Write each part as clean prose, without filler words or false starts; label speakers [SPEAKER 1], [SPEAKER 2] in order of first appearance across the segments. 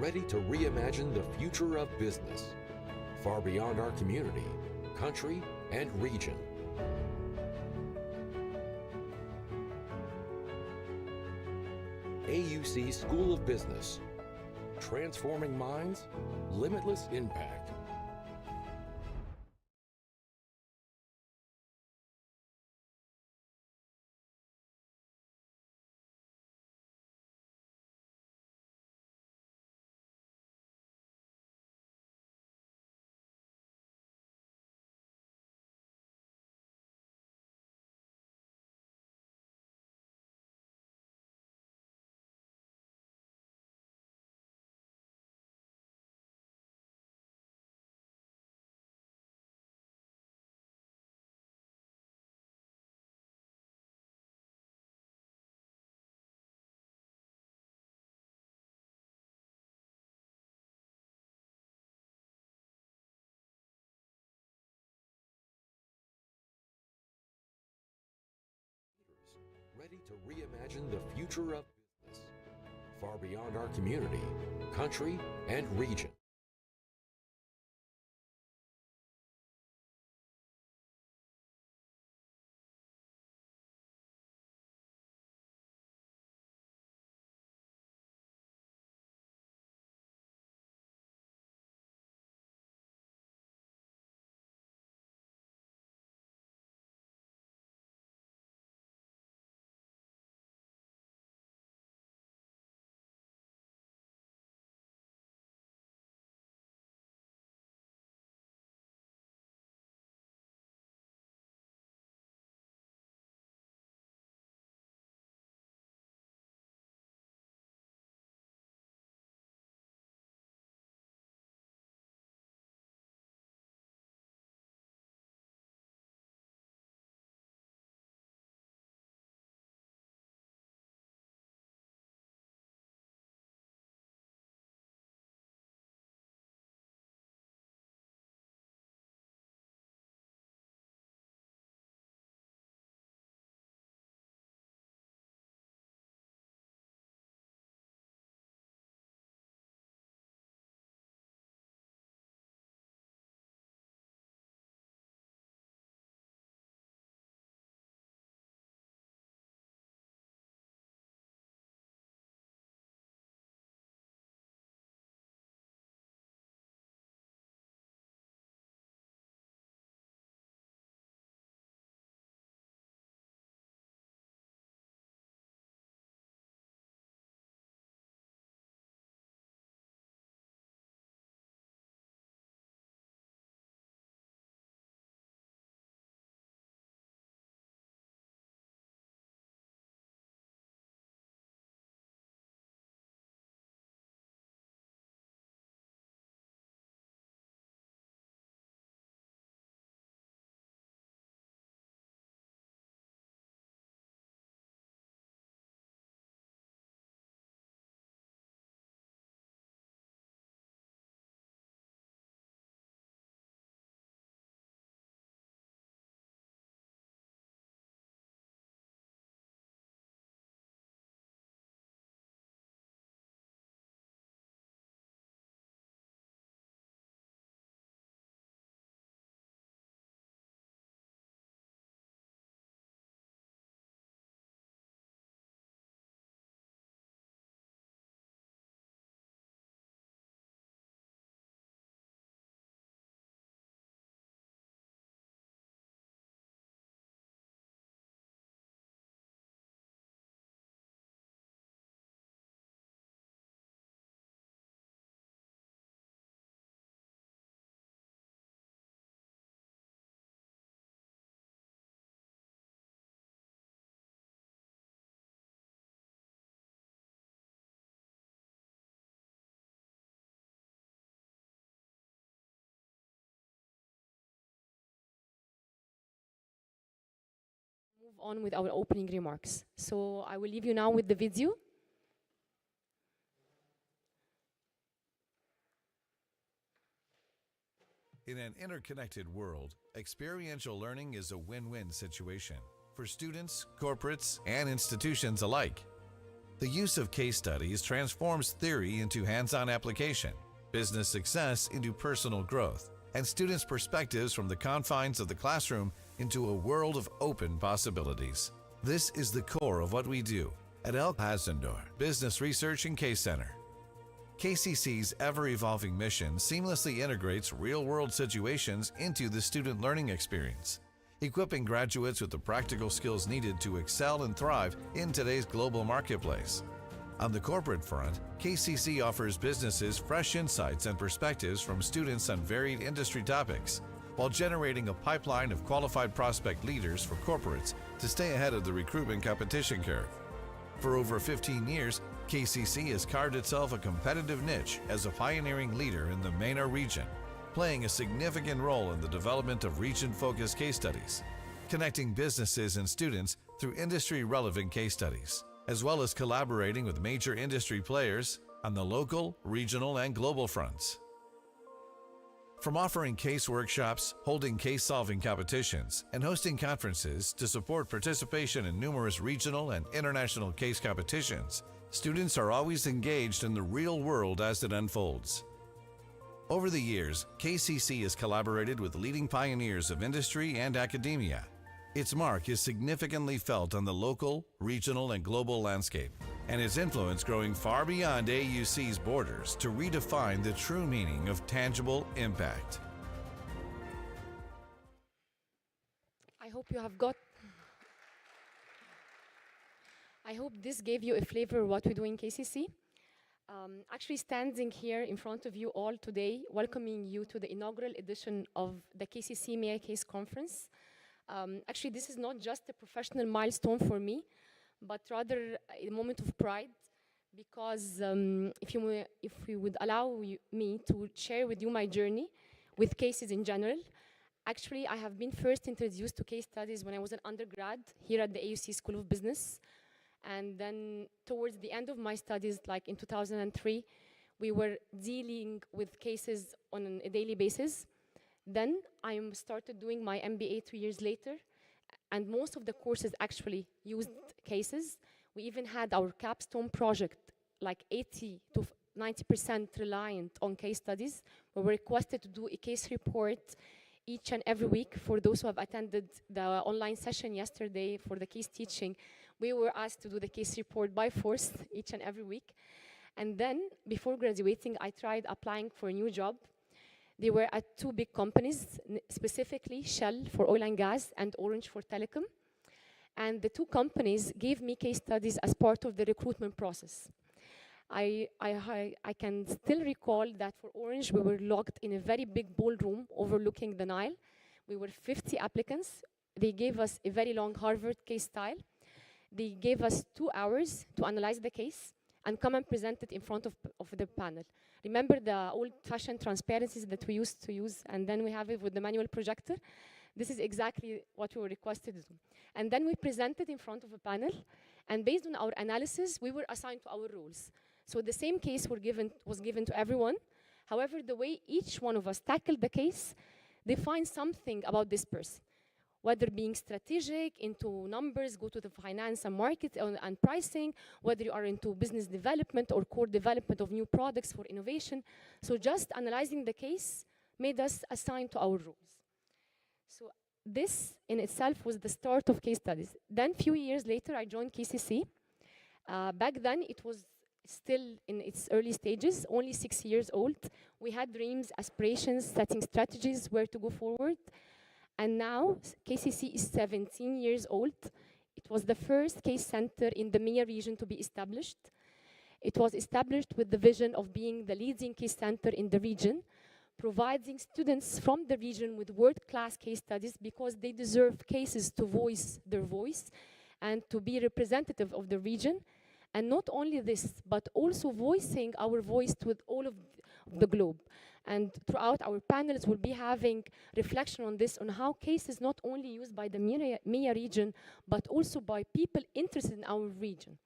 [SPEAKER 1] ready to reimagine the future of business, far beyond our community, country, and region. AUC School of Business, transforming minds, limitless impact. Ready to reimagine the future of business, far beyond our community, country, and region.
[SPEAKER 2] Move on with our opening remarks. So I will leave you now with the video.
[SPEAKER 3] In an interconnected world, experiential learning is a win-win situation for students, corporates, and institutions alike. The use of case studies transforms theory into hands-on application, business success into personal growth, and students' perspectives from the confines of the classroom into a world of open possibilities. This is the core of what we do at El Hazendor Business Research and Case Center. KCC's ever-evolving mission seamlessly integrates real-world situations into the student learning experience, equipping graduates with the practical skills needed to excel and thrive in today's global marketplace. On the corporate front, KCC offers businesses fresh insights and perspectives from students on varied industry topics, while generating a pipeline of qualified prospect leaders for corporates to stay ahead of the recruitment competition curve. For over 15 years, KCC has carved itself a competitive niche as a pioneering leader in the MENA region, playing a significant role in the development of region-focused case studies, connecting businesses and students through industry-relevant case studies, as well as collaborating with major industry players on the local, regional, and global fronts. From offering case workshops, holding case-solving competitions, and hosting conferences to support participation in numerous regional and international case competitions, students are always engaged in the real world as it unfolds. Over the years, KCC has collaborated with leading pioneers of industry and academia. Its mark is significantly felt on the local, regional, and global landscape, and its influence growing far beyond AUC's borders to redefine the true meaning of tangible impact.
[SPEAKER 2] I hope this gave you a flavor of what we do in KCC. Actually standing here in front of you all today, welcoming you to the inaugural edition of the KCC MEA Case Conference. Actually, this is not just a professional milestone for me, but rather a moment of pride, because if you would allow me to share with you my journey with cases in general. Actually, I have been first introduced to case studies when I was an undergrad here at the AUC School of Business. And then towards the end of my studies, like in 2003, we were dealing with cases on a daily basis. Then I started doing my MBA 2 years later, and most of the courses actually used cases. We even had our capstone project, like 80 to 90% reliant on case studies. We were requested to do a case report each and every week. For those who have attended the online session yesterday for the case teaching, we were asked to do the case report by force each and every week. And then, before graduating, I tried applying for a new job. They were at two big companies, specifically Shell for oil and gas and Orange for telecom. And the two companies gave me case studies as part of the recruitment process. I can still recall that for Orange, we were locked in a very big ballroom overlooking the Nile. We were 50 applicants. They gave us a very long Harvard case style. They gave us 2 hours to analyze the case and come and present it in front of the panel. Remember the old-fashioned transparencies that we used to use, and then we have it with the manual projector? This is exactly what we were requested to do. And then we presented in front of a panel, and based on our analysis, we were assigned to our roles. So the same case was given to everyone. However, the way each one of us tackled the case defined something about this person. Whether being strategic, into numbers, go to the finance and market and pricing, whether you are into business development or core development of new products for innovation. So just analyzing the case made us assigned to our roles. So this in itself was the start of case studies. Then few years later, I joined KCC. Back then, it was still in its early stages, only 6 years old. We had dreams, aspirations, setting strategies, where to go forward. And now, KCC is 17 years old. It was the first case center in the MEA region to be established. It was established with the vision of being the leading case center in the region, providing students from the region with world-class case studies because they deserve cases to voice their voice and to be representative of the region. And not only this, but also voicing our voice with all of the globe. And throughout our panels, we'll be having reflection on this, on how cases not only used by the MEA region, but also by people interested in our region.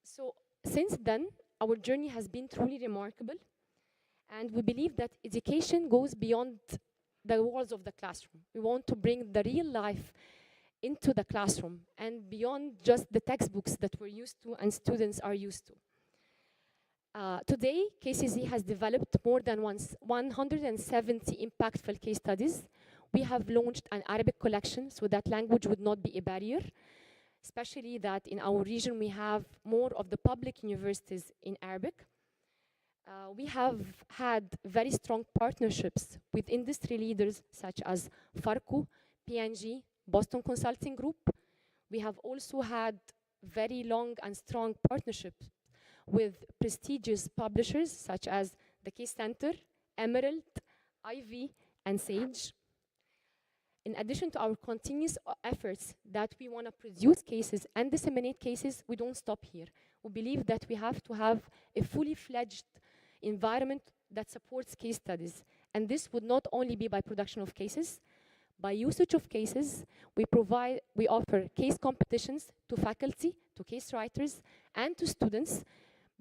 [SPEAKER 2] So since then, our journey has been truly remarkable. And we believe that education goes beyond the walls of the classroom. We want to bring the real life into the classroom and beyond just the textbooks that we're used to and students are used to. Today, KCC has developed more than 170 impactful case studies. We have launched an Arabic collection so that language would not be a barrier, especially that in our region we have more of the public universities in Arabic. We have had very strong partnerships with industry leaders such as Farco, P&G, Boston Consulting Group. We have also had very long and strong partnerships with prestigious publishers such as the Case Center, Emerald, Ivy, and Sage. In addition to our continuous efforts that we want to produce cases and disseminate cases, we don't stop here. We believe that we have to have a fully fledged environment that supports case studies. And this would not only be by production of cases, by usage of cases, we offer case competitions to faculty, to case writers, and to students,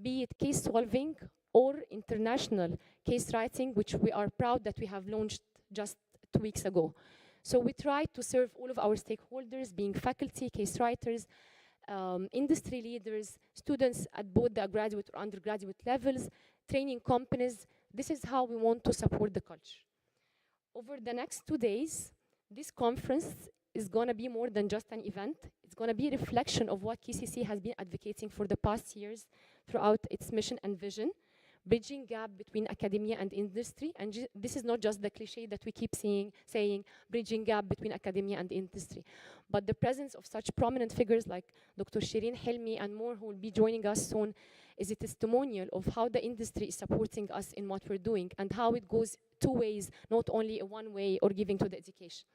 [SPEAKER 2] be it case solving or international case writing, which we are proud that we have launched just 2 weeks ago. So we try to serve all of our stakeholders, being faculty, case writers, industry leaders, students at both the graduate or undergraduate levels, training companies. This is how we want to support the culture. Over the next 2 days, this conference is going to be more than just an event. It's going to be a reflection of what KCC has been advocating for the past years throughout its mission and vision, bridging gap between academia and industry. And this is not just the cliche that we keep saying, bridging gap between academia and industry, but the presence of such prominent figures like Dr. Shireen Helmi and more who will be joining us soon is a testimonial of how the industry is supporting us in what we're doing and how it goes 2 ways, not only a one way or giving to the education.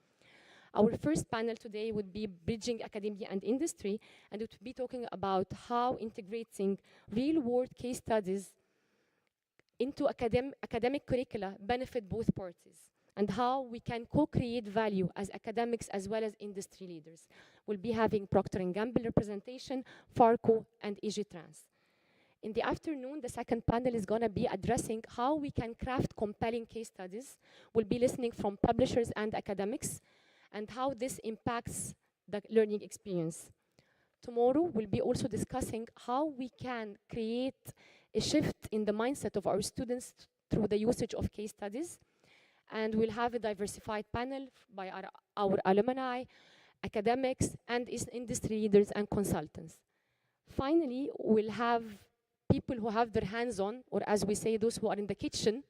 [SPEAKER 2] Our first panel today would be bridging academia and industry, and it would be talking about how integrating real-world case studies into academic curricula benefit both parties, and how we can co-create value as academics as well as industry leaders. We'll be having Procter & Gamble representation, Farco, and EG Trans. In the afternoon, the second panel is going to be addressing how we can craft compelling case studies. We'll be listening from publishers and academics, and how this impacts the learning experience. Tomorrow, we'll be also discussing how we can create a shift in the mindset of our students through the usage of case studies. And we'll have a diversified panel by our alumni, academics, and industry leaders and consultants. Finally, we'll have people who have their hands on, or as we say, those who are in the kitchen,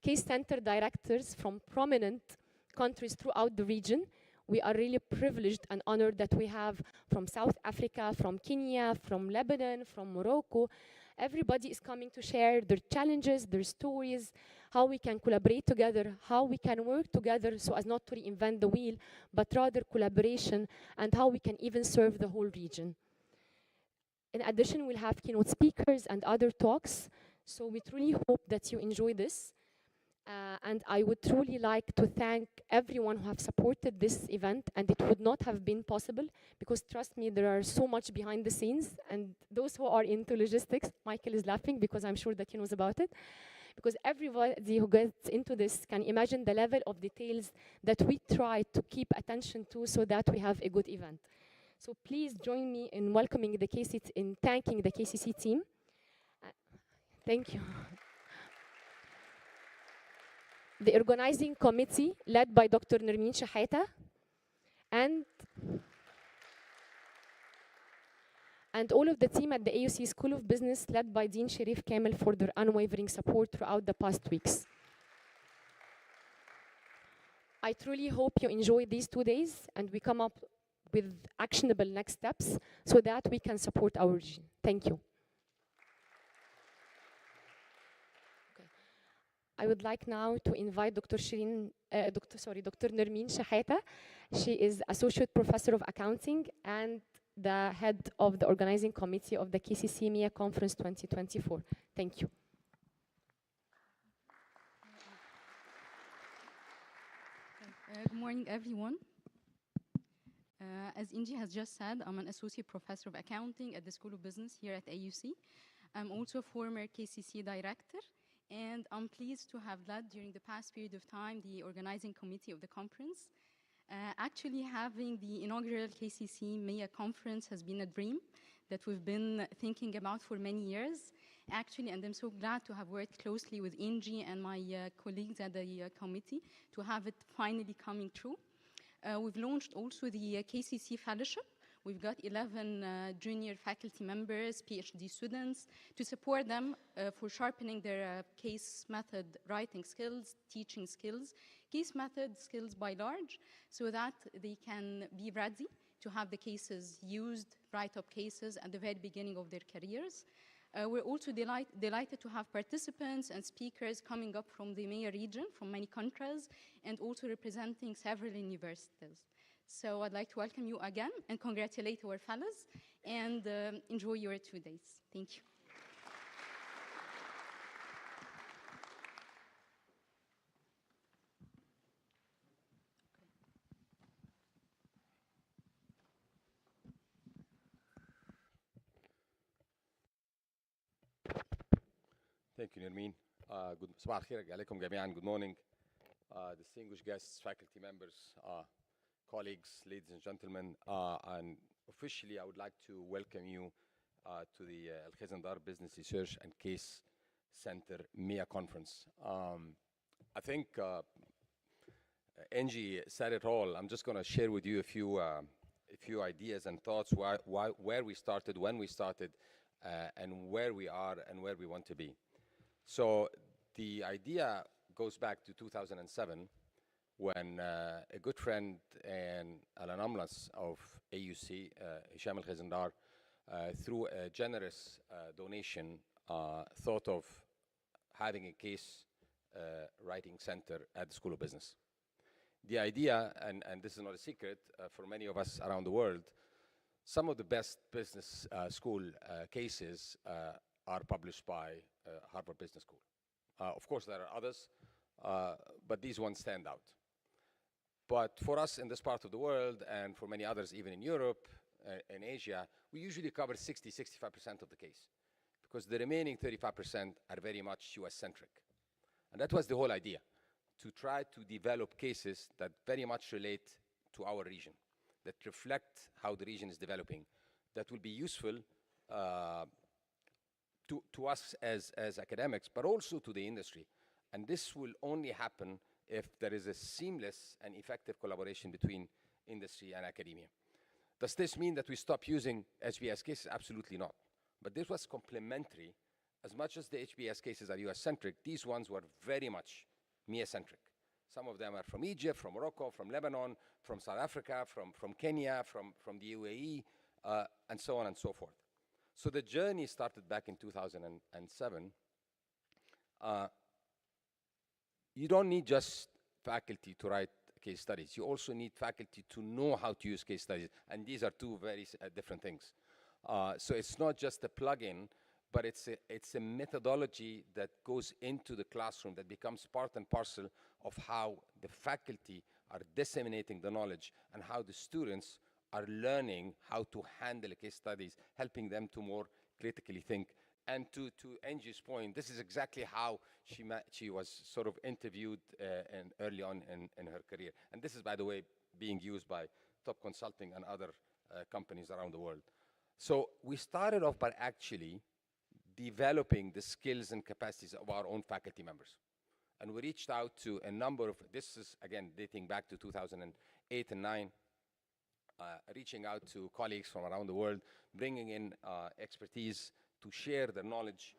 [SPEAKER 2] case center directors from prominent countries throughout the region. We are really privileged and honored that we have from South Africa, from Kenya, from Lebanon, from Morocco. Everybody is coming to share their challenges, their stories, how we can collaborate together, how we can work together so as not to reinvent the wheel, but rather collaboration, and how we can even serve the whole region. In addition, we'll have keynote speakers and other talks. So we truly hope that you enjoy this. And I would truly like to thank everyone who have supported this event, and it would not have been possible because, trust me, there are so much behind the scenes, and those who are into logistics, Michael is laughing because I'm sure that he knows about it, because everybody who gets into this can imagine the level of details that we try to keep attention to so that we have a good event. So please join me in welcoming the KCC, in thanking the KCC team. Thank you. The organizing committee led by Dr. Nermeen Shaheta and all of the team at the AUC School of Business led by Dean Sharif Kamel for their unwavering support throughout the past weeks. I truly hope you enjoy these 2 days and we come up with actionable next steps so that we can support our region. Thank you. I would like now to invite Dr. Nermeen Shaheta. She is Associate Professor of Accounting and the head of the organizing committee of the KCC MEA Conference 2024. Thank you.
[SPEAKER 4] Good morning, everyone. As Inji has just said, I'm an Associate Professor of Accounting at the School of Business here at AUC. I'm also a former KCC Director, and I'm pleased to have led during the past period of time the organizing committee of the conference. Actually, having the inaugural KCC MEA Conference has been a dream that we've been thinking about for many years. Actually, and I'm so glad to have worked closely with Angie and my colleagues at the committee to have it finally coming true. We've launched also the KCC Fellowship. We've got 11 junior faculty members, PhD students, to support them for sharpening their case method writing skills, teaching skills, case method skills by large, so that they can be ready to have the cases used, write up cases at the very beginning of their careers. We're also delighted to have participants and speakers coming up from the MEA region, from many countries, and also representing several universities. So I'd like to welcome you again and congratulate our fellows and enjoy your 2 days. Thank you.
[SPEAKER 5] Thank you, Nermeen. صباح الخير عليكم جميعا. Good morning, distinguished guests, faculty members, colleagues, ladies and gentlemen. And officially, I would like to welcome you to the Al Khazandar Business Research and Case Center MEA Conference. I think Angie said it all. I'm just going to share with you a few ideas and thoughts where we started, when we started, and where we are and where we want to be. So the idea goes back to 2007 when a good friend and an alumnus of AUC, Hisham Al Khazandar, through a generous donation, thought of having a case writing center at the School of Business. The idea, and this is not a secret for many of us around the world, some of the best business school cases are published by Harvard Business School. Of course, there are others, but these ones stand out. But for us in this part of the world, and for many others, even in Europe and Asia, we usually cover 60–65% of the case, because the remaining 35% are very much US-centric. And that was the whole idea, to try to develop cases that very much relate to our region, that reflect how the region is developing, that will be useful to us as academics, but also to the industry. And this will only happen if there is a seamless and effective collaboration between industry and academia. Does this mean that we stop using HBS cases? Absolutely not. But this was complementary. As much as the HBS cases are US-centric, these ones were very much MEA-centric. Some of them are from Egypt, from Morocco, from Lebanon, from South Africa, from Kenya, from the UAE, and so on and so forth. So the journey started back in 2007. You don't need just faculty to write case studies. You also need faculty to know how to use case studies. And these are two very different things. So it's not just a plug-in, but it's a methodology that goes into the classroom that becomes part and parcel of how the faculty are disseminating the knowledge and how the students are learning how to handle case studies, helping them to more critically think. And to Angie's point, this is exactly how she was sort of interviewed and early on in her career. And this is, by the way, being used by top consulting and other companies around the world. So we started off by actually developing the skills and capacities of our own faculty members. And we reached out to a number of, this is again dating back to 2008 and 9, reaching out to colleagues from around the world, bringing in expertise to share their knowledge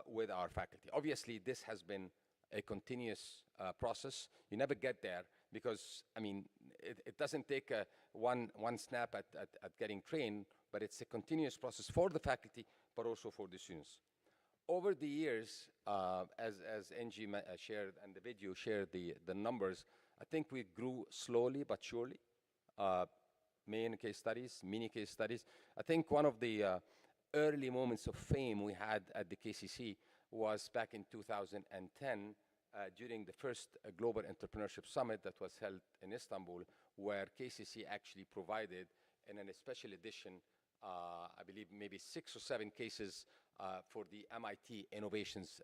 [SPEAKER 5] with our faculty. Obviously, this has been a continuous process. You never get there because, I mean, it doesn't take one snap at getting trained, but it's a continuous process for the faculty, but also for the students. Over the years, as Angie shared and the video shared the numbers, I think we grew slowly but surely. Main case studies, mini case studies. I think one of the early moments of fame we had at the KCC was back in 2010 during the first Global Entrepreneurship Summit that was held in Istanbul, where KCC actually provided in a special edition, I believe maybe 6 or 7 cases for the MIT Innovations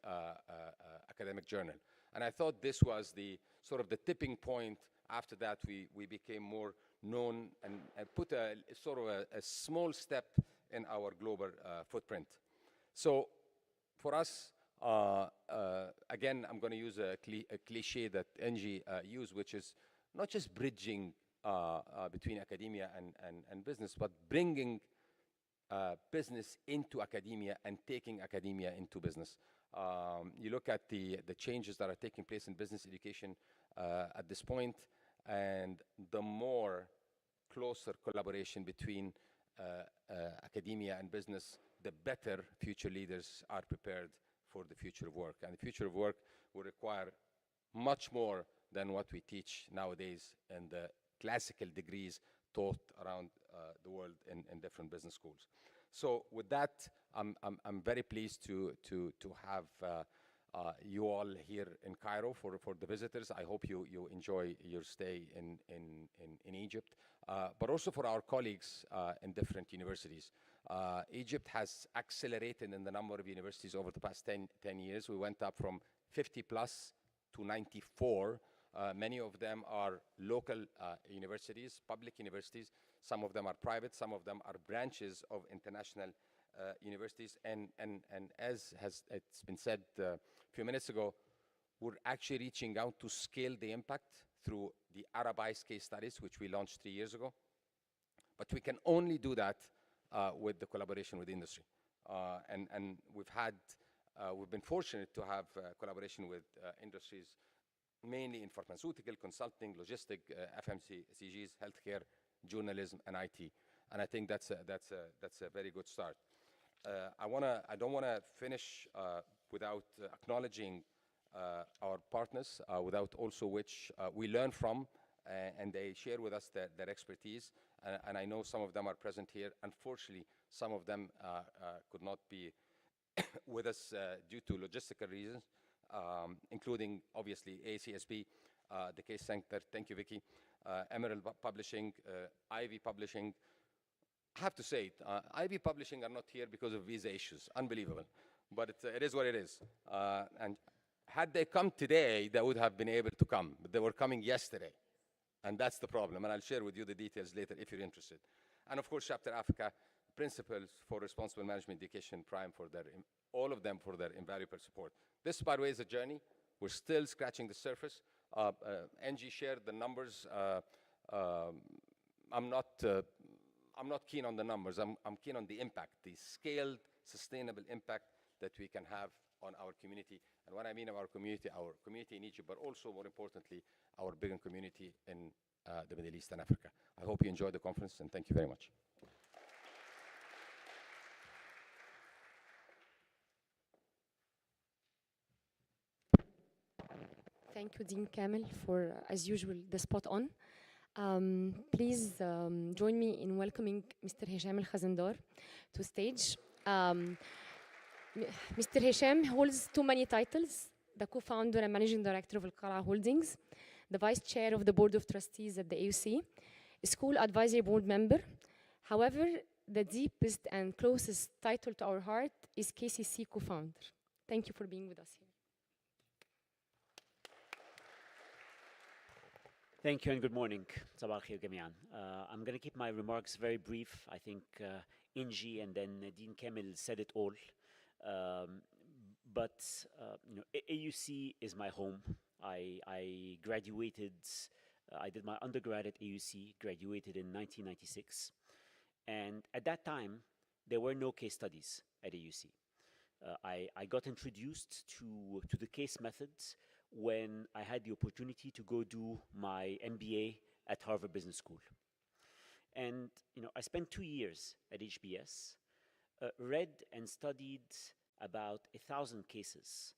[SPEAKER 5] academic journal. And I thought this was the sort of the tipping point after that, we became more known and put a sort of a small step in our global footprint. So for us, again, I'm going to use a cliche that Angie used, which is not just bridging between academia and business, but bringing business into academia and taking academia into business. You look at the changes that are taking place in business education at this point, and the more closer collaboration between academia and business, the better future leaders are prepared for the future of work. And the future of work will require much more than what we teach nowadays in the classical degrees taught around the world in different business schools. So with that, I'm very pleased to have you all here in Cairo for the visitors. I hope you enjoy your stay in Egypt, but also for our colleagues in different universities. Egypt has accelerated in the number of universities over the past 10 years. We went up from 50 plus to 94. Many of them are local universities, public universities. Some of them are private. Some of them are branches of international universities. And as it's been said a few minutes ago, we're actually reaching out to scale the impact through the Arabized case studies, which we launched 3 years ago. But we can only do that with the collaboration with industry. And we've been fortunate to have collaboration with industries, mainly in pharmaceutical, consulting, logistic, FMCGs, healthcare, journalism, and IT. And I think that's a very good start. I don't want to finish without acknowledging our partners, without also which we learn from, and they share with us their expertise. And I know some of them are present here. Unfortunately, some of them could not be with us due to logistical reasons, including, obviously, ACSB, the Case Center, thank you, Vicky, Emerald Publishing, Ivy Publishing. I have to say it, Ivy Publishing are not here because of visa issues. Unbelievable. But it is what it is. And had they come today, they would have been able to come. But they were coming yesterday. And that's the problem. And I'll share with you the details later if you're interested. And of course, Chapter Africa, Principles for Responsible Management Education, Prime, for all of them for their invaluable support. This, by the way, is a journey. We're still scratching the surface. Angie shared the numbers. I'm not keen on the numbers. I'm keen on the impact, the scaled, sustainable impact that we can have on our community. And what I mean our community in Egypt, but also, more importantly, our bigger community in the Middle East and Africa. I hope you enjoyed the conference, and thank you very much.
[SPEAKER 2] Thank you, Dean Kamel, for, as usual, the spot on. Please join me in welcoming Mr. Hisham Al-Khazandar to stage. Mr. Hisham holds too many titles: the co-founder and managing director of Al-Qara Holdings, the vice chair of the board of trustees at the AUC, a school advisory board member. However, the deepest and closest title to our heart is KCC co-founder. Thank you for being with us here.
[SPEAKER 6] Thank you and good morning. Sabah al-khair jami'an. I'm going to keep my remarks very brief. I think Inji and then Dean Kamel said it all. But AUC is my home. I graduated, I did my undergrad at AUC, graduated in 1996. And at that time, there were no case studies at AUC. I got introduced to the case methods when I had the opportunity to go do my MBA at Harvard Business School. And I spent 2 years at HBS, read and studied about 1,000 cases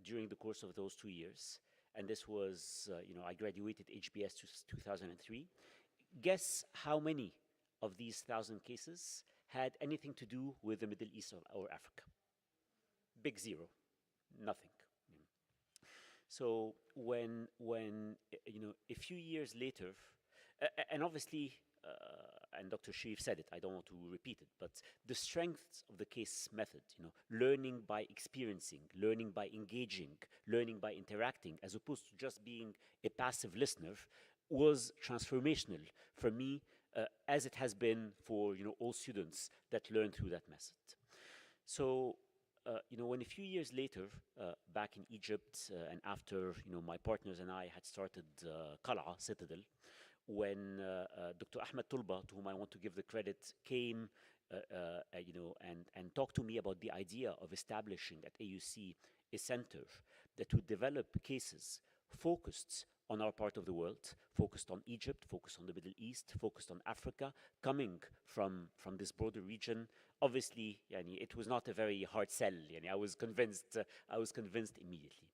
[SPEAKER 6] during the course of those 2 years. And this was, I graduated HBS 2003. Guess how many of these 1,000 cases had anything to do with the Middle East or Africa? Big zero, nothing. So when a few years later, and obviously, and Dr. Sharif said it, I don't want to repeat it, but the strengths of the case method, learning by experiencing, learning by engaging, learning by interacting, as opposed to just being a passive listener, was transformational for me, as it has been for all students that learn through that method. So, when a few years later, back in Egypt, and after my partners and I had started Qal'a Citadel, when Dr. Ahmed Tulba, to whom I want to give the credit, came, and talked to me about the idea of establishing at AUC a center that would develop cases focused on our part of the world, focused on Egypt, focused on the Middle East, focused on Africa, coming from this broader region. Obviously, it was not a very hard sell. I was convinced immediately.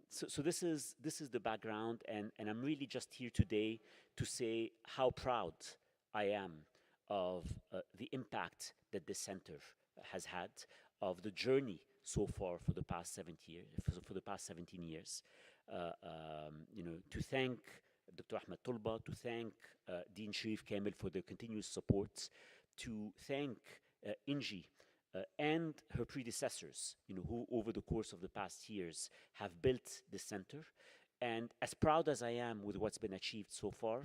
[SPEAKER 6] So this is the background, and I'm really just here today to say how proud I am of the impact that this center has had, of the journey so far for the past 17 years. To thank Dr. Ahmed Tulba, to thank Dean Sharif Kamel for their continuous support, to thank Inji and her predecessors, who over the course of the past years have built this center. And as proud as I am with what's been achieved so far,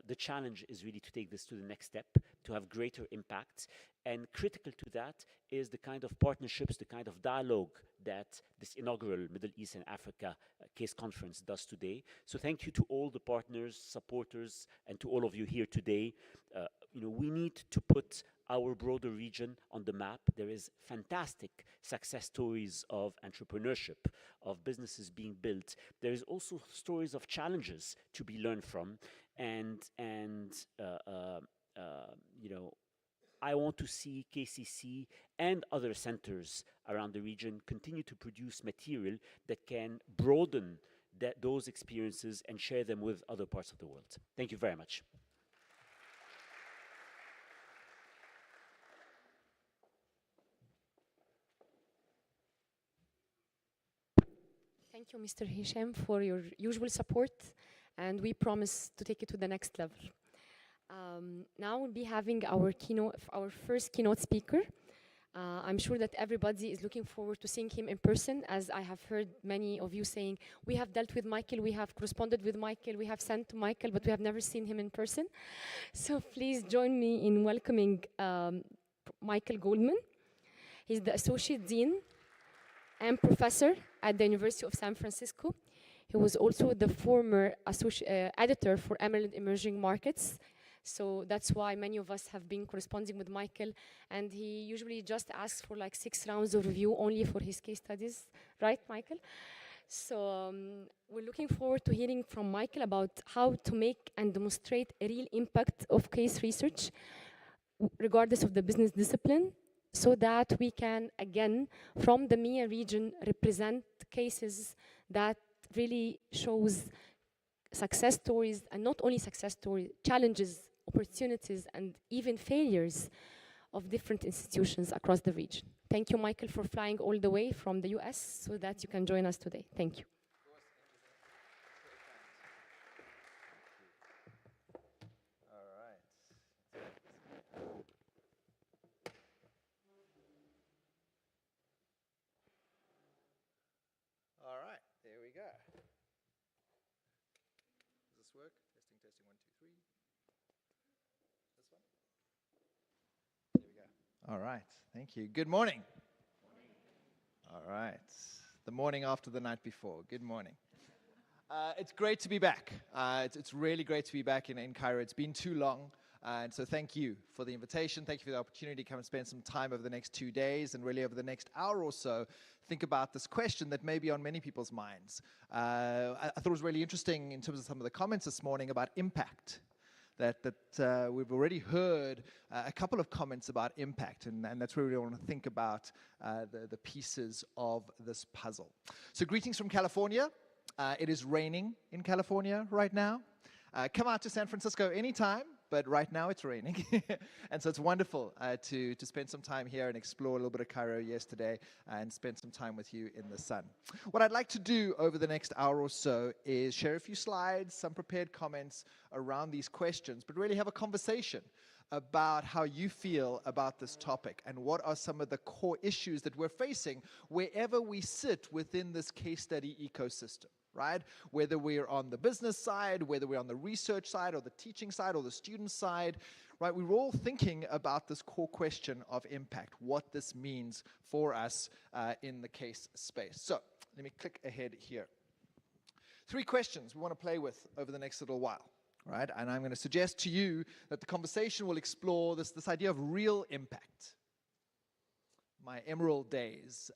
[SPEAKER 6] the challenge is really to take this to the next step, to have greater impact. And critical to that is the kind of partnerships, the kind of dialogue that this inaugural Middle East and Africa Case Conference does today. So thank you to all the partners, supporters, and to all of you here today. We need to put our broader region on the map. There is fantastic success stories of entrepreneurship, of businesses being built. There is also stories of challenges to be learned from. I want to see KCC and other centers around the region continue to produce material that can broaden those experiences and share them with other parts of the world. Thank you very much.
[SPEAKER 2] Thank you, Mr. Hisham, for your usual support, and we promise to take it to the next level. Now we'll be having our first keynote speaker. I'm sure that everybody is looking forward to seeing him in person, as I have heard many of you saying, we have dealt with Michael, we have corresponded with Michael, we have sent to Michael, but we have never seen him in person. So please join me in welcoming Michael Goldman. He's the Associate Dean and Professor at the University of San Francisco. He was also the former editor for Emerald Emerging Markets. So that's why many of us have been corresponding with Michael, and he usually just asks for like 6 rounds of review only for his case studies, right, Michael? So we're looking forward to hearing from Michael about how to make and demonstrate a real impact of case research, regardless of the business discipline, so that we can, again, from the MEA region, represent cases that really shows success stories, and not only success stories, challenges, opportunities, and even failures of different institutions across the region. Thank you, Michael, for flying all the way from the US so that you can join us today. Thank you.
[SPEAKER 7] All right, there we go. Does this work? Testing, testing, 1, 2, 3. This one? There we go. All right, thank you. Good morning. All right, the morning after the night before. Good morning. It's great to be back. It's really great to be back in Cairo. It's been too long. And so thank you for the invitation. Thank you for the opportunity to come and spend some time over the next 2 days, and really over the next hour or so, think about this question that may be on many people's minds. I thought it was really interesting in terms of some of the comments this morning about impact. That we've already heard a couple of comments about impact, and that's where we want to think about the pieces of this puzzle. So greetings from California. It is raining in California right now. Come out to San Francisco anytime, but right now it's raining. And so it's wonderful to spend some time here and explore a little bit of Cairo yesterday and spend some time with you in the sun. What I'd like to do over the next hour or so is share a few slides, some prepared comments around these questions, but really have a conversation about how you feel about this topic and what are some of the core issues that we're facing wherever we sit within this case study ecosystem. right? Whether we're on the business side, whether we're on the research side or the teaching side or the student side, right? We're all thinking about this core question of impact, what this means for us in the case space. So let me click ahead here. 3 questions we want to play with over the next little while, right? And I'm going to suggest to you that the conversation will explore this idea of real impact. My Emerald days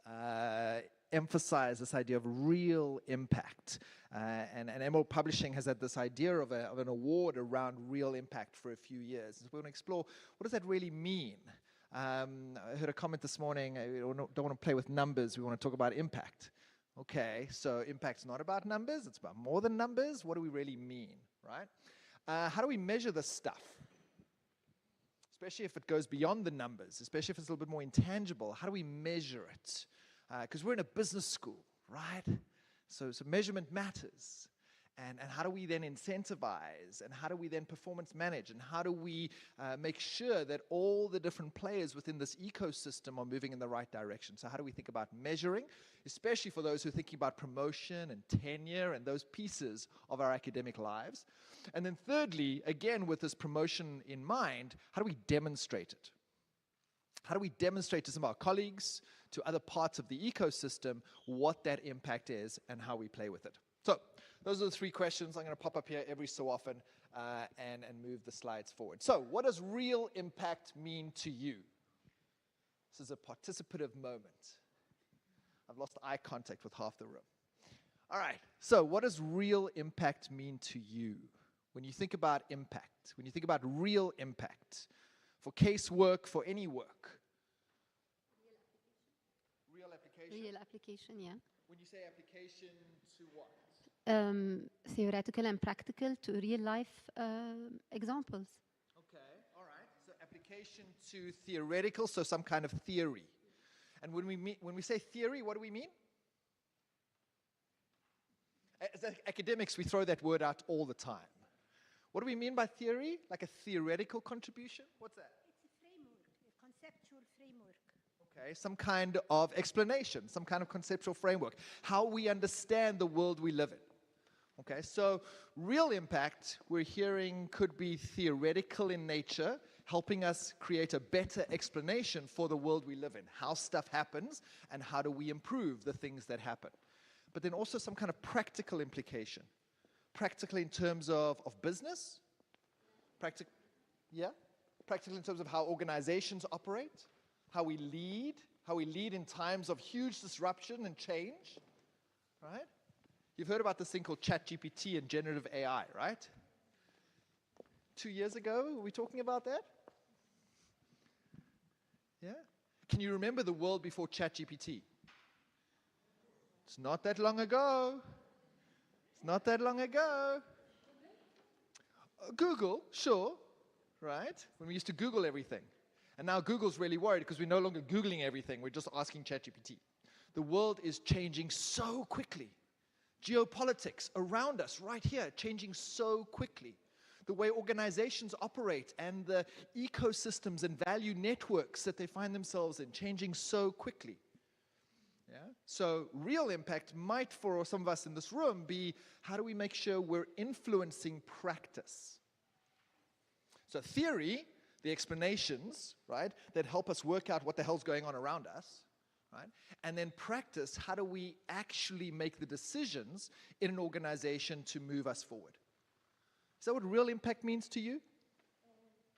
[SPEAKER 7] emphasize this idea of real impact. And Emerald Publishing has had this idea of an award around real impact for a few years. So we're going to explore, what does that really mean? I heard a comment this morning, we don't want to play with numbers, we want to talk about impact. Okay, so impact's not about numbers, it's about more than numbers. What do we really mean, right? How do we measure this stuff? Especially if it goes beyond the numbers, especially if it's a little bit more intangible. How do we measure it? Because we're in a business school, right? So measurement matters. And how do we then incentivize? And how do we then performance manage? And how do we make sure that all the different players within this ecosystem are moving in the right direction? So how do we think about measuring, especially for those who are thinking about promotion and tenure and those pieces of our academic lives? And then thirdly, again, with this promotion in mind, how do we demonstrate it? How do we demonstrate to some of our colleagues, to other parts of the ecosystem, what that impact is and how we play with it? So those are the 3 questions. I'm going to pop up here every so often and move the slides forward. So what does real impact mean to you? This is a participative moment. I've lost eye contact with half the room. All right, so what does real impact mean to you? When you think about impact, when you think about real impact, for casework, for any work. Real application?
[SPEAKER 8] Real application, yeah.
[SPEAKER 7] When you say application, to what?
[SPEAKER 8] Theoretical and practical to real life examples.
[SPEAKER 7] Okay, all right. So application to theoretical, so some kind of theory. And when we say theory, what do we mean? As academics, we throw that word out all the time. What do we mean by theory? Like a theoretical contribution? What's that?
[SPEAKER 9] It's a framework, a conceptual framework.
[SPEAKER 7] Okay, some kind of explanation, some kind of conceptual framework. How we understand the world we live in. Okay, so real impact, we're hearing, could be theoretical in nature, helping us create a better explanation for the world we live in, how stuff happens, and how do we improve the things that happen. But then also some kind of practical implication. Practical in terms of business, practical in terms of how organizations operate, how we lead in times of huge disruption and change, right? You've heard about this thing called ChatGPT and generative AI, right? 2 years ago, were we talking about that? Yeah? Can you remember the world before ChatGPT? It's not that long ago. It's not that long ago. Google, sure, right? When we used to Google everything. And now Google's really worried because we're no longer Googling everything, we're just asking ChatGPT. The world is changing so quickly. Geopolitics around us, right here, changing so quickly. The way organizations operate and the ecosystems and value networks that they find themselves in, changing so quickly. Yeah? So real impact might, for some of us in this room, be how do we make sure we're influencing practice? So theory, the explanations, right, that help us work out what the hell's going on around us, right? And then practice, how do we actually make the decisions in an organization to move us forward? Is that what real impact means to you?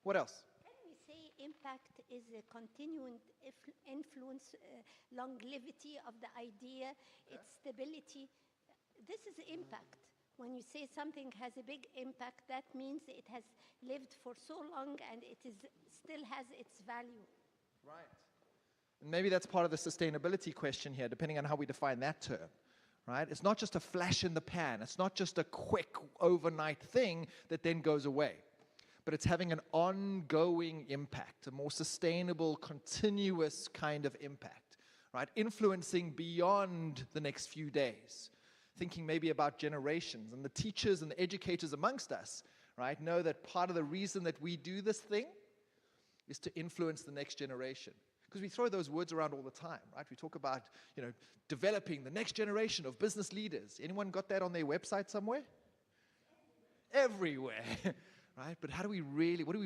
[SPEAKER 7] What else?
[SPEAKER 9] Can we say impact is a continuing influence, longevity of the idea, its stability? This is impact. When you say something has a big impact, that means it has lived for so long and it still has its value.
[SPEAKER 7] Right. And maybe that's part of the sustainability question here, depending on how we define that term. Right? It's not just a flash in the pan. It's not just a quick overnight thing that then goes away. But it's having an ongoing impact, a more sustainable, continuous kind of impact. Right? Influencing beyond the next few days. Thinking maybe about generations. And the teachers and the educators amongst us, right, know that part of the reason that we do this thing is to influence the next generation. Because Because we throw those words around all the time, right? We talk about, developing the next generation of business leaders. Anyone got that on their website somewhere? Everywhere, right? But what do we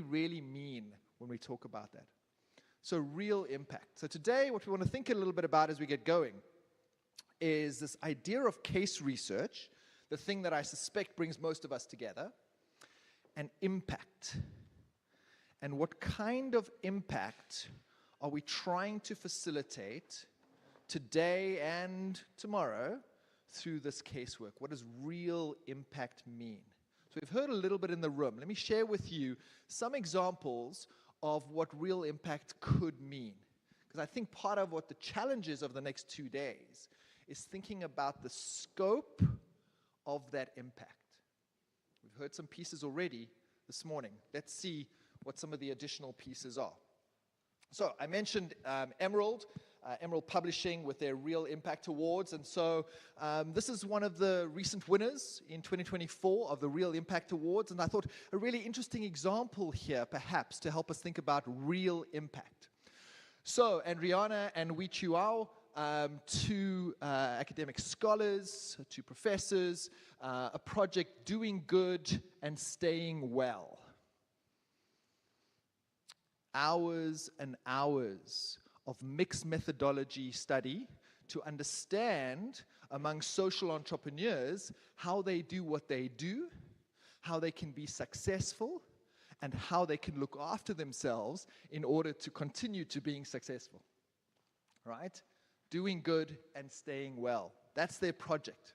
[SPEAKER 7] really mean when we talk about that? So real impact. So today, what we want to think a little bit about as we get going is this idea of case research, the thing that I suspect brings most of us together, and impact. And what kind of impact are we trying to facilitate today and tomorrow through this casework? What does real impact mean? So we've heard a little bit in the room. Let me share with you some examples of what real impact could mean. Because I think part of what the challenges of the next 2 days is thinking about the scope of that impact. We've heard some pieces already this morning. Let's see what some of the additional pieces are. So I mentioned Emerald Publishing with their Real Impact Awards. And so this is one of the recent winners in 2024 of the Real Impact Awards. And I thought a really interesting example here, perhaps, to help us think about real impact. So Andriana and Wee Chuao, two academic scholars, two professors, a project doing good and staying well. Hours and hours of mixed methodology study to understand among social entrepreneurs how they do what they do, how they can be successful, and how they can look after themselves in order to continue to being successful. Right? Doing good and staying well. That's their project.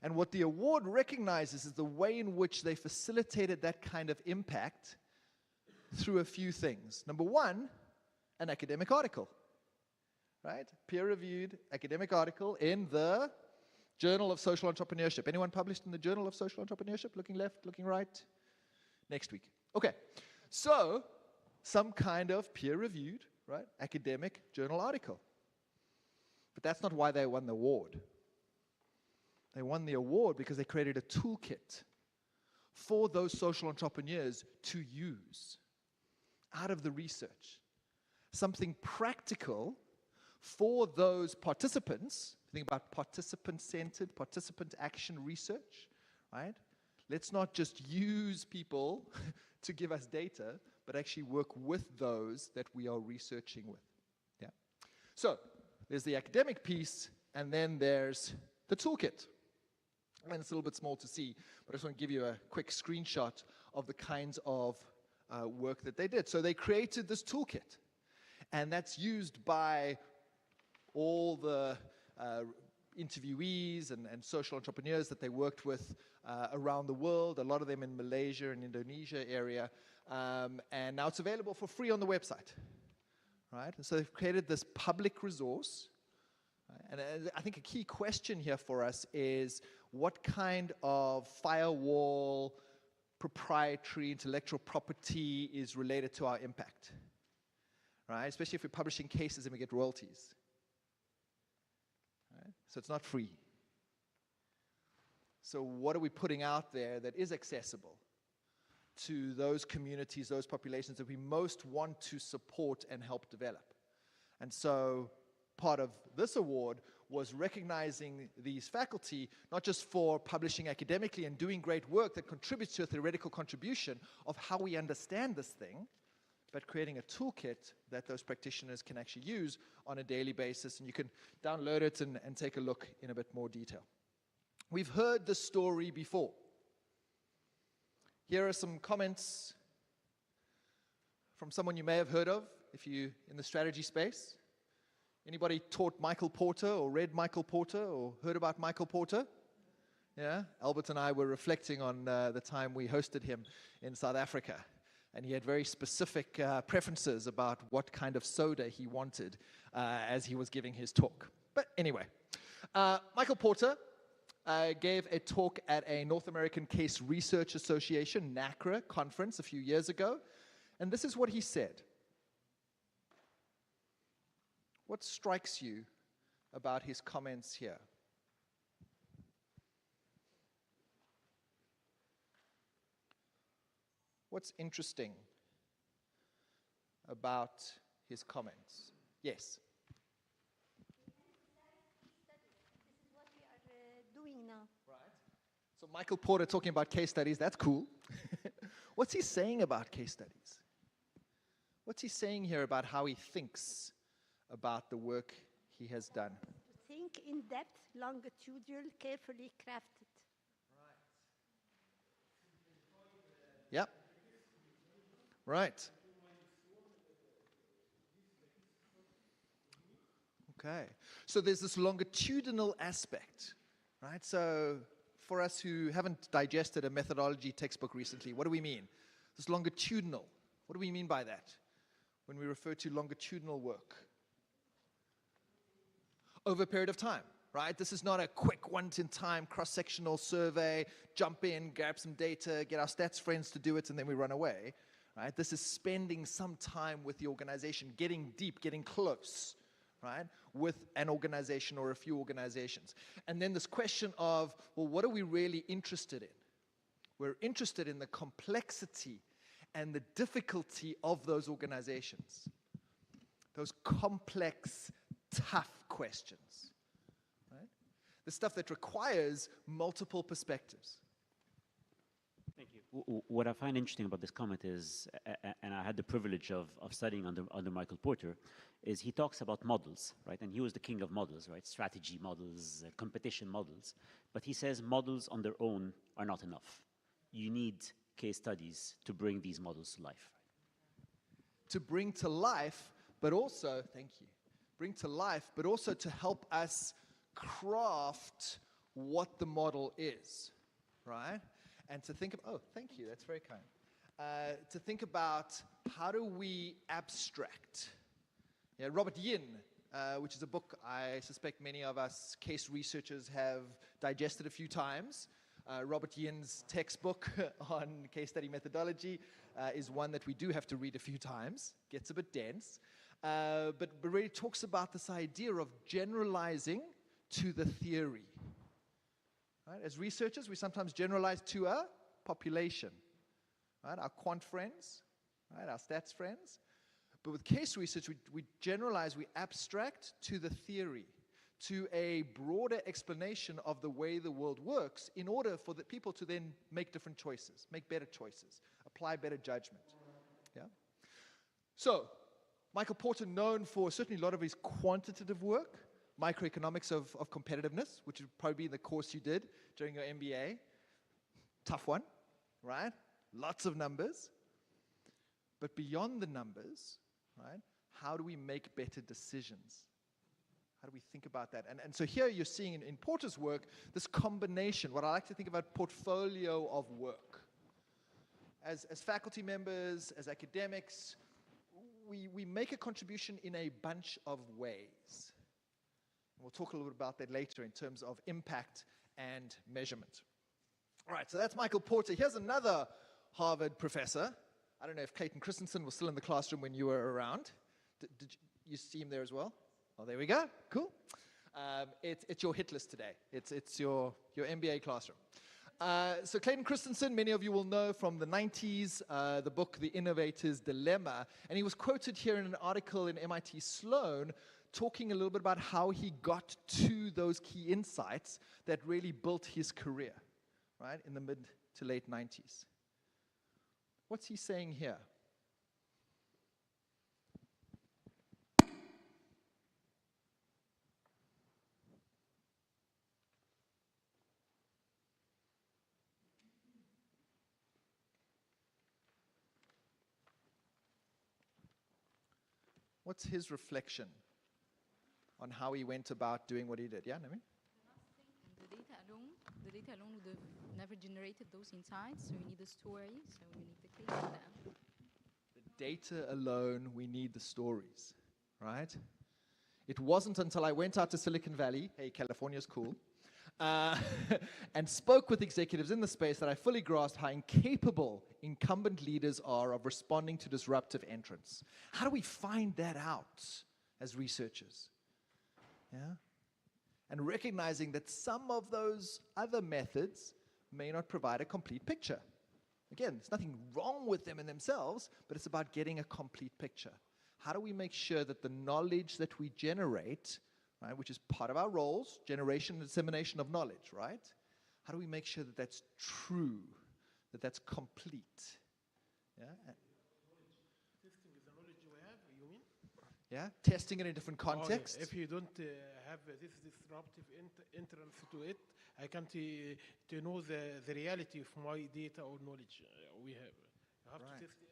[SPEAKER 7] And what the award recognizes is the way in which they facilitated that kind of impact through a few things. Number one, an academic article, right? Peer-reviewed academic article in the Journal of Social Entrepreneurship. Anyone published in the Journal of Social Entrepreneurship? Looking left, looking right? Next week. Okay, so some kind of peer-reviewed, right, academic journal article. But that's not why they won the award. They won the award because they created a toolkit for those social entrepreneurs to use out of the research. Something practical for those participants. Think about participant-centered, participant action research, right? Let's not just use people to give us data, but actually work with those that we are researching with. Yeah. So there's the academic piece, and then there's the toolkit. And it's a little bit small to see, but I just want to give you a quick screenshot of the kinds of work that they did. So they created this toolkit, and that's used by all the interviewees and social entrepreneurs that they worked with around the world, a lot of them in Malaysia and Indonesia area, and now it's available for free on the website, right? And so they've created this public resource, right? And I think a key question here for us is what kind of firewall, proprietary, intellectual property is related to our impact, right? Especially if we're publishing cases and we get royalties. Right? So it's not free. So what are we putting out there that is accessible to those communities, those populations that we most want to support and help develop? And so part of this award was recognizing these faculty, not just for publishing academically and doing great work that contributes to a theoretical contribution of how we understand this thing, but creating a toolkit that those practitioners can actually use on a daily basis. And you can download it and take a look in a bit more detail. We've heard the story before. Here are some comments from someone you may have heard of if you're in the strategy space. Anybody taught Michael Porter or read Michael Porter or heard about Michael Porter? Yeah, Albert and I were reflecting on the time we hosted him in South Africa. And he had very specific preferences about what kind of soda he wanted as he was giving his talk. But anyway, Michael Porter gave a talk at a North American Case Research Association, NACRA, conference a few years ago. And this is what he said. What strikes you about his comments here? What's interesting about his comments? Yes.
[SPEAKER 9] This is what we are doing now.
[SPEAKER 7] Right. So Michael Porter talking about case studies, that's cool. What's he saying about case studies? What's he saying here about how he thinks about the work he has done?
[SPEAKER 9] To think in depth, longitudinal, carefully crafted.
[SPEAKER 7] Yep. Right. Okay. So there's this longitudinal aspect, right? So for us who haven't digested a methodology textbook recently, what do we mean? This longitudinal. What do we mean by that when we refer to longitudinal work? Over a period of time, right? This is not a quick once-in-time cross-sectional survey, jump in, grab some data, get our stats friends to do it, and then we run away, right? This is spending some time with the organization, getting deep, getting close, right, with an organization or a few organizations. And then this question of, well, what are we really interested in? We're interested in the complexity and the difficulty of those organizations. Those complex, tough questions, right? The stuff that requires multiple perspectives.
[SPEAKER 6] Thank you. What I find interesting about this comment is, and I had the privilege of studying under Michael Porter, is he talks about models, right? And he was the king of models, right? Strategy models, competition models. But he says models on their own are not enough. You need case studies to bring these models to life.
[SPEAKER 7] To bring to life, but also, thank you, bring to life, but also to help us craft what the model is, right? And to think of, oh, thank you, that's very kind. To think about how do we abstract. Yeah, Robert Yin, which is a book I suspect many of us case researchers have digested a few times. Robert Yin's textbook on case study methodology is one that we do have to read a few times. Gets a bit dense. But really talks about this idea of generalizing to the theory. Right? As researchers, we sometimes generalize to a population. Right? Our quant friends, right? Our stats friends. But with case research, we generalize, we abstract to the theory, to a broader explanation of the way the world works in order for the people to then make different choices, make better choices, apply better judgment. Yeah? So, Michael Porter, known for certainly a lot of his quantitative work, microeconomics of competitiveness, which would probably be the course you did during your MBA. Tough one, right? Lots of numbers. But beyond the numbers, right, how do we make better decisions? How do we think about that? And so here you're seeing in Porter's work this combination, what I like to think about portfolio of work. As faculty members, as academics, we make a contribution in a bunch of ways. And we'll talk a little bit about that later in terms of impact and measurement. All right, so that's Michael Porter. Here's another Harvard professor. I don't know if Clayton Christensen was still in the classroom when you were around. Did you see him there as well? Oh, there we go. Cool. It's your hit list today. It's your MBA classroom. So Clayton Christensen, many of you will know from the 90s, the book The Innovator's Dilemma. And he was quoted here in an article in MIT Sloan talking a little bit about how he got to those key insights that really built his career, right, in the mid to late 90s. What's he saying here? What's his reflection on how he went about doing what he did? Yeah, Nami?
[SPEAKER 4] The data alone would have never generated those insights, so we need a story, so we need the case for that.
[SPEAKER 7] The data alone, we need the stories, right? It wasn't until I went out to Silicon Valley, hey, California's cool, and spoke with executives in the space that I fully grasped how incapable incumbent leaders are of responding to disruptive entrants. How do we find that out as researchers? Yeah? And recognizing that some of those other methods may not provide a complete picture. Again, there's nothing wrong with them in themselves, but it's about getting a complete picture. how do we make sure that the knowledge that we generate, right, which is part of our roles, generation and dissemination of knowledge, right? How do we make sure that that's true, that that's complete? Yeah?
[SPEAKER 10] Testing is the knowledge you have, you mean?
[SPEAKER 7] Yeah? Testing it in different contexts.
[SPEAKER 10] If you don't have this disruptive entrance to it, I can't to know the reality of my data or knowledge we have. You have to test it.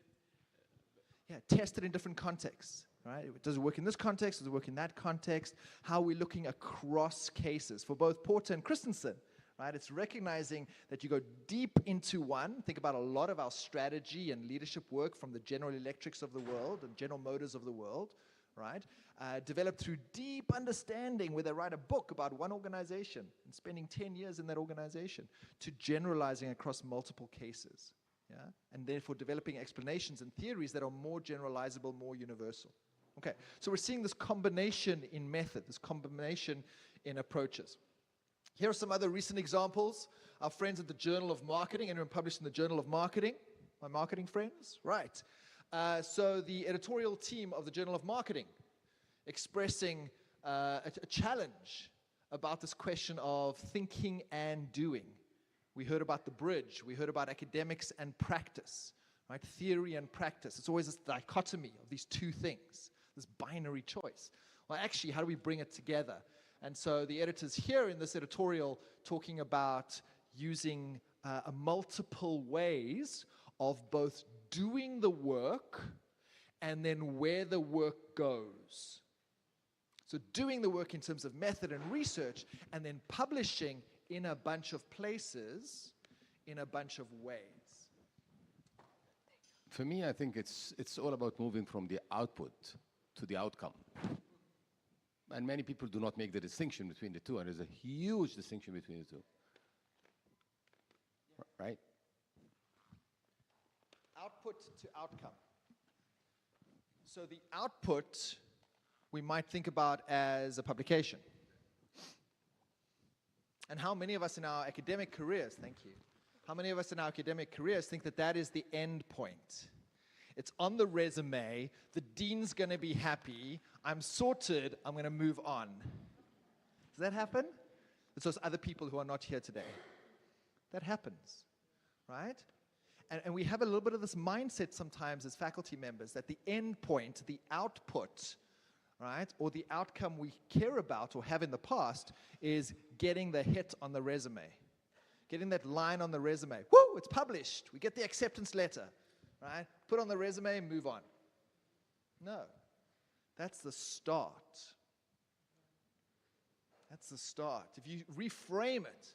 [SPEAKER 7] Yeah, test it in different contexts, right? Does it work in this context? Does it work in that context? How are we looking across cases? For both Porter and Christensen, right? It's recognizing that you go deep into one. Think about a lot of our strategy and leadership work from the General Electrics of the world and General Motors of the world, right? Developed through deep understanding, where they write a book about one organization and spending 10 years in that organization, to generalizing across multiple cases, yeah? And therefore developing explanations and theories that are more generalizable, more universal. Okay, so we're seeing this combination in method, this combination in approaches. Here are some other recent examples. Our friends at the Journal of Marketing, anyone published in the Journal of Marketing? My marketing friends? Right. So the editorial team of the Journal of Marketing expressing a challenge about this question of thinking and doing. We heard about the bridge. We heard about academics and practice, right? Theory and practice. It's always this dichotomy of these two things, this binary choice. Well, actually, how do we bring it together? And so the editors here in this editorial talking about using multiple ways of both doing the work and then where the work goes. So doing the work in terms of method and research, and then publishing in a bunch of places, in a bunch of ways.
[SPEAKER 5] For me, I think it's all about moving from the output to the outcome. And many people do not make the distinction between the two, and there's a huge distinction between the two. Right?
[SPEAKER 7] Output to outcome. So the output we might think about as a publication. And how many of us in our academic careers, thank you, how many of us in our academic careers think that that is the end point? It's on the resume, the dean's going to be happy, I'm sorted, I'm going to move on. Does that happen? It's those other people who are not here today. That happens, right? And we have a little bit of this mindset sometimes as faculty members that the end point, the output, right, or the outcome we care about or have in the past is getting the hit on the resume. Getting that line on the resume. Woo, it's published. We get the acceptance letter, right? Put on the resume and move on. No. That's the start. That's the start. If you reframe it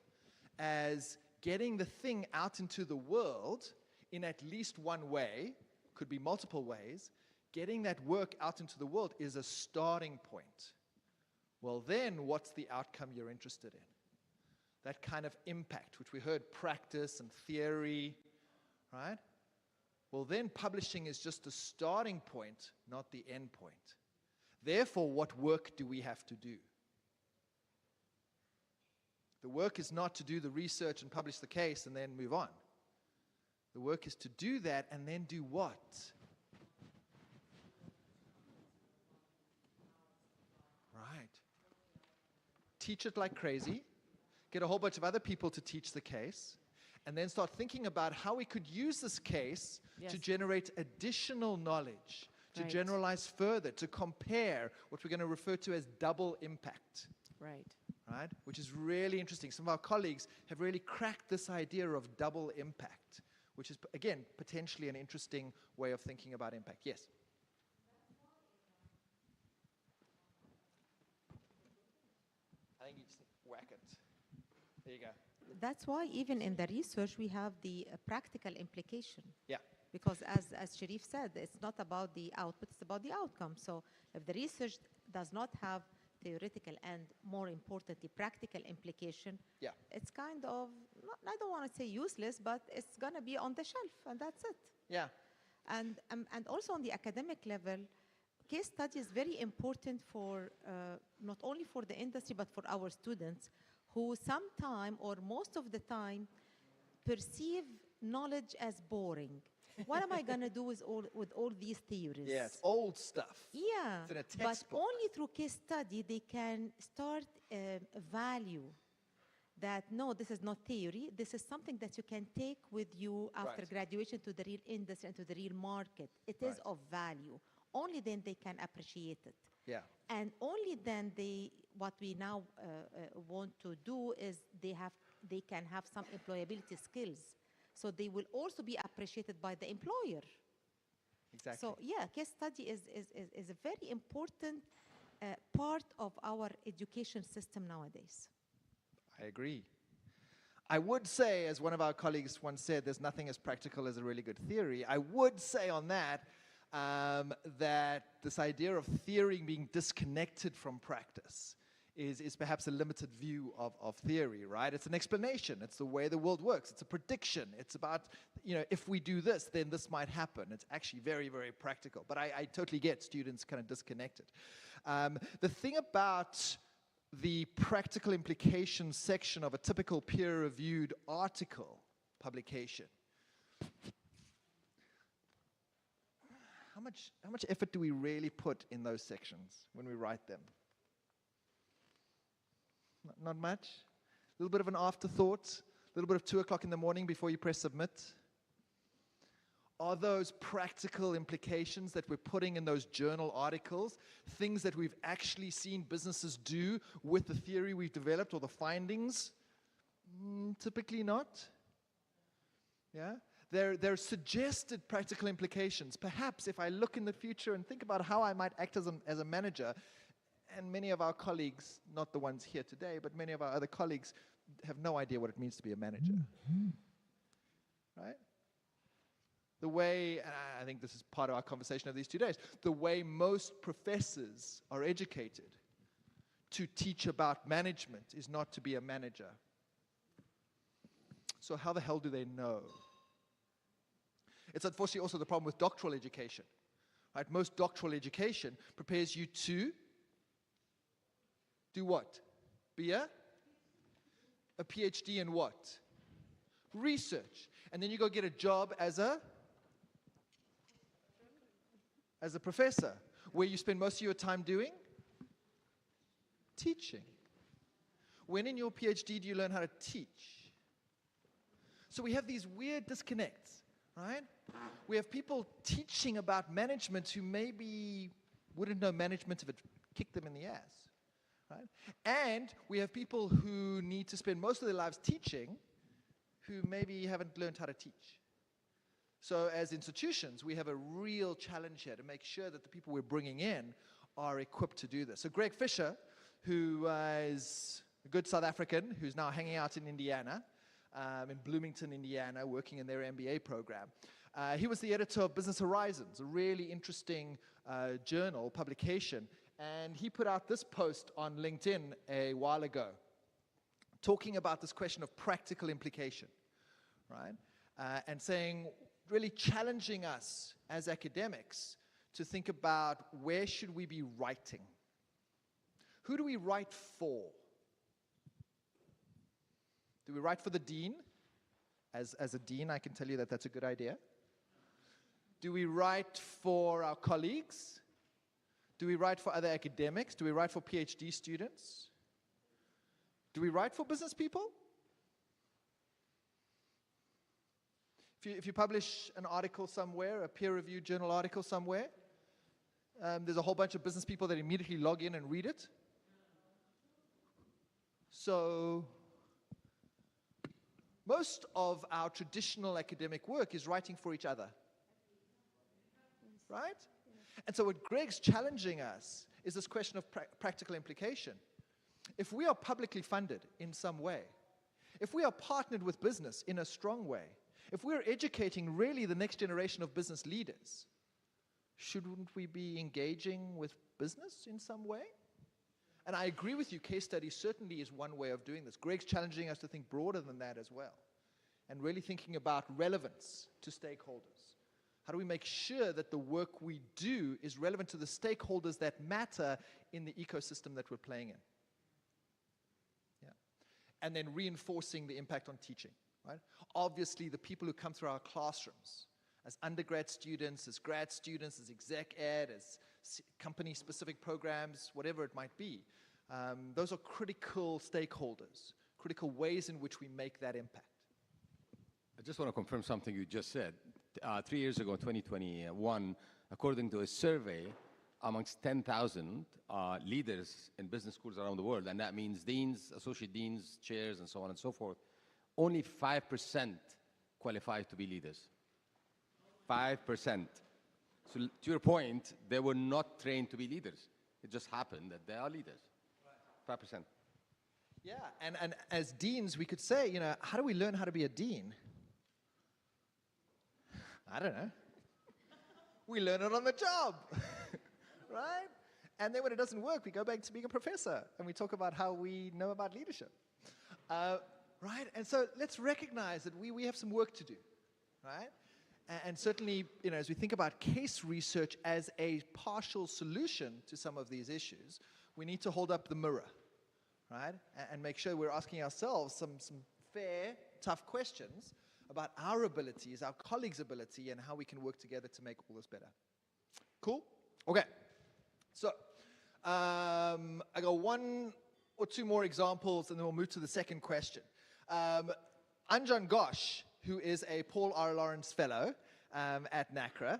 [SPEAKER 7] as getting the thing out into the world in at least one way, could be multiple ways, getting that work out into the world is a starting point. Well, then what's the outcome you're interested in? That kind of impact, which we heard practice and theory, right? Well, then publishing is just a starting point, not the end point. Therefore, what work do we have to do? The work is not to do the research and publish the case and then move on. The work is to do that and then do what? Right. Teach it like crazy. Get a whole bunch of other people to teach the case. And then start thinking about how we could use this case to generate additional knowledge, to generalize further, to compare what we're going to refer to as double impact. Right? Which is really interesting. Some of our colleagues have really cracked this idea of double impact, which is, again, potentially an interesting way of thinking about impact. Yes? I think you just whack it. There you go.
[SPEAKER 11] That's why even in the research we have the practical implication.
[SPEAKER 7] Yeah.
[SPEAKER 11] Because as Sharif said, it's not about the output, it's about the outcome. So if the research does not have theoretical and, more importantly, practical implication, it's kind of, I don't want to say useless, but it's going to be on the shelf, and that's it.
[SPEAKER 7] Yeah.
[SPEAKER 11] And also on the academic level, case study is very important for, not only for the industry, but for our students, who sometime or most of the time perceive knowledge as boring. What am I going to do with all these theories?
[SPEAKER 7] Yeah, it's old stuff.
[SPEAKER 11] Yeah,
[SPEAKER 7] It's in a
[SPEAKER 11] but
[SPEAKER 7] textbook.
[SPEAKER 11] only through case study they can start value that, no, this is not theory. This is something that you can take with you after
[SPEAKER 7] Right.
[SPEAKER 11] graduation to the real industry and to the real market. It is
[SPEAKER 7] Right.
[SPEAKER 11] of value. Only then they can appreciate it.
[SPEAKER 7] Yeah.
[SPEAKER 11] And only then what we now want to do is they can have some employability skills. So they will also be appreciated by the employer.
[SPEAKER 7] Exactly.
[SPEAKER 11] So yeah, case study is a very important part of our education system nowadays.
[SPEAKER 7] I agree. I would say, as one of our colleagues once said, there's nothing as practical as a really good theory. I would say on that, that this idea of theory being disconnected from practice is perhaps a limited view of theory, right? It's an explanation. It's the way the world works. It's a prediction. It's about, if we do this, then this might happen. It's actually very, very practical. But I totally get students kind of disconnected. The thing about the practical implications section of a typical peer-reviewed article publication, how much effort do we really put in those sections when we write them? Not much? A little bit of an afterthought? A little bit of 2 o'clock in the morning before you press submit? Are those practical implications that we're putting in those journal articles things that we've actually seen businesses do with the theory we've developed or the findings? Typically not. Yeah? They're suggested practical implications. Perhaps if I look in the future and think about how I might act as a manager, and many of our colleagues, not the ones here today, but many of our other colleagues have no idea what it means to be a manager. Right? The way, and I think this is part of our conversation of these 2 days, the way most professors are educated to teach about management is not to be a manager. So how the hell do they know? It's unfortunately also the problem with doctoral education. Right? Most doctoral education prepares you to do what? Be a PhD in what? Research. And then you go get a job as a professor, where you spend most of your time doing? Teaching. When in your PhD do you learn how to teach? So we have these weird disconnects, right? We have people teaching about management who maybe wouldn't know management if it kicked them in the ass. Right? And we have people who need to spend most of their lives teaching who maybe haven't learned how to teach. So as institutions, we have a real challenge here to make sure that the people we're bringing in are equipped to do this. So Greg Fisher, who is a good South African, who's now hanging out in Indiana, in Bloomington, Indiana, working in their MBA program. He was the editor of Business Horizons, a really interesting journal, publication. And he put out this post on LinkedIn a while ago, talking about this question of practical implication, right? And saying, really challenging us as academics to think about where should we be writing? Who do we write for? Do we write for the dean? As a dean, I can tell you that that's a good idea. Do we write for our colleagues? Do we write for other academics? Do we write for PhD students? Do we write for business people? If you publish an article somewhere, a peer-reviewed journal article somewhere, there's a whole bunch of business people that immediately log in and read it. So most of our traditional academic work is writing for each other. Right? And so what Greg's challenging us is this question of practical implication. If we are publicly funded in some way, if we are partnered with business in a strong way, if we're educating really the next generation of business leaders, shouldn't we be engaging with business in some way? And I agree with you, case study certainly is one way of doing this. Greg's challenging us to think broader than that as well, and really thinking about relevance to stakeholders. How do we make sure that the work we do is relevant to the stakeholders that matter in the ecosystem that we're playing in? Yeah. And then reinforcing the impact on teaching, right? Obviously, the people who come through our classrooms as undergrad students, as grad students, as exec ed, as company-specific programs, whatever it might be. Those are critical stakeholders, critical ways in which we make that impact.
[SPEAKER 5] I just want to confirm something you just said. 3 years ago, 2021, according to a survey amongst 10,000 leaders in business schools around the world, and that means deans, associate deans, chairs, and so on and so forth, only 5% qualify to be leaders. 5%. So to your point, they were not trained to be leaders. It just happened that they are leaders. 5%.
[SPEAKER 7] Yeah, and as deans, we could say, you know, how do we learn how to be a dean? I don't know. We learn it on the job, right? And then when it doesn't work, we go back to being a professor, and we talk about how we know about leadership, right? And so let's recognize that we have some work to do, right? And certainly, you know, as we think about case research as a partial solution to some of these issues, we need to hold up the mirror, right? And make sure we're asking ourselves some fair, tough questions about our abilities, our colleagues' ability, and how we can work together to make all this better. Cool? Okay. So, I got one or two more examples, and then we'll move to the second question. Anjan Ghosh, who is a Paul R. Lawrence Fellow at NACRA,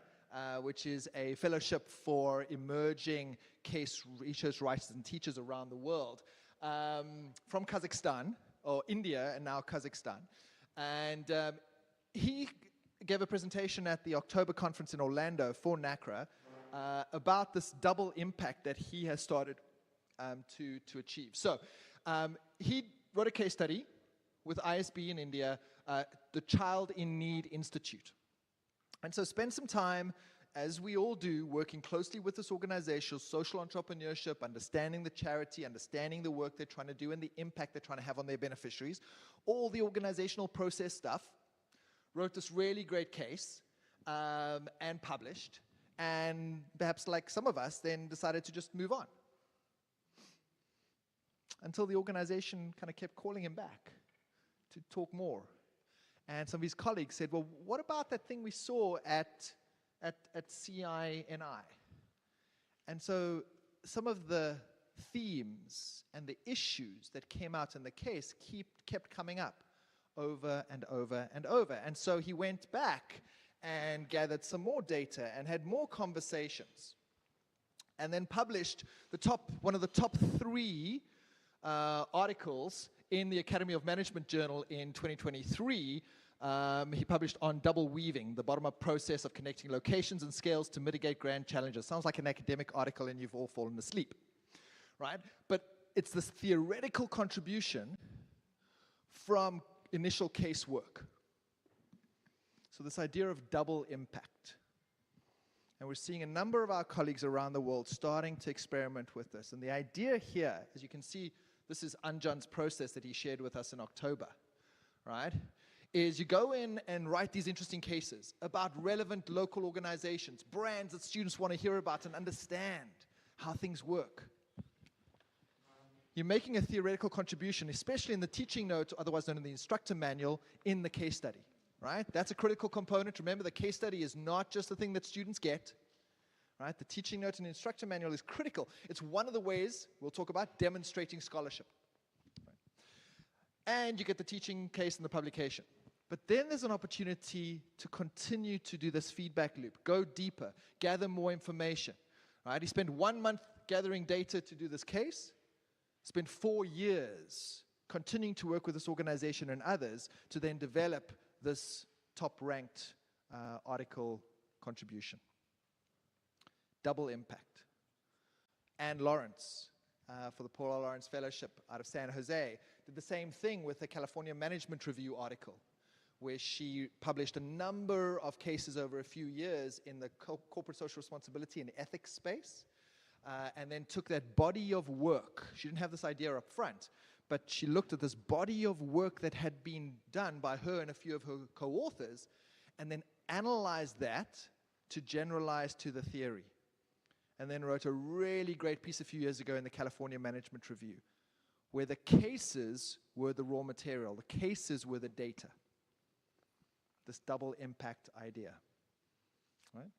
[SPEAKER 7] which is a fellowship for emerging case research writers and teachers around the world, from Kazakhstan, or India, and now Kazakhstan. And he gave a presentation at the October conference in Orlando for NACRA about this double impact that he has started to achieve. So he wrote a case study with ISB in India, the Child in Need Institute. And so spend some time, as we all do, working closely with this organization, social entrepreneurship, understanding the charity, understanding the work they're trying to do and the impact they're trying to have on their beneficiaries, all the organizational process stuff, wrote this really great case and published, and perhaps like some of us then decided to just move on. Until the organization kind of kept calling him back to talk more. And some of his colleagues said, well, what about that thing we saw at CINI? And so some of the themes and the issues that came out in the case kept coming up over and over and over. And so he went back and gathered some more data and had more conversations, and then published one of the top 3 articles in the Academy of Management Journal in 2023. He published on double weaving, the bottom-up process of connecting locations and scales to mitigate grand challenges. Sounds like an academic article and you've all fallen asleep, right? But it's this theoretical contribution from initial case work. So this idea of double impact. And we're seeing a number of our colleagues around the world starting to experiment with this. And the idea here, as you can see, this is Anjan's process that he shared with us in October, right? Is you go in and write these interesting cases about relevant local organizations, brands that students want to hear about and understand how things work. You're making a theoretical contribution, especially in the teaching note, otherwise known as the instructor manual, in the case study, right? That's a critical component. Remember, the case study is not just the thing that students get, right? The teaching note and instructor manual is critical. It's one of the ways we'll talk about demonstrating scholarship. Right? And you get the teaching case and the publication. But then there's an opportunity to continue to do this feedback loop, go deeper, gather more information, right? He spent 1 month gathering data to do this case, spent 4 years continuing to work with this organization and others to then develop this top-ranked article contribution. Double impact. Anne Lawrence, for the Paul R. Lawrence Fellowship out of San Jose, did the same thing with the California Management Review article, where she published a number of cases over a few years in the corporate social responsibility and ethics space, and then took that body of work. She didn't have this idea up front, but she looked at this body of work that had been done by her and a few of her co-authors, and then analyzed that to generalize to the theory. And then wrote a really great piece a few years ago in the California Management Review, where the cases were the raw material, the cases were the data. This double impact idea. right?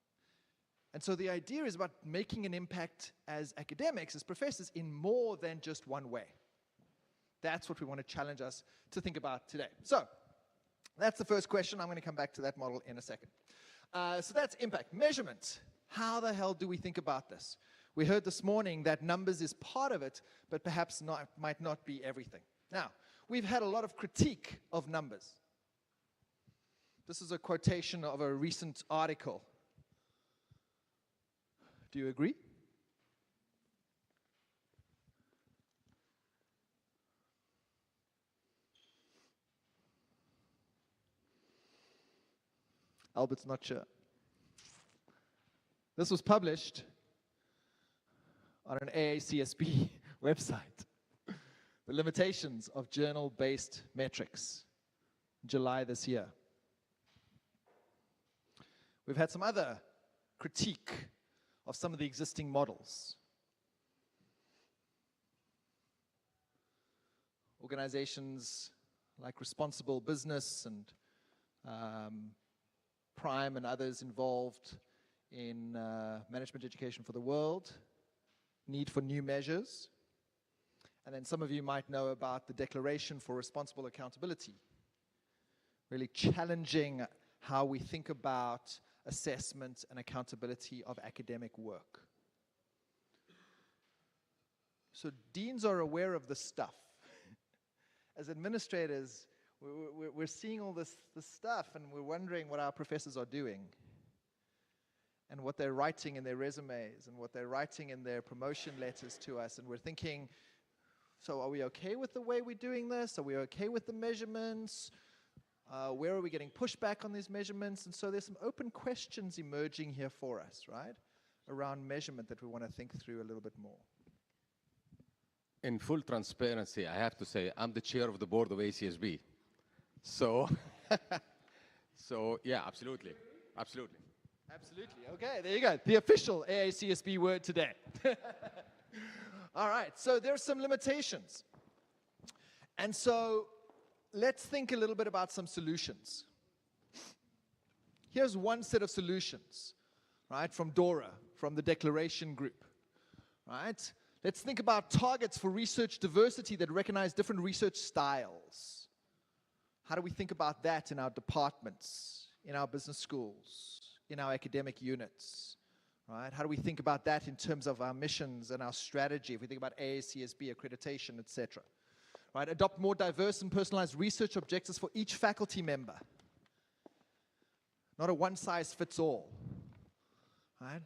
[SPEAKER 7] And so the idea is about making an impact as academics, as professors, in more than just one way. That's what we want to challenge us to think about today. So that's the first question. I'm going to come back to that model in a second. So that's impact. Measurement. How the hell do we think about this? We heard this morning that numbers is part of it, but perhaps might not be everything. Now, we've had a lot of critique of numbers. This is a quotation of a recent article. Do you agree? Albert's not sure. This was published on an AACSB website. The limitations of journal-based metrics, July this year. We've had some other critique of some of the existing models. Organizations like Responsible Business and Prime and others involved in management education for the world, need for new measures. And then some of you might know about the Declaration for Responsible Accountability, really challenging how we think about assessment and accountability of academic work. So deans are aware of this stuff. As administrators, we're seeing all this stuff, and we're wondering what our professors are doing and what they're writing in their resumes and what they're writing in their promotion letters to us. And we're thinking, so are we okay with the way we're doing this? Are we okay with the measurements? Where are we getting pushback on these measurements? And so there's some open questions emerging here for us, right, around measurement that we want to think through a little bit more.
[SPEAKER 5] In full transparency, I have to say, I'm the chair of the board of ACSB. So, yeah, absolutely. Absolutely.
[SPEAKER 7] Absolutely. Okay, there you go. The official AACSB word today. All right, so there's some limitations. And so let's think a little bit about some solutions. Here's one set of solutions, right, from DORA, from the Declaration Group, right? Let's think about targets for research diversity that recognize different research styles. How do we think about that in our departments, in our business schools, in our academic units, right? How do we think about that in terms of our missions and our strategy, if we think about AACSB, accreditation, etc.? Right? Adopt more diverse and personalized research objectives for each faculty member. Not a one-size-fits-all, right?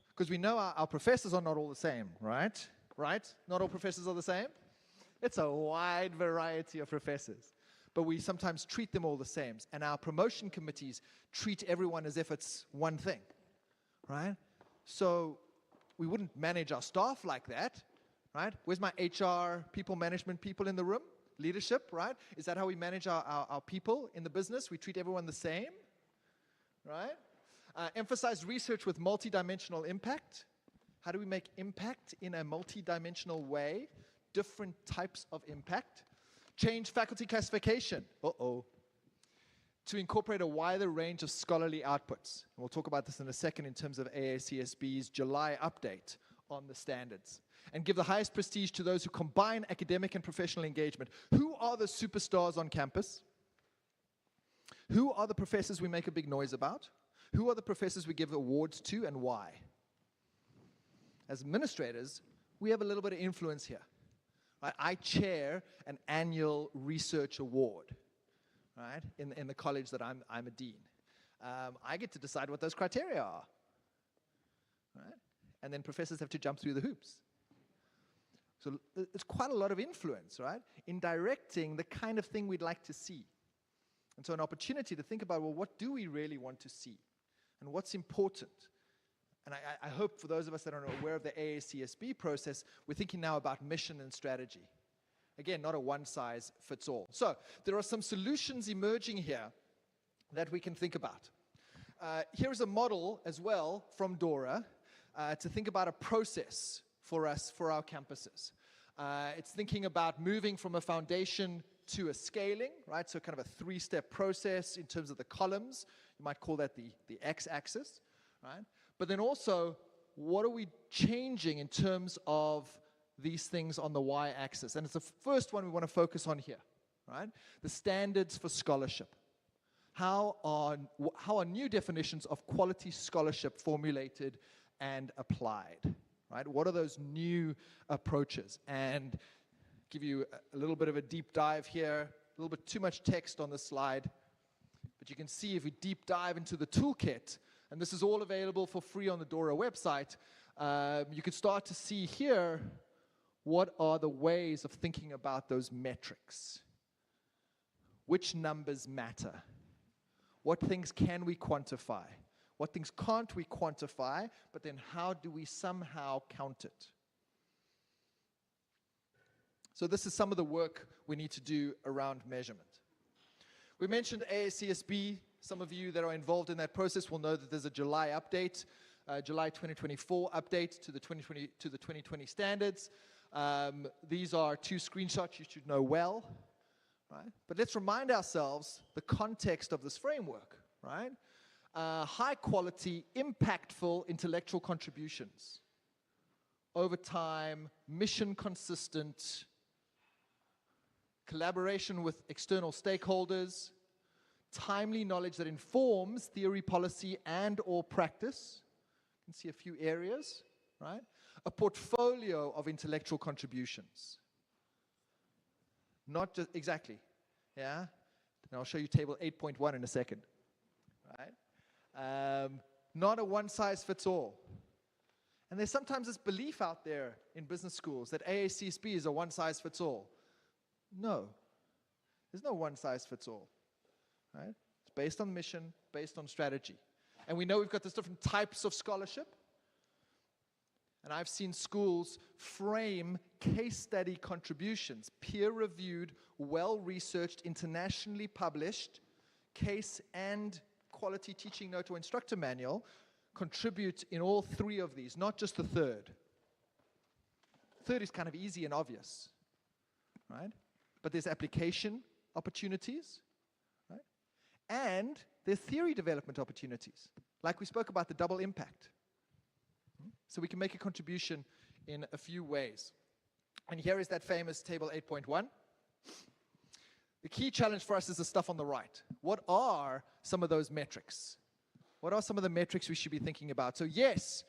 [SPEAKER 7] Because we know our professors are not all the same, right? Right? Not all professors are the same. It's a wide variety of professors. But we sometimes treat them all the same. And our promotion committees treat everyone as if it's one thing, right? So we wouldn't manage our staff like that, right? Where's my HR, people management people in the room? Leadership, right? Is that how we manage our people in the business? We treat everyone the same, right? Emphasize research with multidimensional impact. How do we make impact in a multidimensional way? Different types of impact. Change faculty classification. To incorporate a wider range of scholarly outputs. And we'll talk about this in a second in terms of AACSB's July update on the standards. And give the highest prestige to those who combine academic and professional engagement. Who are the superstars on campus? Who are the professors we make a big noise about? Who are the professors we give awards to, and why? As administrators, we have a little bit of influence here. Right? I chair an annual research award, right, in the college that I'm a dean. I get to decide what those criteria are, right? And then professors have to jump through the hoops. So it's quite a lot of influence, right, in directing the kind of thing we'd like to see. And so an opportunity to think about, well, what do we really want to see? And what's important? And I hope for those of us that are aware of the AACSB process, we're thinking now about mission and strategy. Again, not a one-size-fits-all. So there are some solutions emerging here that we can think about. Here's a model as well from DORA to think about a process for us, for our campuses. It's thinking about moving from a foundation to a scaling, right? So kind of a three-step process in terms of the columns. You might call that the x-axis. right? But then also, what are we changing in terms of these things on the y-axis? And it's the first one we want to focus on here, right? The standards for scholarship. How are new definitions of quality scholarship formulated and applied, right? What are those new approaches? And give you a little bit of a deep dive here, a little bit too much text on this slide, but you can see if we deep dive into the toolkit, and this is all available for free on the Dora website, you can start to see here what are the ways of thinking about those metrics. Which numbers matter? What things can we quantify? What things can't we quantify? But then how do we somehow count it? So this is some of the work we need to do around measurement. We mentioned AACSB. Some of you that are involved in that process will know that there's a July update, July 2024 update to the 2020 standards. These are 2 screenshots you should know well. Right? But let's remind ourselves the context of this framework, right? High quality, impactful intellectual contributions. Over time, mission consistent, collaboration with external stakeholders, timely knowledge that informs theory, policy, and or practice. You can see a few areas, right? A portfolio of intellectual contributions. Not just, exactly, yeah? And I'll show you table 8.1 in a second, right? Not a one-size-fits-all. And there's sometimes this belief out there in business schools that AACSB is a one-size-fits-all. No, there's no one-size-fits-all, right? It's based on mission, based on strategy. And we know we've got these different types of scholarship. And I've seen schools frame case study contributions, peer-reviewed, well-researched, internationally published case and quality teaching note or instructor manual, contribute in all 3 of these, not just the third. Third is kind of easy and obvious, right? But there's application opportunities, right? And there's theory development opportunities, like we spoke about the double impact. So we can make a contribution in a few ways. And here is that famous table 8.1. The key challenge for us is the stuff on the right. What are some of those metrics? What are some of the metrics we should be thinking about? So yes,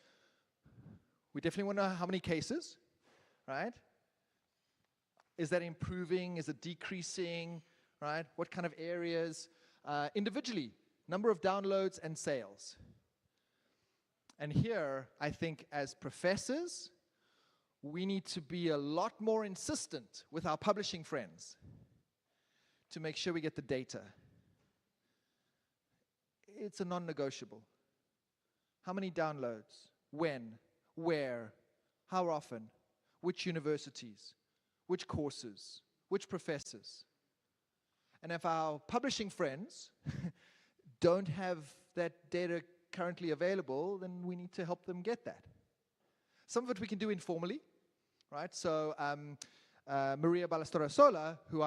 [SPEAKER 7] we definitely want to know how many cases, right? Is that improving? Is it decreasing, right? What kind of areas? Individually, number of downloads and sales. And here, I think as professors, we need to be a lot more insistent with our publishing friends to make sure we get the data. It's a non-negotiable. How many downloads? When? Where? How often? Which universities? Which courses? Which professors? And if our publishing friends don't have that data currently available, then we need to help them get that. Some of it we can do informally, right? So Maria Ballesteros-Sola, who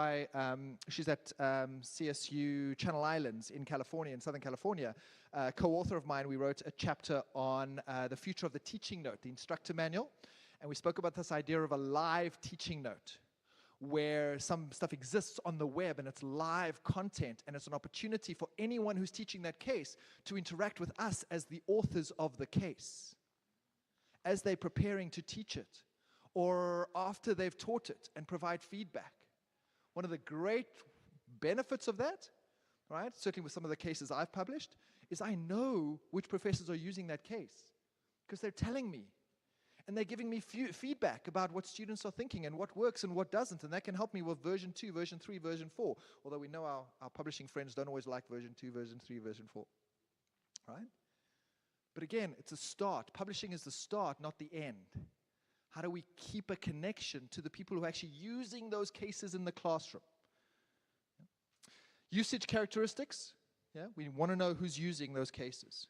[SPEAKER 7] she's at CSU Channel Islands in California, in Southern California, co-author of mine. We wrote a chapter on the future of the teaching note, the instructor manual, and we spoke about this idea of a live teaching note, where some stuff exists on the web and it's live content, and it's an opportunity for anyone who's teaching that case to interact with us as the authors of the case, as they're preparing to teach it, or after they've taught it, and provide feedback. One of the great benefits of that, right, certainly with some of the cases I've published, is I know which professors are using that case, because they're telling me. And they're giving me feedback about what students are thinking and what works and what doesn't. And that can help me with version 2, version 3, version 4. Although we know our publishing friends don't always like version 2, version 3, version 4. Right? But again, it's a start. Publishing is the start, not the end. How do we keep a connection to the people who are actually using those cases in the classroom? Usage characteristics. Yeah, we want to know who's using those cases.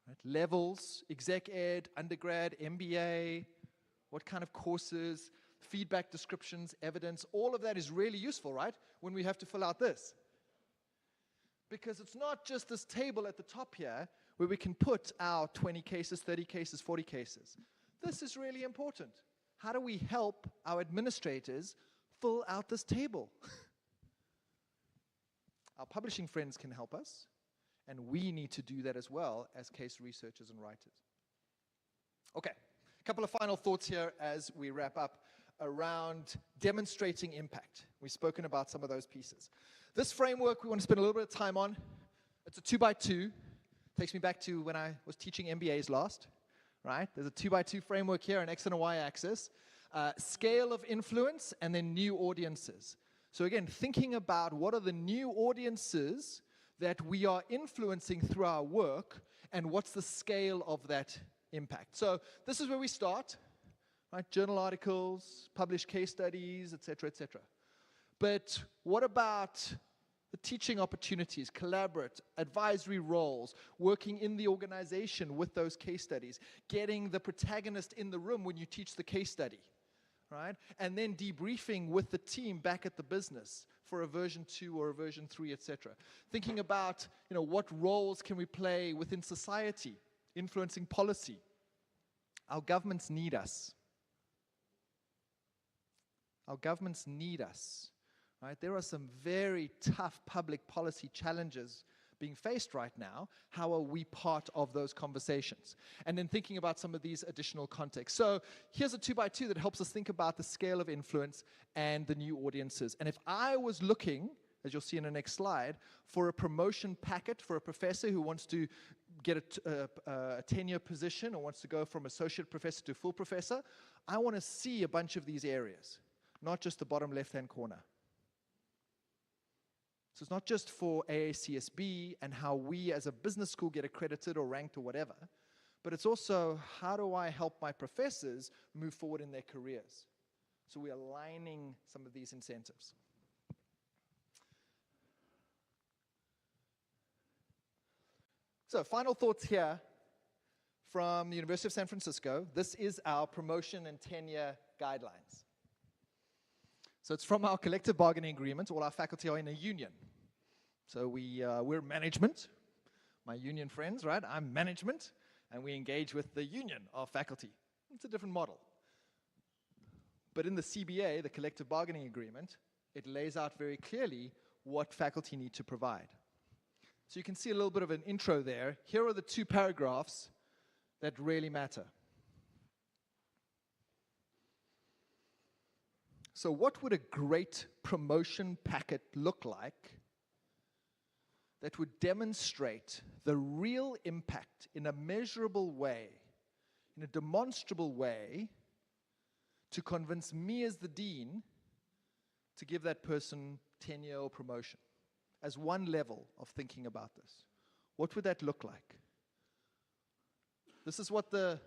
[SPEAKER 7] Right? Levels, exec ed, undergrad, MBA, what kind of courses, feedback descriptions, evidence, all of that is really useful, right? When we have to fill out this. Because it's not just this table at the top here. where we can put our 20 cases, 30 cases, 40 cases. This is really important. How do we help our administrators fill out this table? Our publishing friends can help us, and we need to do that as well as case researchers and writers. Okay, a couple of final thoughts here as we wrap up around demonstrating impact. We've spoken about some of those pieces. This framework we want to spend a little bit of time on. It's a 2x2. Takes me back to when I was teaching MBAs last, right? There's a 2x2 framework here, an X and a Y axis. Scale of influence, and then new audiences. So again, thinking about what are the new audiences that we are influencing through our work, and what's the scale of that impact. So this is where we start, right? Journal articles, published case studies, etc., etc. But what about the teaching opportunities, collaborate, advisory roles, working in the organization with those case studies, getting the protagonist in the room when you teach the case study, right? And then debriefing with the team back at the business for a version 2 or a version 3, etc. Thinking about, what roles can we play within society, influencing policy. Our governments need us. Our governments need us. Right? There are some very tough public policy challenges being faced right now. How are we part of those conversations? And then thinking about some of these additional contexts. So here's a 2x2 that helps us think about the scale of influence and the new audiences. And if I was looking, as you'll see in the next slide, for a promotion packet for a professor who wants to get a tenure position or wants to go from associate professor to full professor, I want to see a bunch of these areas, not just the bottom left-hand corner. So it's not just for AACSB and how we as a business school get accredited or ranked or whatever, but it's also how do I help my professors move forward in their careers? So we're aligning some of these incentives. So final thoughts here from the University of San Francisco. This is our promotion and tenure guidelines. So it's from our collective bargaining agreement. All our faculty are in a union. So we're management, my union friends, right? I'm management, and we engage with the union of faculty. It's a different model. But in the CBA, the collective bargaining agreement, it lays out very clearly what faculty need to provide. So you can see a little bit of an intro there. Here are the 2 paragraphs that really matter. So what would a great promotion packet look like that would demonstrate the real impact in a measurable way, in a demonstrable way, to convince me as the dean to give that person tenure or promotion? As one level of thinking about this. What would that look like? This is what the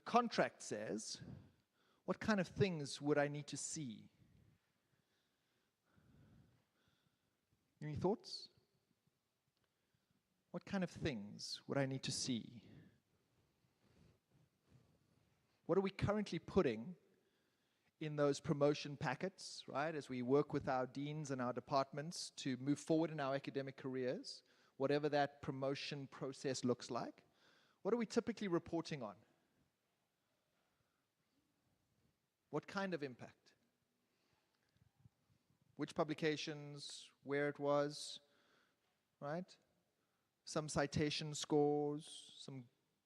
[SPEAKER 7] contract says. What kind of things would I need to see? Any thoughts? What kind of things would I need to see? What are we currently putting in those promotion packets, right, as we work with our deans and our departments to move forward in our academic careers, whatever that promotion process looks like? What are we typically reporting on? What kind of impact? Which publications, where it was, right? Some citation scores, some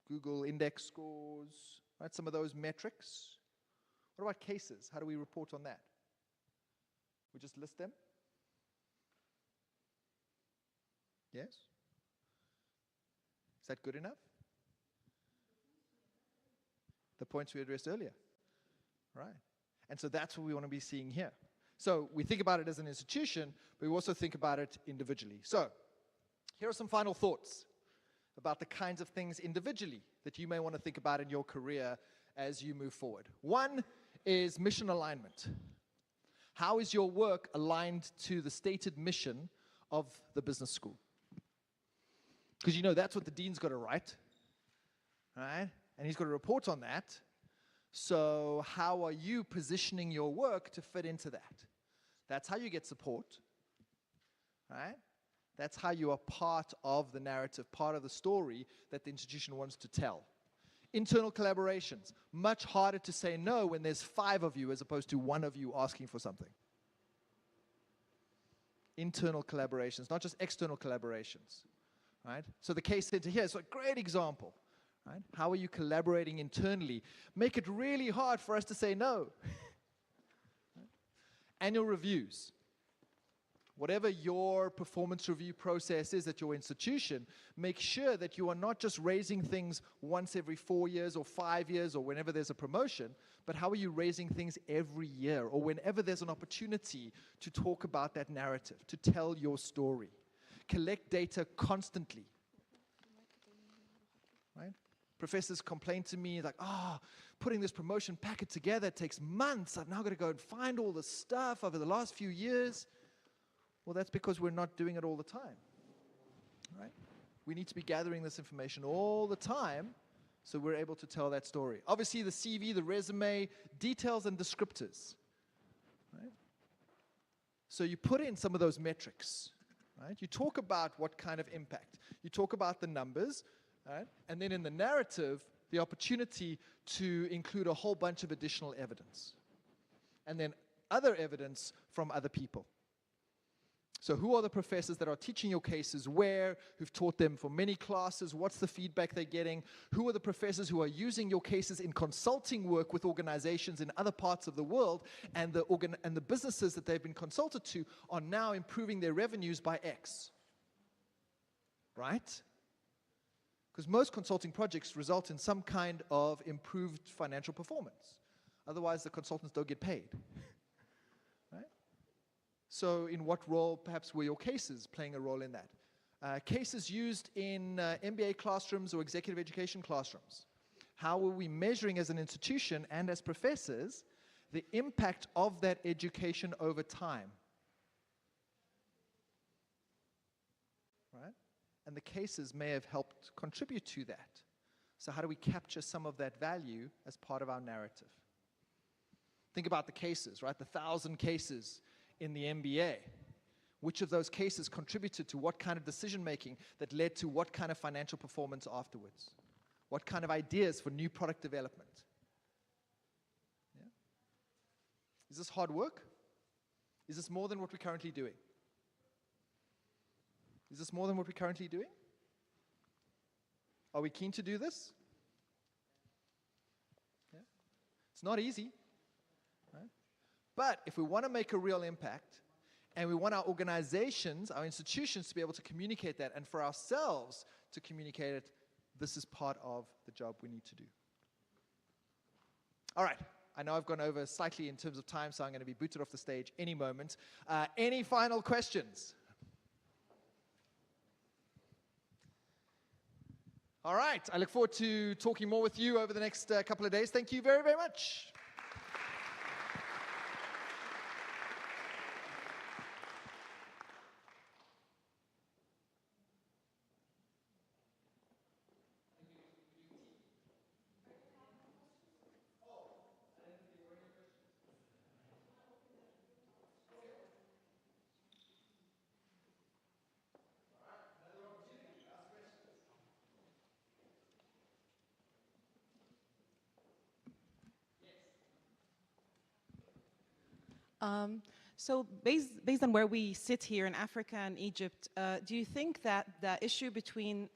[SPEAKER 7] Google index scores, right? Some of those metrics. What about cases? How do we report on that? We just list them? Yes? Is that good enough? The points we addressed earlier. Right. And so that's what we want to be seeing here. So we think about it as an institution, but we also think about it individually. So here are some final thoughts about the kinds of things individually that you may want to think about in your career as you move forward. One is mission alignment. How is your work aligned to the stated mission of the business school? Because that's what the dean's got to write, right? And he's got to report on that. So how are you positioning your work to fit into that? That's how you get support, right? That's how you are part of the narrative, part of the story that the institution wants to tell. Internal collaborations, much harder to say no when there's 5 of you as opposed to 1 of you asking for something. Internal collaborations, not just external collaborations, right? So the case center here is a great example, right? How are you collaborating internally? Make it really hard for us to say no. Right? Annual reviews. Whatever your performance review process is at your institution, make sure that you are not just raising things once every 4 years or 5 years or whenever there's a promotion, but how are you raising things every year or whenever there's an opportunity to talk about that narrative, to tell your story. Collect data constantly. Right? Professors complain to me like, putting this promotion packet together takes months. I've now got to go and find all the stuff over the last few years. Well, that's because we're not doing it all the time, right? We need to be gathering this information all the time so we're able to tell that story. Obviously, the CV, the resume, details and descriptors, right? So you put in some of those metrics, right? You talk about what kind of impact. You talk about the numbers, right? And then in the narrative, the opportunity to include a whole bunch of additional evidence. And then other evidence from other people. So who are the professors that are teaching your cases where, who've taught them for many classes, what's the feedback they're getting, who are the professors who are using your cases in consulting work with organizations in other parts of the world, and the businesses that they've been consulted to are now improving their revenues by X. Right? Because most consulting projects result in some kind of improved financial performance. Otherwise, the consultants don't get paid. So in what role, perhaps, were your cases playing a role in that? Cases used in MBA classrooms or executive education classrooms. How are we measuring as an institution and as professors the impact of that education over time? Right? And the cases may have helped contribute to that. So how do we capture some of that value as part of our narrative? Think about the cases, right? The 1,000 cases in the MBA. Which of those cases contributed to what kind of decision making that led to what kind of financial performance afterwards? What kind of ideas for new product development? Yeah? Is this hard work? Is this more than what we're currently doing? Is this more than what we're currently doing? Are we keen to do this? Yeah? It's not easy. Right? But if we want to make a real impact, and we want our organizations, our institutions to be able to communicate that, and for ourselves to communicate it, this is part of the job we need to do. All right. I know I've gone over slightly in terms of time, so I'm going to be booted off the stage any moment. Any final questions? All right. I look forward to talking more with you over the next couple of days. Thank you very, very much.
[SPEAKER 12] So based on where we sit here in Africa and Egypt, do you think that the issue between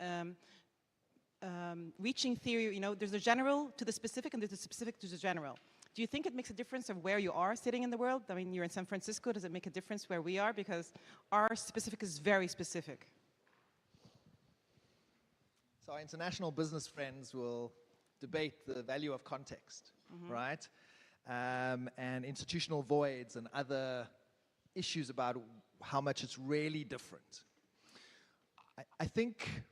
[SPEAKER 12] reaching theory, you know, there's the general to the specific and there's the specific to the general. Do you think it makes a difference of where you are sitting in the world? I mean, you're in San Francisco. Does it make a difference where we are? Because our specific is very specific.
[SPEAKER 7] So our international business friends will debate the value of context, right? And institutional voids and other issues about how much it's really different. I think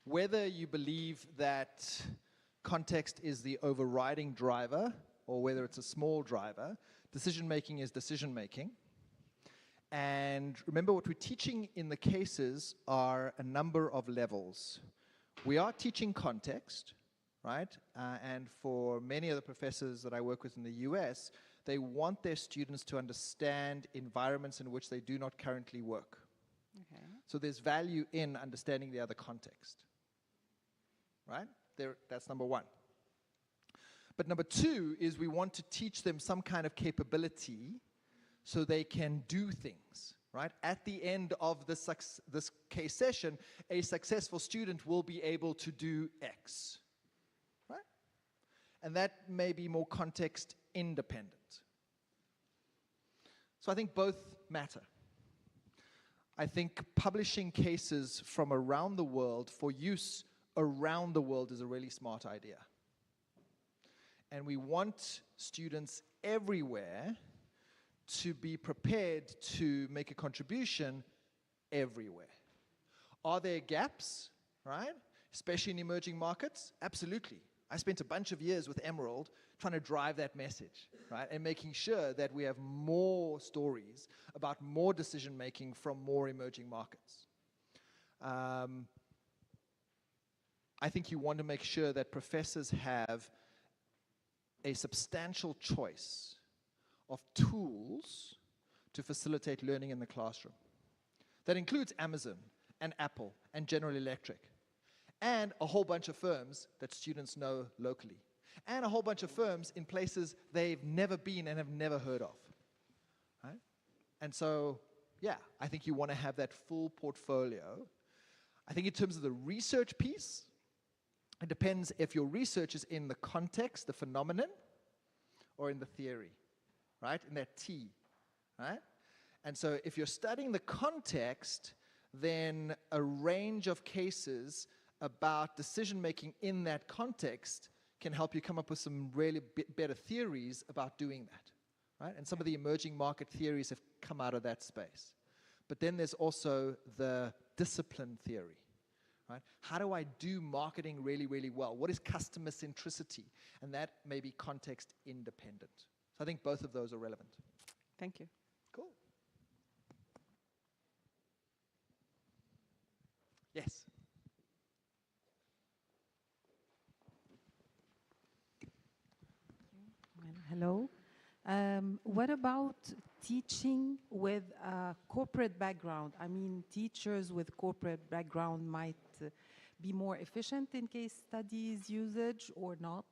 [SPEAKER 7] whether you believe that context is the overriding driver or whether it's a small driver, decision-making is decision-making. And remember, what we're teaching in the cases are a number of levels. We are teaching context, right? And for many of the professors that I work with in the US, they want their students to understand environments in which they do not currently work. Okay. So there's value in understanding the other context, right? That's number one. But number two is we want to teach them some kind of capability so they can do things, right? At the end of this case session, a successful student will be able to do X, right? And that may be more context independent. So I think both matter. I think publishing cases from around the world for use around the world is a really smart idea. And we want students everywhere to be prepared to make a contribution everywhere. Are there gaps, right? Especially in emerging markets? Absolutely. I spent a bunch of years with Emerald trying to drive that message, right? And making sure that we have more stories about more decision making from more emerging markets. I think you want to make sure that professors have a substantial choice of tools to facilitate learning in the classroom. That includes Amazon and Apple and General Electric and a whole bunch of firms that students know locally and a whole bunch of firms in places they've never been and have never heard of, right? And so, yeah, I think you want to have that full portfolio. I think in terms of the research piece, it depends if your research is in the context, the phenomenon, or in the theory, right? In that T, right? And so if you're studying the context, then a range of cases about decision-making in that context can help you come up with some really better theories about doing that, right? And some of the emerging market theories have come out of that space. But then there's also the discipline theory, right? How do I do marketing really, really well? What is customer centricity? And that may be context independent. So I think both of those are relevant.
[SPEAKER 12] Thank you.
[SPEAKER 7] Cool. Yes.
[SPEAKER 13] Hello. What about teaching with a corporate background? I mean, teachers with corporate background might be more efficient in case studies usage or not?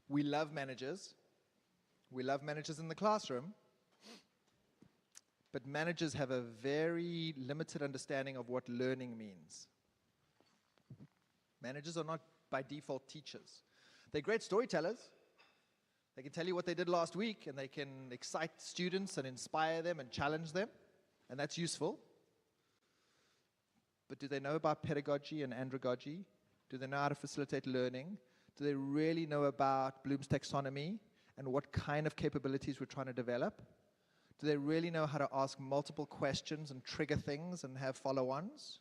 [SPEAKER 7] We love managers. We love managers in the classroom. But managers have a very limited understanding of what learning means. Managers are not by default teachers. They're great storytellers. They can tell you what they did last week, and they can excite students and inspire them and challenge them, and that's useful. But do they know about pedagogy and andragogy? Do they know how to facilitate learning? Do they really know about Bloom's taxonomy and what kind of capabilities we're trying to develop? Do they really know how to ask multiple questions and trigger things and have follow-ons?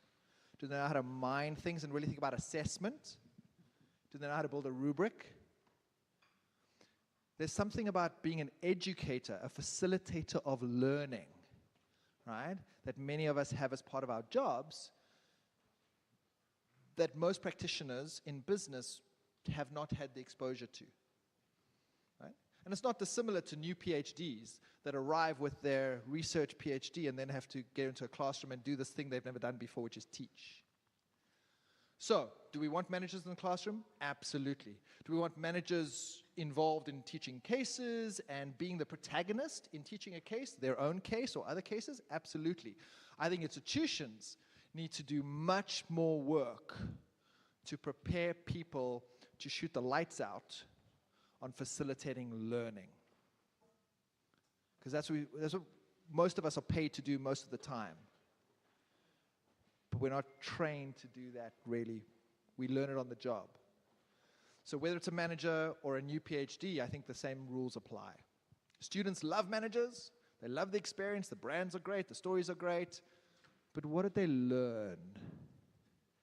[SPEAKER 7] Do they know how to mine things and really think about assessment? Do they know how to build a rubric? There's something about being an educator, a facilitator of learning, right, that many of us have as part of our jobs that most practitioners in business have not had the exposure to, right? And it's not dissimilar to new PhDs that arrive with their research PhD and then have to get into a classroom and do this thing they've never done before, which is teach. So, do we want managers in the classroom? Absolutely. Do we want managers involved in teaching cases and being the protagonist in teaching a case, their own case or other cases? Absolutely. I think institutions need to do much more work to prepare people to shoot the lights out on facilitating learning. Because that's what most of us are paid to do most of the time. But we're not trained to do that really. We learn it on the job. So whether it's a manager or a new PhD, I think the same rules apply. Students love managers. They love the experience. The brands are great. The stories are great. But what did they learn?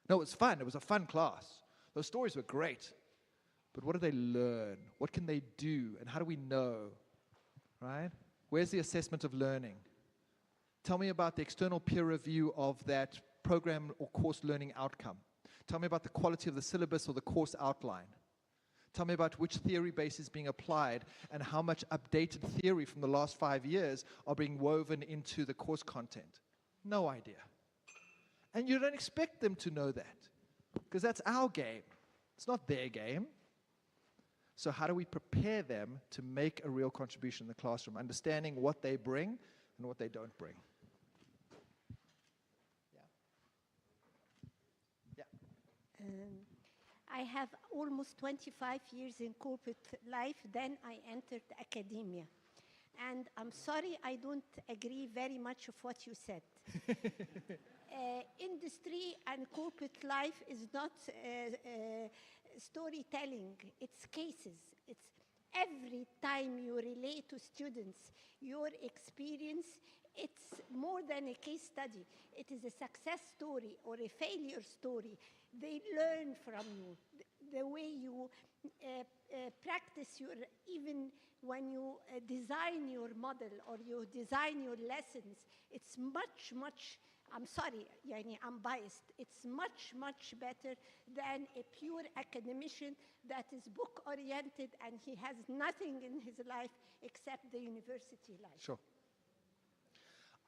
[SPEAKER 7] No, it was fun. It was a fun class. Those stories were great. But what did they learn? What can they do? And how do we know? Right? Where's the assessment of learning? Tell me about the external peer review of that program or course learning outcome. Tell me about the quality of the syllabus or the course outline. Tell me about which theory base is being applied and how much updated theory from the last 5 years are being woven into the course content. No idea. And you don't expect them to know that, because that's our game. It's not their game. So how do we prepare them to make a real contribution in the classroom, understanding what they bring and what they don't bring?
[SPEAKER 9] I have almost 25 years in corporate life. Then I entered academia. And I'm sorry, I don't agree very much of what you said. Industry and corporate life is not storytelling, it's cases. It's every time you relate to students your experience, it's more than a case study. It is a success story or a failure story. They learn from you. The way you practice your, even when you design your model or you design your lessons, it's much, much, I'm sorry, yani, I'm biased. It's much, much better than a pure academician that is book-oriented and he has nothing in his life except the university life.
[SPEAKER 7] Sure.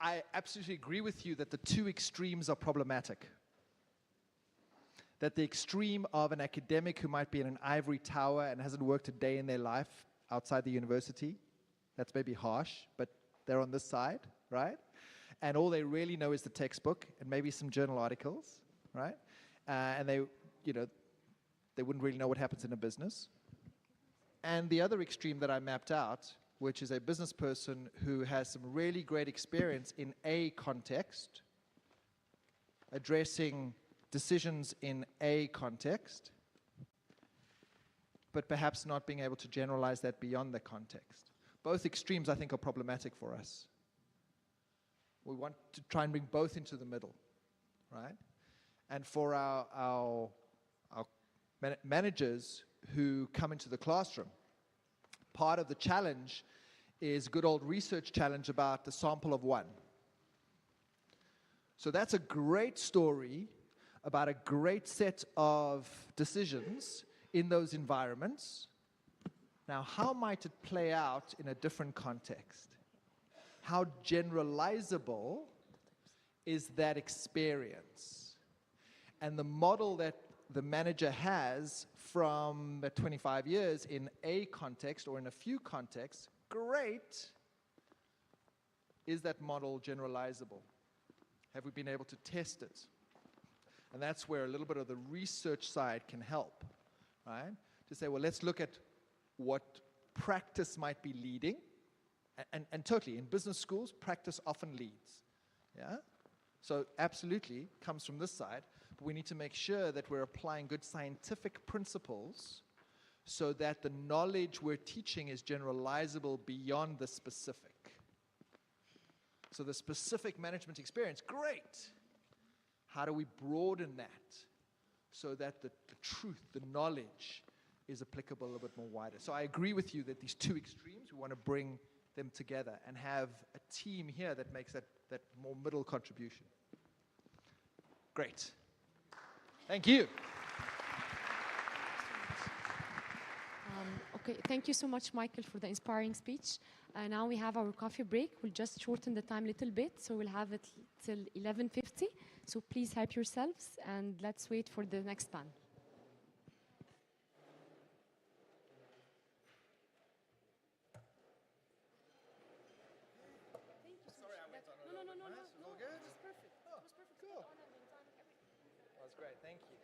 [SPEAKER 7] I absolutely agree with you that the two extremes are problematic. That the extreme of an academic who might be in an ivory tower and hasn't worked a day in their life outside the university, that's maybe harsh, but they're on this side, right? And all they really know is the textbook and maybe some journal articles, right? And they, you know, they wouldn't really know what happens in a business. And the other extreme that I mapped out, which is a business person who has some really great experience in a context, addressing decisions in a context, but perhaps not being able to generalize that beyond the context. Both extremes, I think, are problematic for us. We want to try and bring both into the middle, right? And for our managers who come into the classroom, part of the challenge is good old research challenge about the sample of one. So that's a great story about a great set of decisions in those environments. Now, how might it play out in a different context? How generalizable is that experience? And the model that the manager has from the 25 years in a context or in a few contexts, great. Is that model generalizable? Have we been able to test it? And that's where a little bit of the research side can help, right? To say, well, let's look at what practice might be leading. And totally, in business schools, practice often leads, yeah? So absolutely, comes from this side, but we need to make sure that we're applying good scientific principles so that the knowledge we're teaching is generalizable beyond the specific. So the specific management experience, great. How do we broaden that so that the truth, the knowledge is applicable a little bit more wider? So I agree with you that these two extremes, we want to bring them together and have a team here that makes that more middle contribution. Great. Thank you.
[SPEAKER 2] Okay, thank you so much, Michael, for the inspiring speech. Now we have our coffee break. We'll just shorten the time a little bit, so we'll have it till 11:50. So please help yourselves, and let's wait for the next one.
[SPEAKER 7] Great, thank you.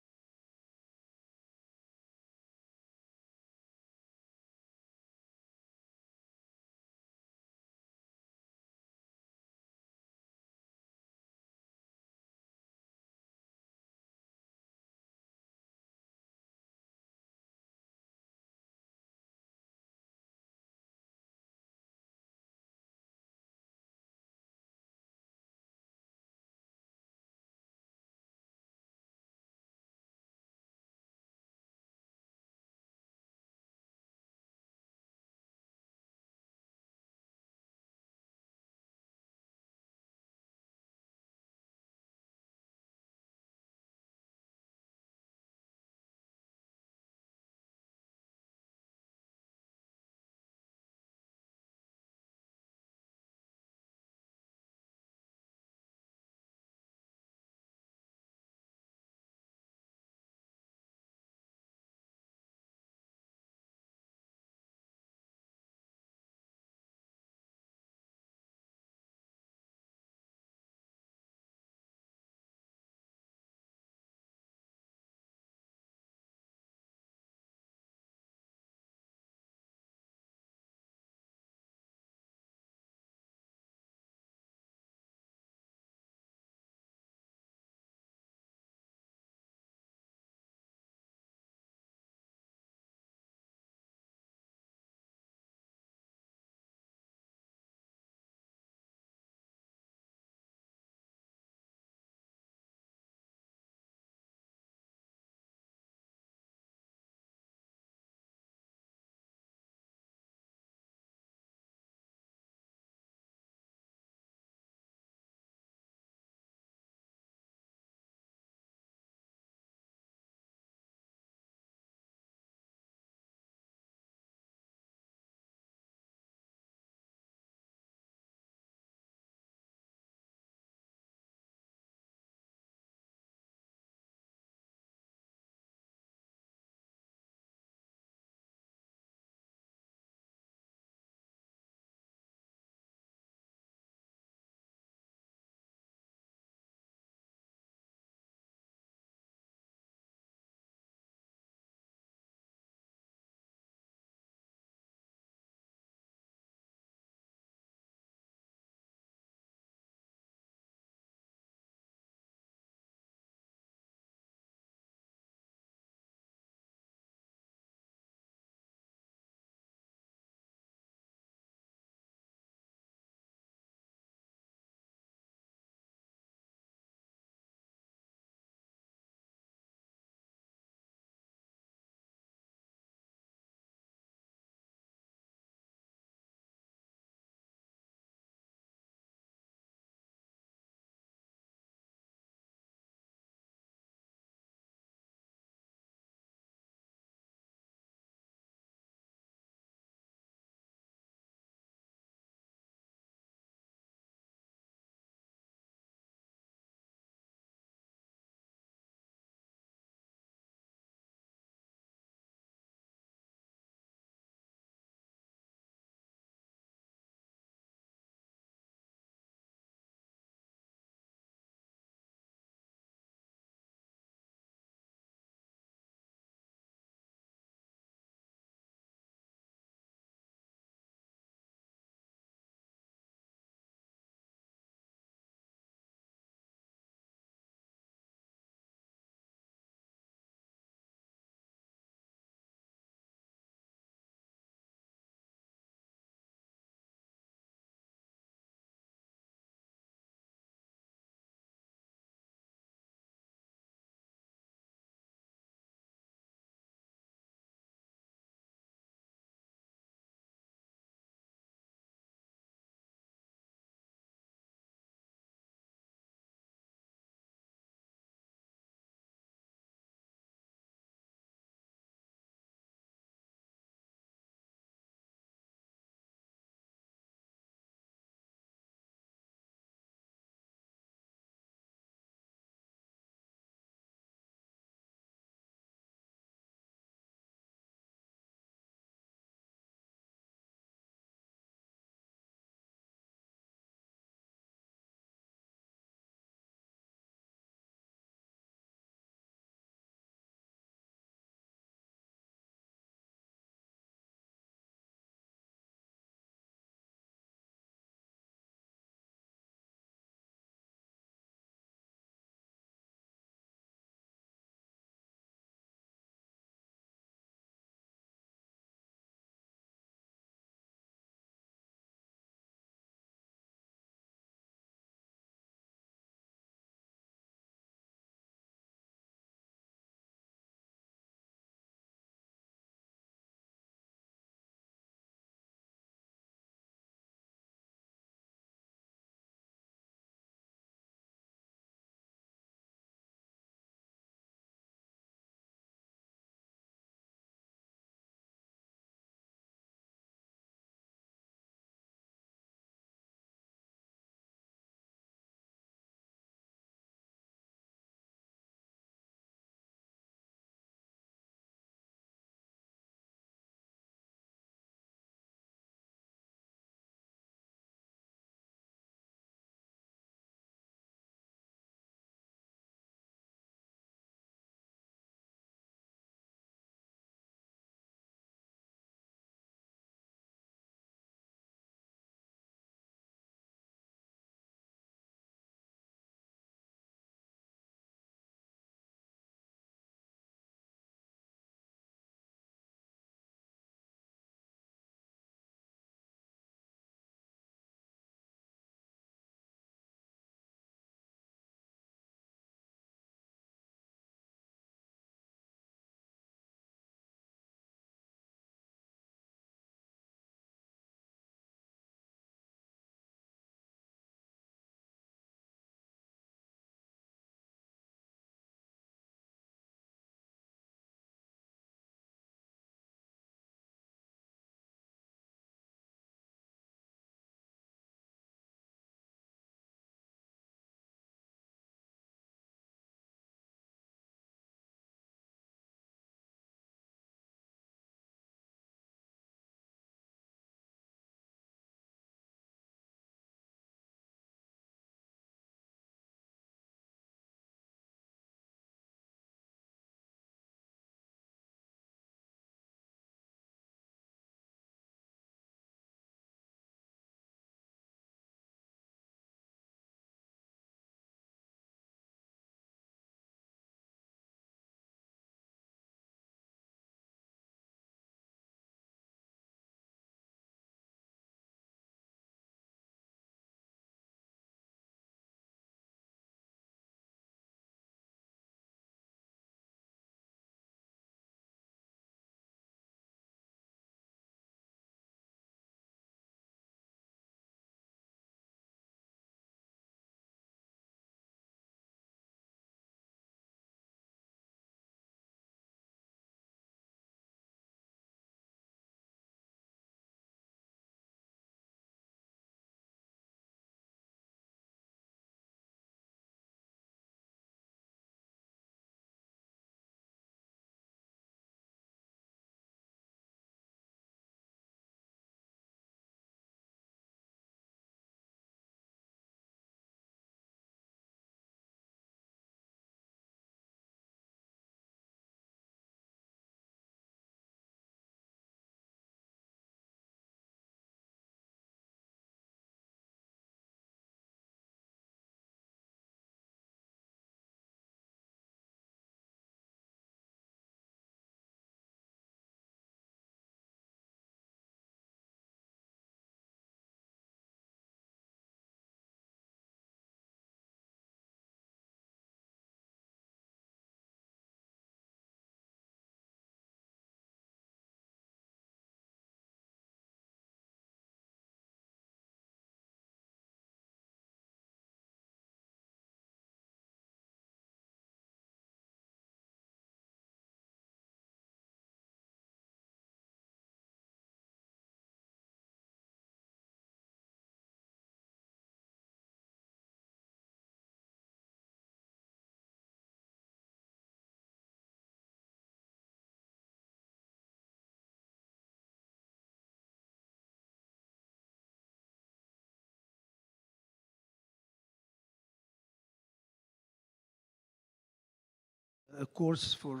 [SPEAKER 14] a course for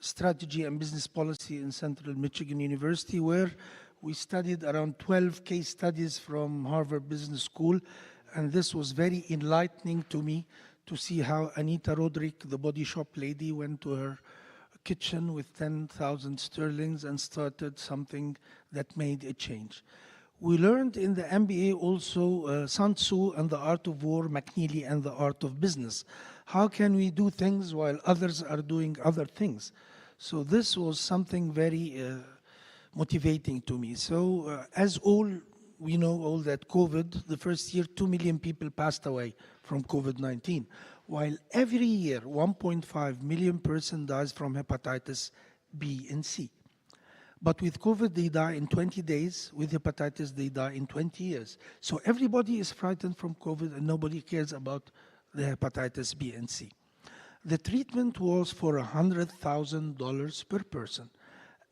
[SPEAKER 14] strategy and business policy in Central Michigan University, where we studied around 12 case studies from Harvard Business School. And this was very enlightening to me to see how Anita Roderick, the body shop lady, went to her kitchen with 10,000 sterlings and started something that made a change. We learned in the MBA also Sun Tzu and the Art of War, McNeely and the Art of Business. How can we do things while others are doing other things? So this was something very motivating to me. So as all we know all that COVID, the first year 2 million people passed away from COVID-19, while every year 1.5 million person dies from hepatitis B and C. But with COVID, they die in 20 days. With hepatitis, they die in 20 years. So everybody is frightened from COVID and nobody cares about the hepatitis B and C. The treatment was for $100,000 per person.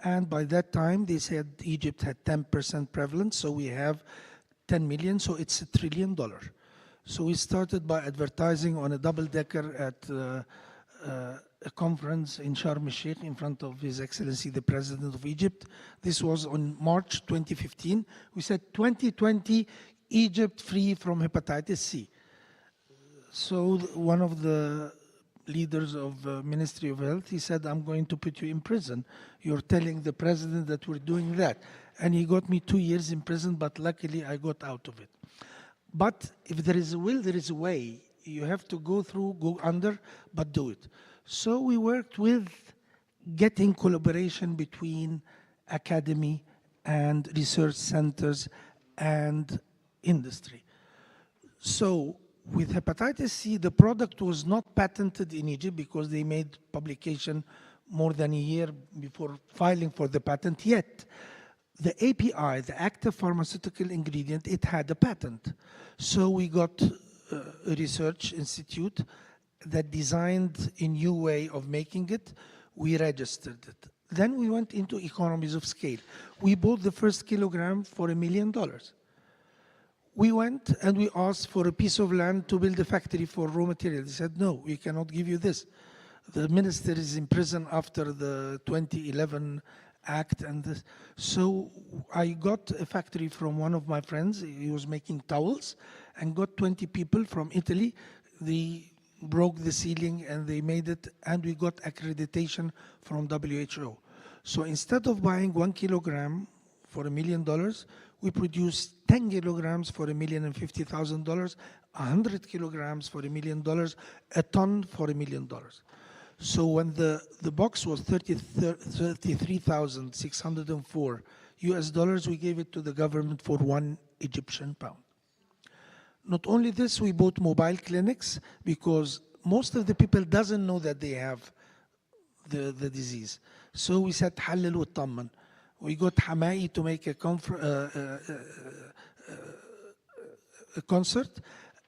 [SPEAKER 14] And by that time, they said Egypt had 10% prevalence, so we have 10 million, so it's $1 trillion. So we started by advertising on a double-decker at a conference in Sharm el-Sheikh in front of His Excellency the President of Egypt. This was on March 2015. We said 2020, Egypt free from hepatitis C. So one of the leaders of the Ministry of Health, he said, I'm going to put you in prison. You're telling the president that we're doing that. And he got me 2 years in prison, but luckily I got out of it. But if there is a will, there is a way. You have to go through, go under, but do it. So we worked with getting collaboration between academy and research centers and industry. So with hepatitis C, the product was not patented in Egypt because they made publication more than a year before filing for the patent. Yet, the API, the active pharmaceutical ingredient, it had a patent. So we got a research institute that designed a new way of making it. We registered it. Then we went into economies of scale. We bought the first kilogram for $1 million. We went and we asked for a piece of land to build a factory for raw materials. They said, no, we cannot give you this. The minister is in prison after the 2011 act. And this. So I got a factory from one of my friends. He was making towels and got 20 people from Italy. They broke the ceiling and they made it, and we got accreditation from WHO. So instead of buying 1 kilogram for $1 million, we produced 10 kilograms for $1,050,000, 100 kilograms for $1 million, a ton for $1 million. So when the box was $33,604 US dollars, we gave it to the government for 1 Egyptian pound. Not only this, we bought mobile clinics because most of the people doesn't know that they have the disease. So we said, حلل وطمن. We got Hamai to make a concert,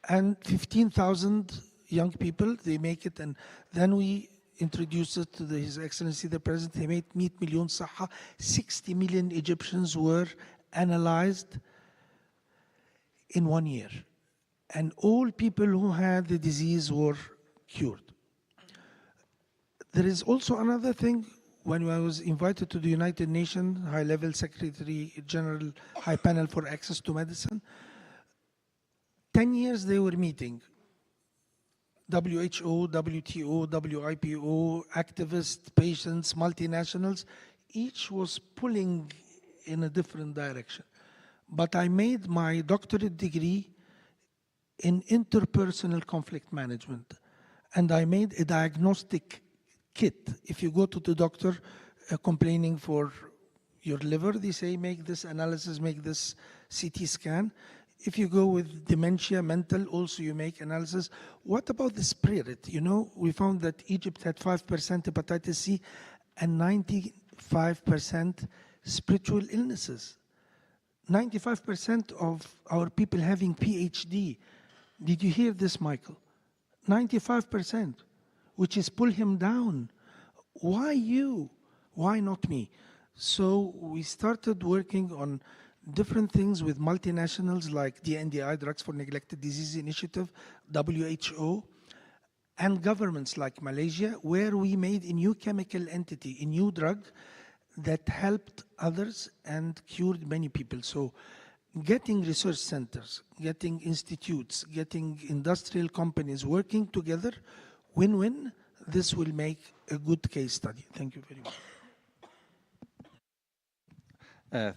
[SPEAKER 14] and 15,000 young people, they make it, and then we introduced it to His Excellency the President. He made 100 million صحة. 60 million Egyptians were analyzed in 1 year. And all people who had the disease were cured. There is also another thing. When I was invited to the United Nations High-Level Secretary General High Panel for Access to Medicine, 10 years they were meeting. WHO, WTO, WIPO, activists, patients, multinationals, each was pulling in a different direction. But I made my doctorate degree in interpersonal conflict management. And I made a diagnostic kit. If you go to the doctor complaining for your liver, they say, make this analysis, make this CT scan. If you go with dementia, mental, also you make analysis. What about the spirit? You know, we found that Egypt had 5% hepatitis C and 95% spiritual illnesses. 95% of our people having PhD. Did you hear this, Michael? 95%, which is pull him down. Why you? Why not me? So we started working on different things with multinationals like DNDi, Drugs for Neglected Disease Initiative, WHO, and governments like Malaysia, where we made a new chemical entity, a new drug that helped others and cured many people. So getting research centers, getting institutes, getting industrial companies working together, win-win, this will make a good case study. Thank you very much.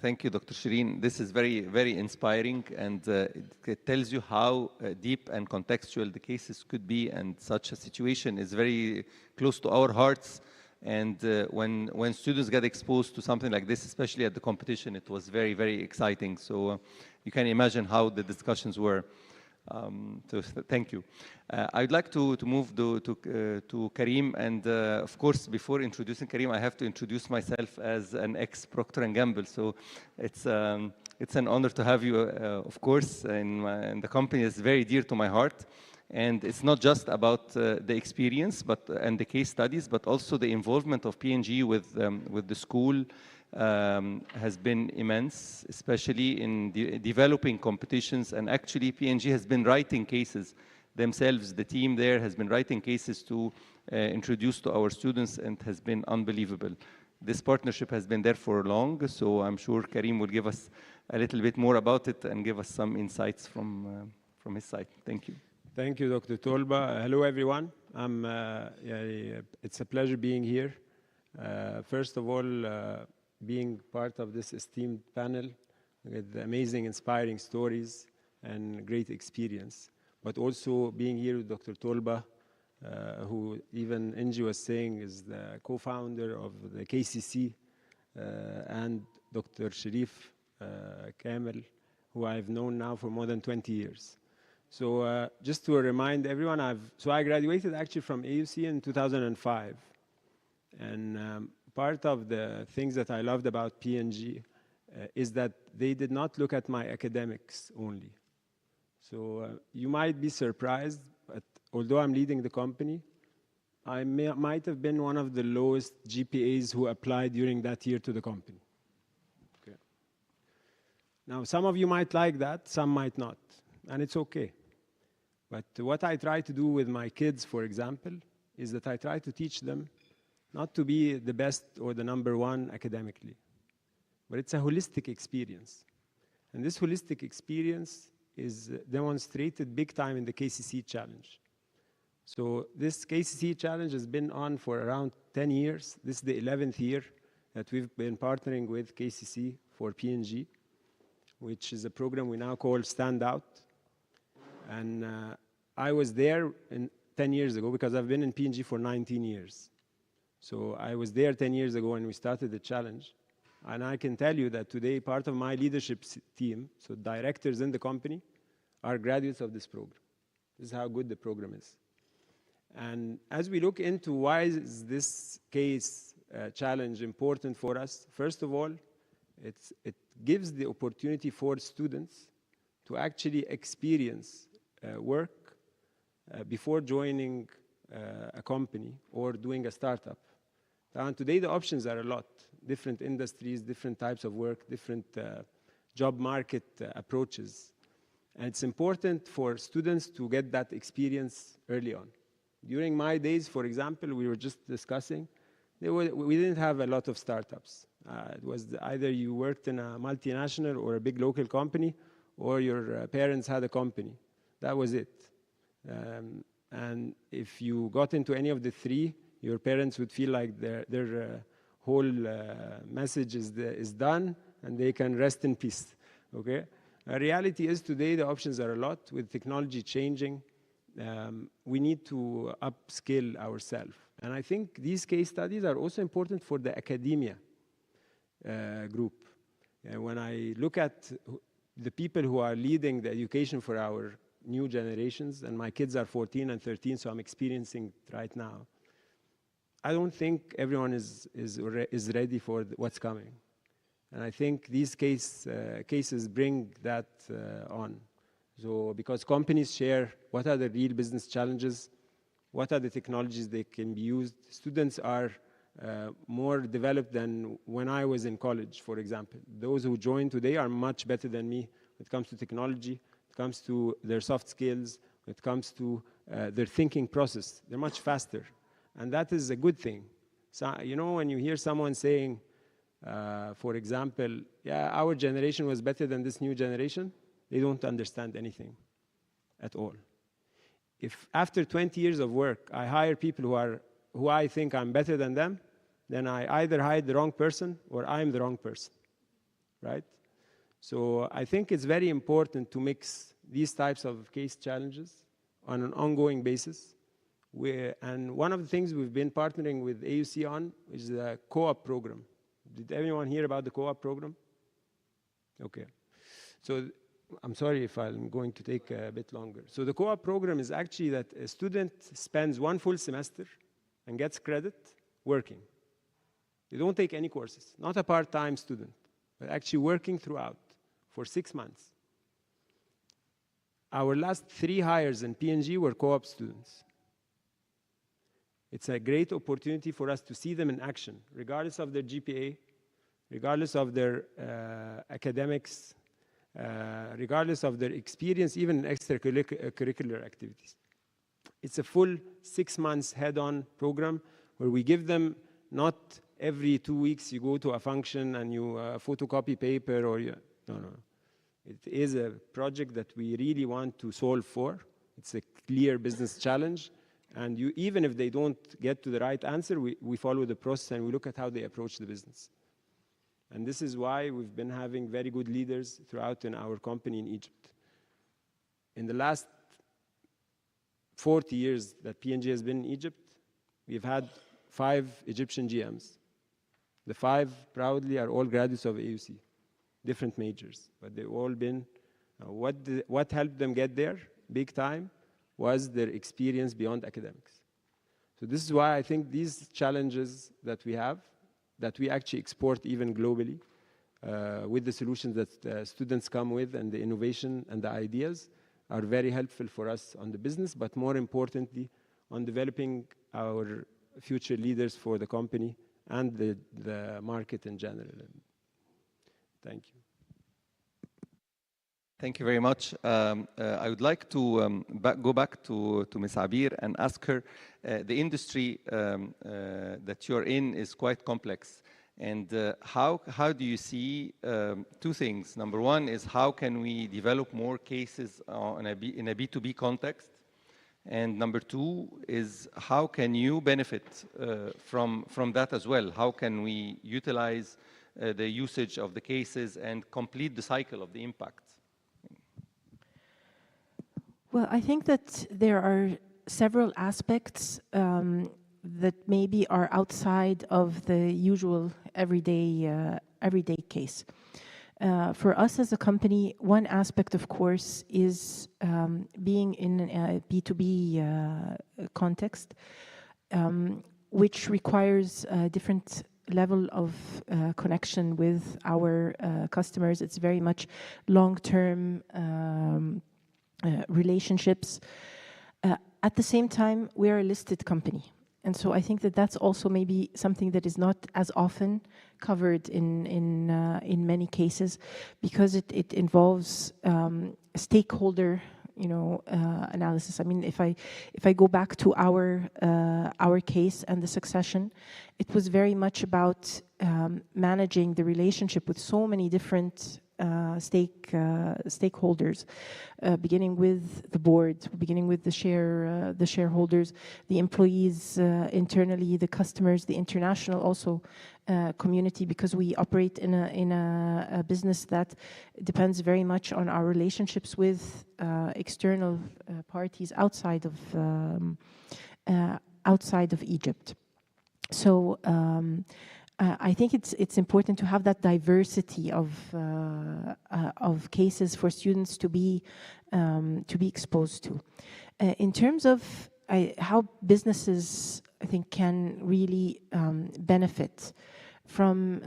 [SPEAKER 15] Thank you, Dr. Shireen. This is very, very inspiring, and it tells you how deep and contextual the cases could be, and such a situation is very close to our hearts. And when students get exposed to something like this, especially at the competition, it was very, very exciting. So you can imagine how the discussions were. So thank you. I'd like to move to Karim, and of course, before introducing Karim, I have to introduce myself as an ex-Procter & Gamble. So it's an honor to have you, of course, in the company. It's very dear to my heart. And it's not just about the experience and the case studies, but also the involvement of P&G with the school has been immense, especially in developing competitions. And actually, P&G has been writing cases themselves. The team there has been writing cases to introduce to our students, and has been unbelievable. This partnership has been there for long, so I'm sure Karim will give us a little bit more about it and give us some insights from his side. Thank you.
[SPEAKER 16] Thank you, Dr. Tolba. Hello, everyone. It's a pleasure being here. First of all, being part of this esteemed panel with amazing, inspiring stories and great experience. But also being here with Dr. Tolba, who even Inji was saying is the co-founder of the KCC, and Dr. Sharif Kamel, who I've known now for more than 20 years. So just to remind everyone, I graduated actually from AUC in 2005. And part of the things that I loved about P&G is that they did not look at my academics only. So you might be surprised, but although I'm leading the company, I might have been one of the lowest GPAs who applied during that year to the company. Okay. Now, some of you might like that, some might not, and it's okay. But what I try to do with my kids, for example, is that I try to teach them not to be the best or the number one academically, but it's a holistic experience. And this holistic experience is demonstrated big time in the KCC challenge. So this KCC challenge has been on for around 10 years. This is the 11th year that we've been partnering with KCC for P&G, which is a program we now call Stand Out. And I was there 10 years ago because I've been in P&G for 19 years. So I was there 10 years ago when we started the challenge. And I can tell you that today, part of my leadership team, so directors in the company, are graduates of this program. This is how good the program is. And as we look into why is this case challenge important for us, first of all, it gives the opportunity for students to actually experience work before joining a company or doing a startup. And today the options are a lot. Different industries, different types of work, different job market approaches. And it's important for students to get that experience early on. During my days, for example, we were just discussing, we didn't have a lot of startups. It was either you worked in a multinational or a big local company, or your parents had a company. That was it. And if you got into any of the three, your parents would feel like their whole message is done and they can rest in peace. Okay? Reality is today the options are a lot. With technology changing, we need to upskill ourselves. And I think these case studies are also important for the academia group. When I look at the people who are leading the education for our new generations, and my kids are 14 and 13, so I'm experiencing it right now. I don't think everyone is ready for what's coming. And I think these cases bring that on. So because companies share what are the real business challenges, what are the technologies that can be used. Students are more developed than when I was in college, for example. Those who join today are much better than me when it comes to technology, when it comes to their soft skills, when it comes to their thinking process. They're much faster, and that is a good thing. So, you know, when you hear someone saying, for example, yeah, our generation was better than this new generation, they don't understand anything at all. If after 20 years of work, I hire people who I think I'm better than them, then I either hired the wrong person or I'm the wrong person, right? So I think it's very important to mix these types of case challenges on an ongoing basis. And one of the things we've been partnering with AUC on is the co-op program. Did everyone hear about the co-op program? Okay. So I'm sorry if I'm going to take a bit longer. So the co-op program is actually that a student spends one full semester and gets credit working. They don't take any courses, not a part-time student, but actually working throughout for 6 months. Our last 3 hires in P&G were co-op students. It's a great opportunity for us to see them in action, regardless of their GPA, regardless of their academics, regardless of their experience, even in extracurricular activities. It's a full 6 months head-on program where we give them not every 2 weeks you go to a function and you photocopy paper or you, no. It is a project that we really want to solve for. It's a clear business challenge. And even if they don't get to the right answer, we follow the process and we look at how they approach the business. And this is why we've been having very good leaders throughout in our company in Egypt. In the last 40 years that P&G has been in Egypt, we've had 5 Egyptian GMs. The 5 proudly are all graduates of AUC, different majors, but they've all been, what helped them get there, big time, was their experience beyond academics. So this is why I think these challenges that we have, that we actually export even globally, with the solutions that students come with and the innovation and the ideas, are very helpful for us on the business, but more importantly, on developing our future leaders for the company and the market in general. Thank you.
[SPEAKER 15] Thank you very much. I would like to go back to Ms. Abir and ask her, the industry that you're in is quite complex. And how do you see 2 things? Number one is how can we develop more cases in a B2B context? And number 2 is how can you benefit from that as well? How can we utilize the usage of the cases and complete the cycle of the impact?
[SPEAKER 17] Well, I think that there are several aspects that maybe are outside of the usual everyday case. For us as a company, one aspect, of course, is being in a B2B context, which requires a different level of connection with our customers. It's very much long-term relationships. At the same time, we're a listed company. And so I think that that's also maybe something that is not as often covered in many cases, because it involves stakeholder, analysis. I mean, if I go back to our case and the succession, it was very much about managing the relationship with so many different stakeholders, beginning with the board, beginning with the shareholders, the employees internally, the customers, the international also community, because we operate in a business that depends very much on our relationships with external parties outside of Egypt. So I think it's important to have that diversity of cases for students to be exposed to. In terms of how businesses, I think, can really benefit from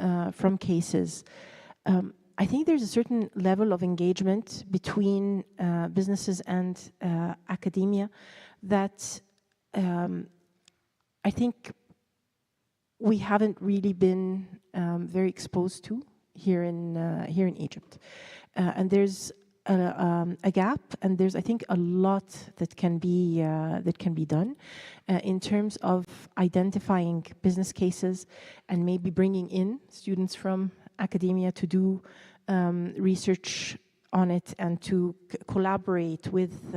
[SPEAKER 17] cases, I think there's a certain level of engagement between businesses and academia that I think we haven't really been very exposed to here in Egypt, and there's a gap, and there's, I think, a lot that can be done in terms of identifying business cases and maybe bringing in students from academia to do research on it and to collaborate with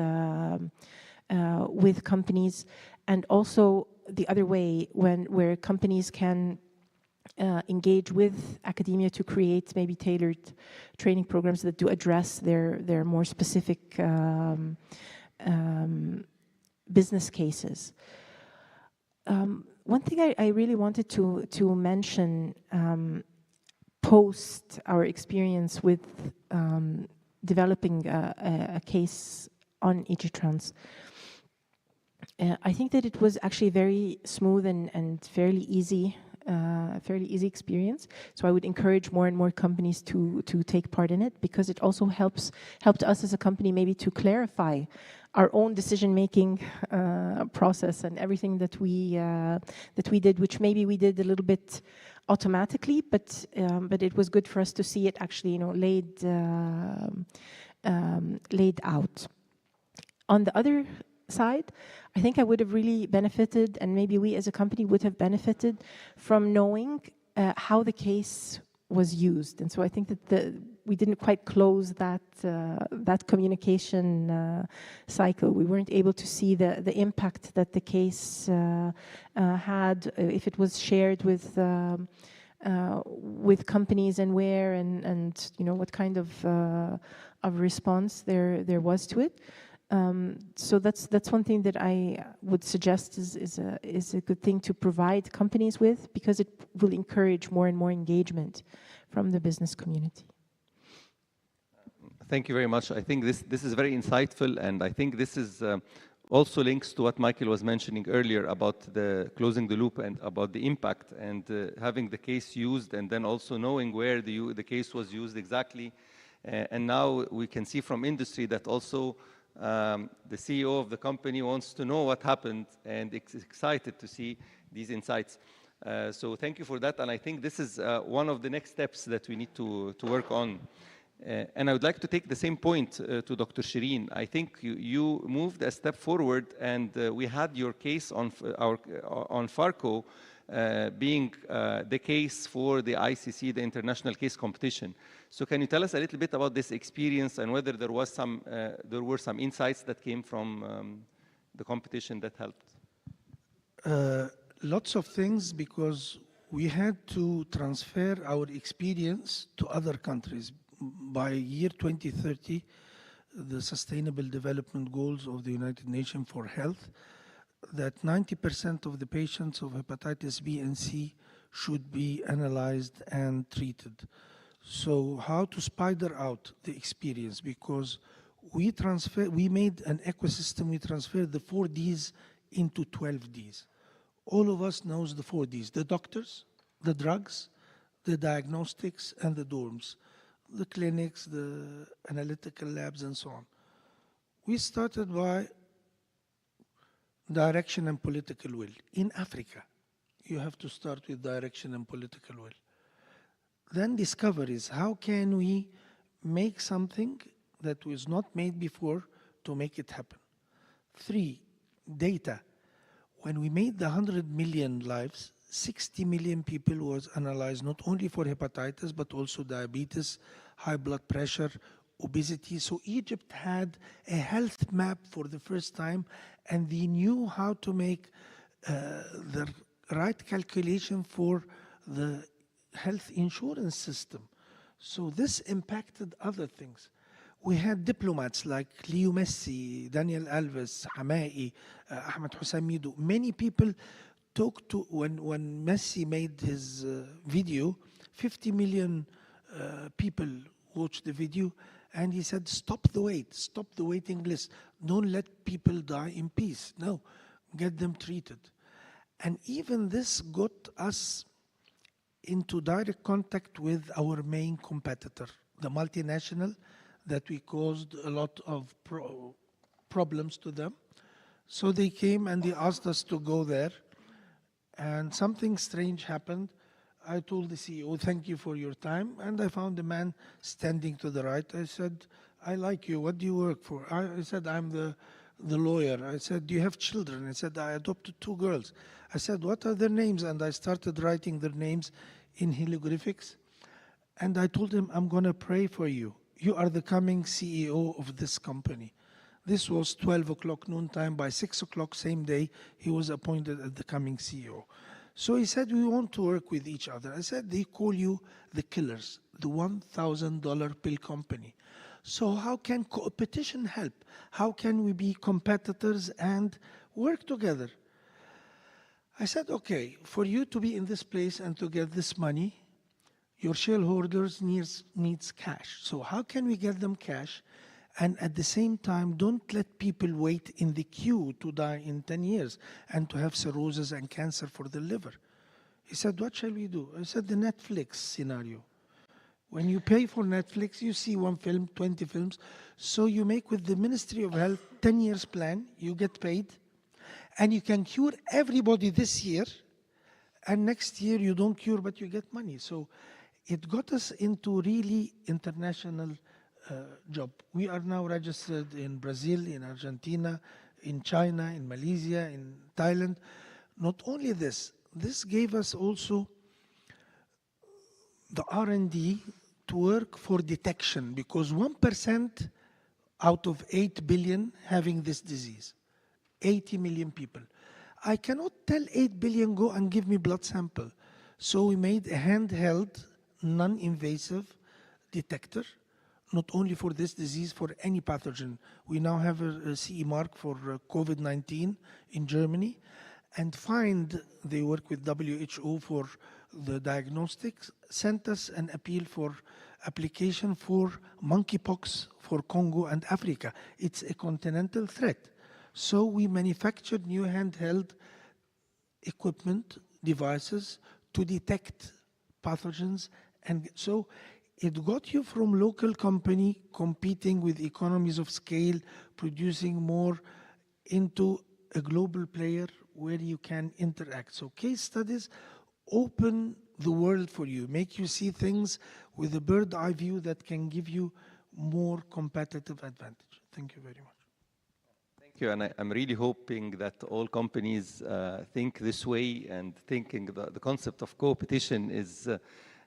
[SPEAKER 17] companies, and also the other way, where companies can engage with academia to create maybe tailored training programs that do address their more specific business cases. One thing I really wanted to mention post our experience with developing a case on EG-Trans, I think that it was actually very smooth and fairly easy experience. So I would encourage more and more companies to take part in it, because it also helped us as a company maybe to clarify our own decision-making process and everything that we did, which maybe we did a little bit automatically, but it was good for us to see it actually, laid out. On the other side, I think I would have really benefited, and maybe we as a company would have benefited from knowing how the case was used. And so I think that we didn't quite close that communication cycle. We weren't able to see the impact that the case had, if it was shared with companies, and where, and what kind of response there was to it. So that's one thing that I would suggest is a good thing to provide companies with, because it will encourage more and more engagement from the business community.
[SPEAKER 15] Thank you very much. I think this is very insightful, and I think this is also links to what Michael was mentioning earlier about the closing the loop and about the impact, and having the case used, and then also knowing where the case was used exactly. And now we can see from industry that also the CEO of the company wants to know what happened and is excited to see these insights. So thank you for that, and I think this is one of the next steps that we need to work on. And I would like to take the same point to Dr. Shireen. I think you moved a step forward, and we had your case on FARCO being the case for the ICC, the International Case Competition. So can you tell us a little bit about this experience, and whether there were some insights that came from the competition that helped?
[SPEAKER 14] Lots of things, because we had to transfer our experience to other countries. By year 2030, the Sustainable Development Goals of the United Nations for Health, that 90% of the patients of hepatitis B and C should be analyzed and treated. So how to spider out the experience? Because we made an ecosystem, we transferred the 4 Ds into 12 Ds. All of us knows the 4 Ds: the doctors, the drugs, the diagnostics, and the dorms, the clinics, the analytical labs, and so on. We started by direction and political will. In Africa, you have to start with direction and political will. Then discoveries. How can we make something that was not made before to make it happen? 3, data. When we made the 100 million lives, 60 million people was analyzed, not only for hepatitis, but also diabetes, high blood pressure, obesity. So Egypt had a health map for the first time, and they knew how to make the right calculation for the health insurance system. So this impacted other things. We had diplomats like Leo Messi, Daniel Alves, Hamai, Ahmed Hussein. Many people talked to, when Messi made his video, 50 million people watched the video, and he said, stop the waiting list. Don't let people die in peace. No, get them treated. And even this got us into direct contact with our main competitor, the multinational, that we caused a lot of problems to them. So they came and they asked us to go there, and something strange happened. I told the CEO, thank you for your time, and I found a man standing to the right. I said, I like you. What do you work for? I said, I'm the lawyer. I said, do you have children? I said, I adopted 2 girls. I said, what are their names? And I started writing their names in hieroglyphics. And I told him, I'm going to pray for you. You are the coming CEO of this company. This was 12 o'clock noontime. By 6 o'clock same day, he was appointed as the coming CEO. So he said, we want to work with each other. I said, they call you the killers, the $1,000 pill company. So how can competition help? How can we be competitors and work together? I said, okay, for you to be in this place and to get this money, your shareholders needs cash. So how can we get them cash? And at the same time, don't let people wait in the queue to die in 10 years and to have cirrhosis and cancer for the liver. He said, what shall we do? I said, the Netflix scenario. When you pay for Netflix, you see 1 film, 20 films. So you make with the Ministry of Health 10 years plan, you get paid, and you can cure everybody this year, and next year you don't cure, but you get money. So it got us into really international job. We are now registered in Brazil, in Argentina, in China, in Malaysia, in Thailand. Not only this gave us also the R&D to work for detection, because 1% out of 8 billion having this disease, 80 million people. I cannot tell 8 billion go and give me blood sample. So we made a handheld, non-invasive detector, not only for this disease, for any pathogen. We now have a CE mark for COVID-19 in Germany. And they work with WHO for the diagnostics, sent us an appeal for application for monkeypox for Congo and Africa. It's a continental threat. So we manufactured new handheld equipment, devices to detect pathogens. And so it got you from local company competing with economies of scale, producing more, into a global player where you can interact. So case studies open the world for you, make you see things with a bird's eye view that can give you more competitive advantage. Thank you very much.
[SPEAKER 15] Thank you, and I'm really hoping that all companies think this way, and thinking the concept of competition is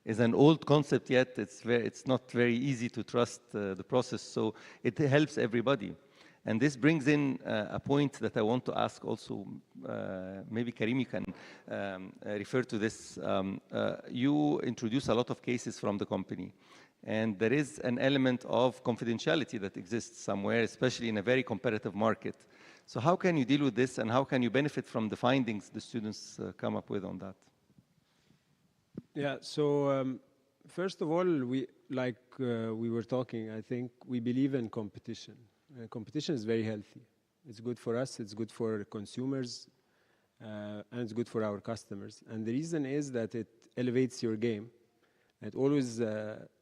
[SPEAKER 15] an old concept, yet it's not very easy to trust the process, so it helps everybody. And this brings in a point that I want to ask also, maybe Karim, you can refer to this. You introduce a lot of cases from the company, and there is an element of confidentiality that exists somewhere, especially in a very competitive market. So how can you deal with this, and how can you benefit from the findings the students come up with on that?
[SPEAKER 16] Yeah, so first of all, we were talking, I think we believe in competition. Competition is very healthy. It's good for us, it's good for consumers, and it's good for our customers. And the reason is that it elevates your game. It always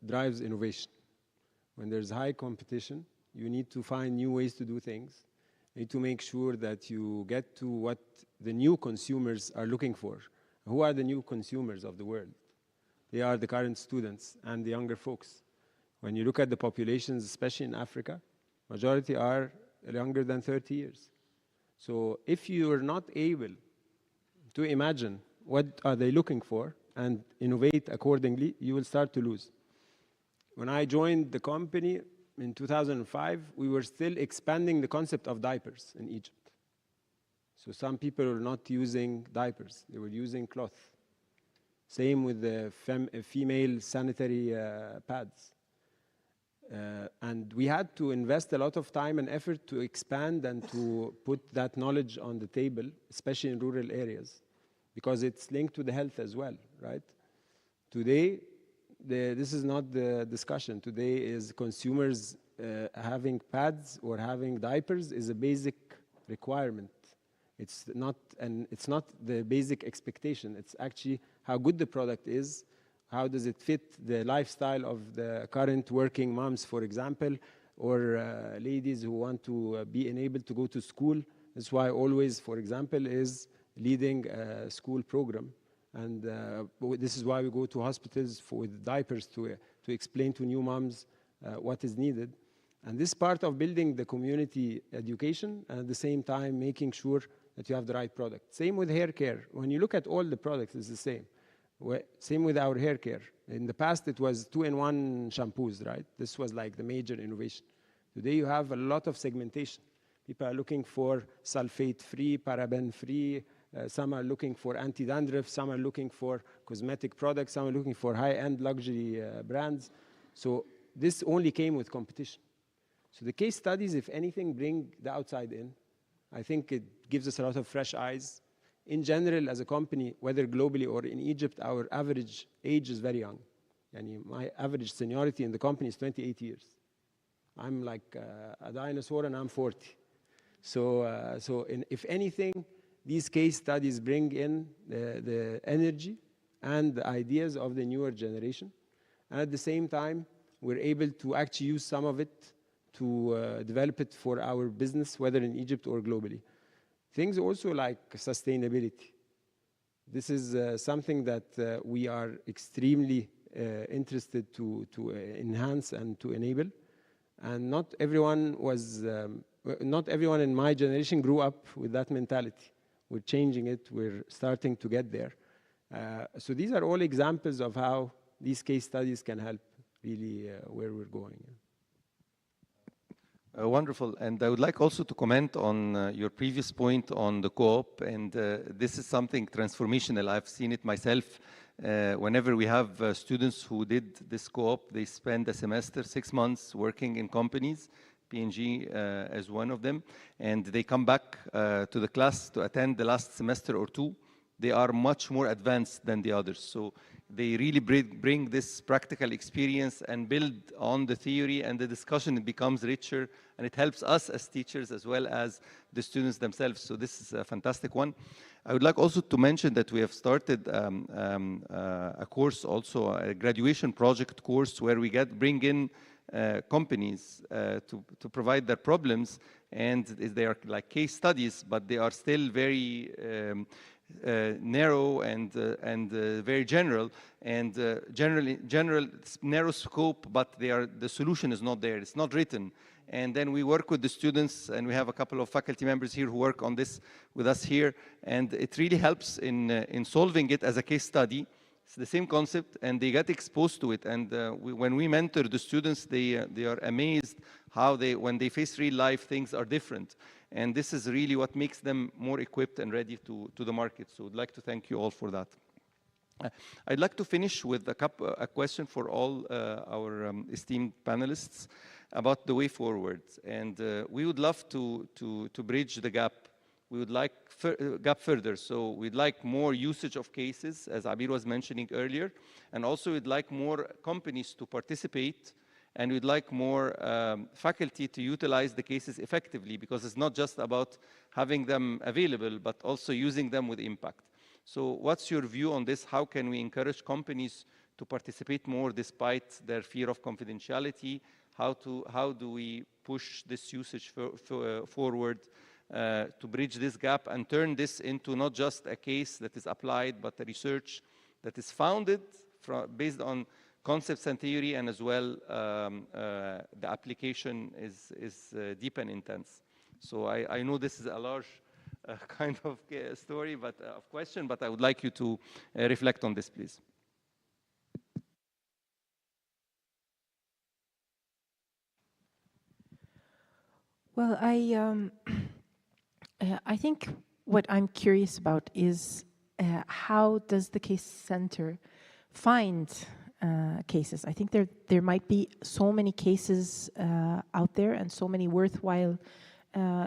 [SPEAKER 16] drives innovation. When there's high competition, you need to find new ways to do things. You need to make sure that you get to what the new consumers are looking for. Who are the new consumers of the world? They are the current students and the younger folks. When you look at the populations, especially in Africa, majority are younger than 30 years. So if you are not able to imagine what are they looking for and innovate accordingly, you will start to lose. When I joined the company in 2005, we were still expanding the concept of diapers in Egypt. So some people were not using diapers, they were using cloth. Same with the female sanitary pads. And we had to invest a lot of time and effort to expand and to put that knowledge on the table, especially in rural areas, because it's linked to the health as well, right? Today, this is not the discussion. Today is consumers having pads or having diapers is a basic requirement. It's not the basic expectation. It's actually how good the product is. How does it fit the lifestyle of the current working moms, for example, or ladies who want to be enabled to go to school? That's why Always, for example, is leading a school program. And this is why we go to hospitals with diapers to explain to new moms what is needed. And this part of building the community education, and at the same time making sure that you have the right product. Same with hair care. When you look at all the products, it's the same. Same with our hair care. In the past, it was 2-in-1 shampoos, right? This was like the major innovation. Today, you have a lot of segmentation. People are looking for sulfate-free, paraben-free. Some are looking for anti-dandruff. Some are looking for cosmetic products. Some are looking for high-end luxury brands. So this only came with competition. So the case studies, if anything, bring the outside in. I think it gives us a lot of fresh eyes. In general, as a company, whether globally or in Egypt, our average age is very young. And my average seniority in the company is 28 years. I'm like a dinosaur and I'm 40. So if anything, these case studies bring in the energy and the ideas of the newer generation. And at the same time, we're able to actually use some of it to develop it for our business, whether in Egypt or globally. Things also like sustainability. This is something that we are extremely interested to enhance and to enable. And not everyone in my generation grew up with that mentality. We're changing it. We're starting to get there. So these are all examples of how these case studies can help really where we're going.
[SPEAKER 15] Wonderful. And I would like also to comment on your previous point on the co-op. And this is something transformational. I've seen it myself. Whenever we have students who did this co-op, they spend a semester, 6 months working in companies, P&G as one of them, and they come back to the class to attend the last semester or two. They are much more advanced than the others. So they really bring this practical experience and build on the theory, and the discussion it becomes richer, and it helps us as teachers as well as the students themselves. So this is a fantastic one. I would like also to mention that we have started a course also, a graduation project course, where we bring in companies to provide their problems, and they are like case studies, but they are still very narrow and very general, and general narrow scope, but the solution is not there. It's not written. And then we work with the students, and we have a couple of faculty members here who work on this with us here, and it really helps in solving it as a case study. It's the same concept, and they get exposed to it. And when we mentor the students, they are amazed how when they face real life, things are different. And this is really what makes them more equipped and ready to the market. So I'd like to thank you all for that. I'd like to finish with a question for all our esteemed panelists about the way forward. And we would love to bridge the gap. We would like gap further. So we'd like more usage of cases, as Abir was mentioning earlier. And also we'd like more companies to participate. And we'd like more faculty to utilize the cases effectively, because it's not just about having them available, but also using them with impact. So what's your view on this? How can we encourage companies to participate more despite their fear of confidentiality? How do we push this usage forward to bridge this gap and turn this into not just a case that is applied, but a research that is founded based on concepts and theory, and as well the application is deep and intense. So I know this is a large kind of story, but of question, but I would like you to reflect on this, please.
[SPEAKER 17] Well, I think what I'm curious about is how does the case center find cases? I think there might be so many cases out there and so many worthwhile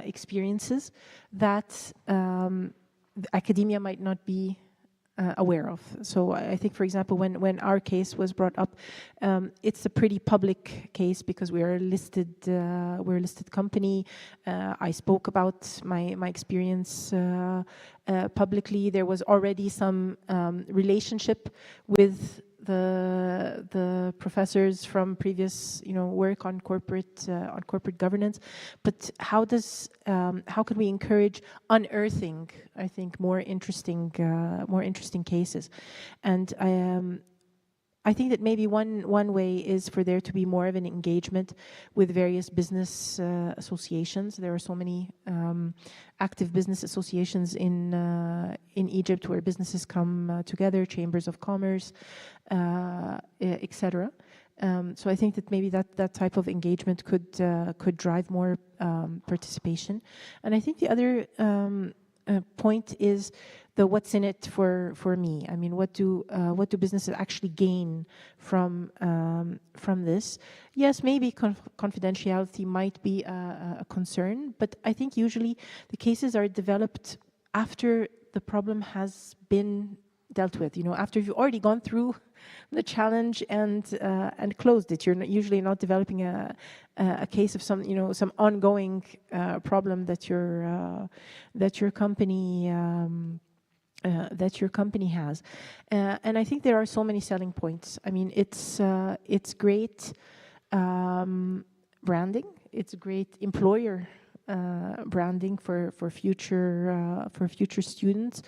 [SPEAKER 17] experiences that academia might not be aware of. So I think, for example, when our case was brought up, it's a pretty public case because we're a listed company. I spoke about my experience publicly. There was already some relationship with the professors from previous work on corporate governance. But how can we encourage unearthing, I think, more interesting cases? And I think that maybe one way is for there to be more of an engagement with various business associations. There are so many active business associations in Egypt where businesses come together, chambers of commerce, etc. So I think that maybe that type of engagement could drive more participation. And I think the other point is the what's in it for me. I mean, what do businesses actually gain from this? Yes, maybe confidentiality might be a concern, but I think usually the cases are developed after the problem has been dealt with. After you've already gone through the challenge and closed it. You're usually not developing a case of some ongoing problem that your company has, and I think there are so many selling points. I mean, it's great branding. It's great employer branding for future students.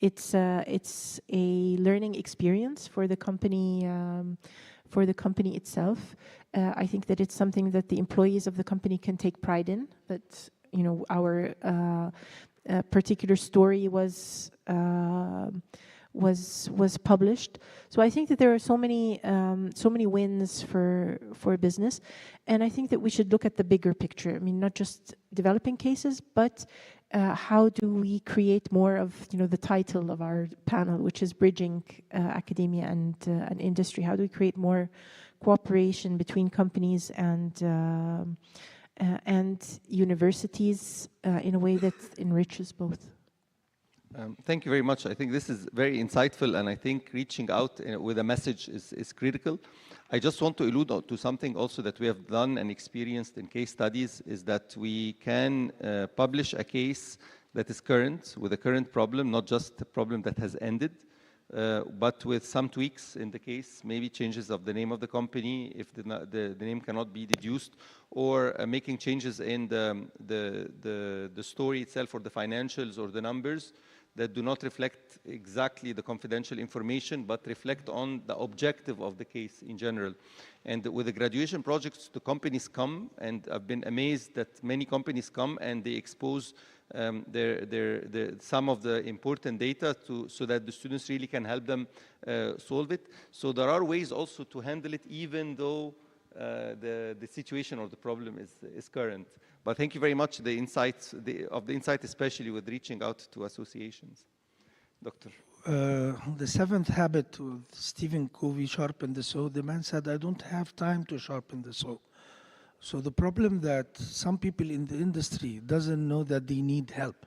[SPEAKER 17] It's a learning experience for the company itself. I think that it's something that the employees of the company can take pride in. That our particular story was published. So I think that there are so many wins for business, and I think that we should look at the bigger picture. I mean, not just developing cases, but how do we create more of the title of our panel, which is bridging academia and industry. How do we create more cooperation between companies and universities in a way that enriches both?
[SPEAKER 15] Thank you very much. I think this is very insightful, and I think reaching out with a message is critical. I just want to allude to something also that we have done and experienced in case studies, is that we can publish a case that is current, with a current problem, not just a problem that has ended, but with some tweaks in the case, maybe changes of the name of the company if the name cannot be deduced, or making changes in the story itself or the financials or the numbers that do not reflect exactly the confidential information, but reflect on the objective of the case in general. And with the graduation projects, the companies come, and I've been amazed that many companies come and they expose some of the important data so that the students really can help them solve it. So there are ways also to handle it, even though the situation or the problem is current. But thank you very much, the insight, especially with reaching out to associations. Doctor.
[SPEAKER 14] The seventh habit with Stephen Covey, sharpen the saw. The man said, I don't have time to sharpen the saw. So the problem that some people in the industry doesn't know that they need help.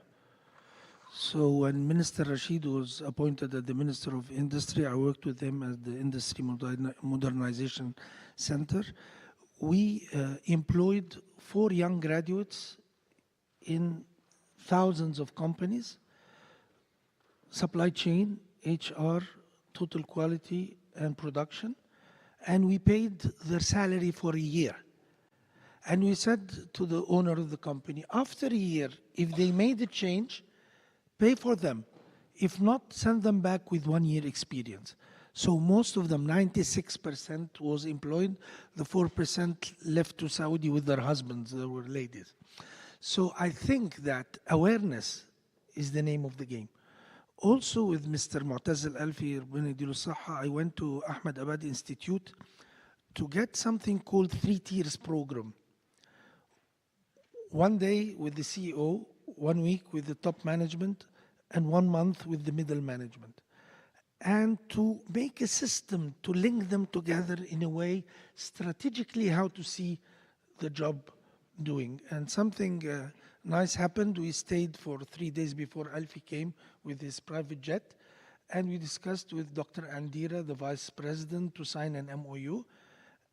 [SPEAKER 14] So when Minister Rashid was appointed as the Minister of Industry, I worked with him at the Industry Modernization Center. We employed 4 young graduates in thousands of companies, supply chain, HR, total quality, and production. And we paid their salary for a year. And we said to the owner of the company, after a year, if they made a change, pay for them. If not, send them back with 1 year experience. So most of them, 96% was employed. The 4% left to Saudi with their husbands. They were ladies. So I think that awareness is the name of the game. Also with Mr. Mu'taz Al-Alfi, I went to Ahmed Abad Institute to get something called 3 tiers program. 1 day with the CEO, 1 week with the top management, and 1 month with the middle management. And to make a system to link them together in a way, strategically how to see the job doing. And something nice happened. We stayed for 3 days before Alfie came with his private jet. And we discussed with Dr. Andira, the vice president, to sign an MOU.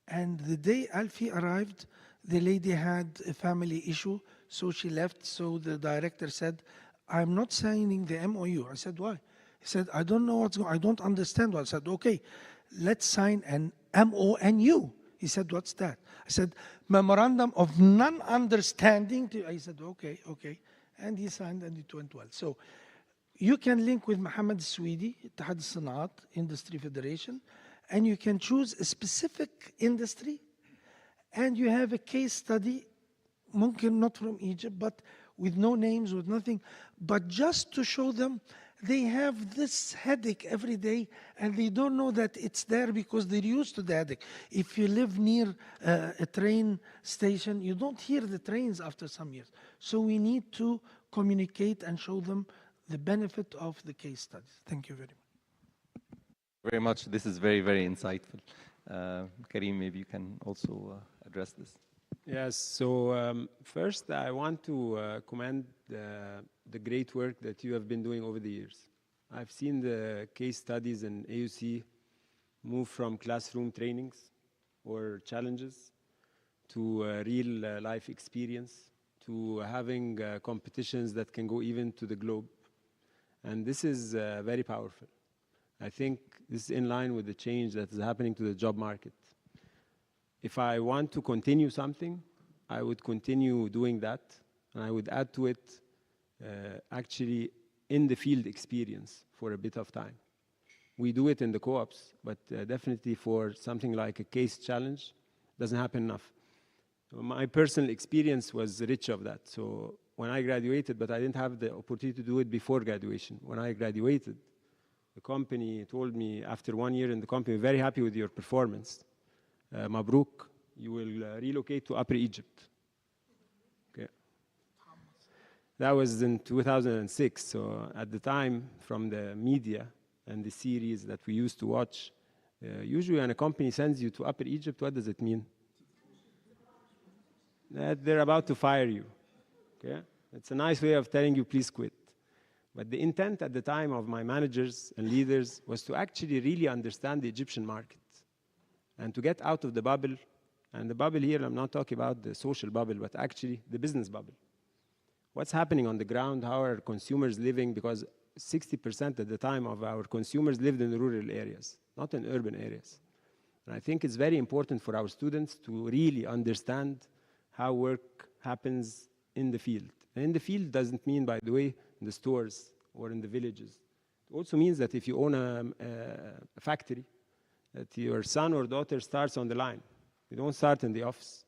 [SPEAKER 14] And the day Alfie arrived, the lady had a family issue, so she left. So the director said, I'm not signing the MOU. I said, why? He said, I don't know what's going on. I don't understand. I said, okay, let's sign an MONU. He said, what's that? I said, Memorandum of Non-Understanding. I said, okay. And he signed and it went well. So you can link with Mohammed Swedi, Ittihad al-Sanaat, Industry Federation, and you can choose a specific industry, and you have a case study, ممكن not from Egypt, but with no names, with nothing, but just to show them they have this headache every day, and they don't know that it's there because they're used to the headache. If you live near a train station, you don't hear the trains after some years. So we need to communicate and show them the benefit of the case studies. Thank you very much.
[SPEAKER 15] Very much. This is very, very insightful. Karim, maybe you can also address this.
[SPEAKER 16] Yes, so first I want to commend the great work that you have been doing over the years. I've seen the case studies in AUC move from classroom trainings or challenges to real life experience, to having competitions that can go even to the globe. And this is very powerful. I think this is in line with the change that is happening to the job market. If I want to continue something, I would continue doing that, and I would add to it actually in the field experience for a bit of time. We do it in the co-ops, but definitely for something like a case challenge, doesn't happen enough. My personal experience was rich of that. So when I graduated, but I didn't have the opportunity to do it before graduation. When I graduated, the company told me after 1 year in the company, very happy with your performance. Mabruk, you will relocate to Upper Egypt. Okay. That was in 2006. So at the time, from the media and the series that we used to watch, usually when a company sends you to Upper Egypt, what does it mean? That they're about to fire you. Okay? It's a nice way of telling you, please quit. But the intent at the time of my managers and leaders was to actually really understand the Egyptian market and to get out of the bubble. And the bubble here, I'm not talking about the social bubble, but actually the business bubble. What's happening on the ground? How are consumers living? Because 60% at the time of our consumers lived in rural areas, not in urban areas. And I think it's very important for our students to really understand how work happens in the field. And in the field doesn't mean, by the way, in the stores or in the villages. It also means that if you own a factory, that your son or daughter starts on the line. You don't start in the office.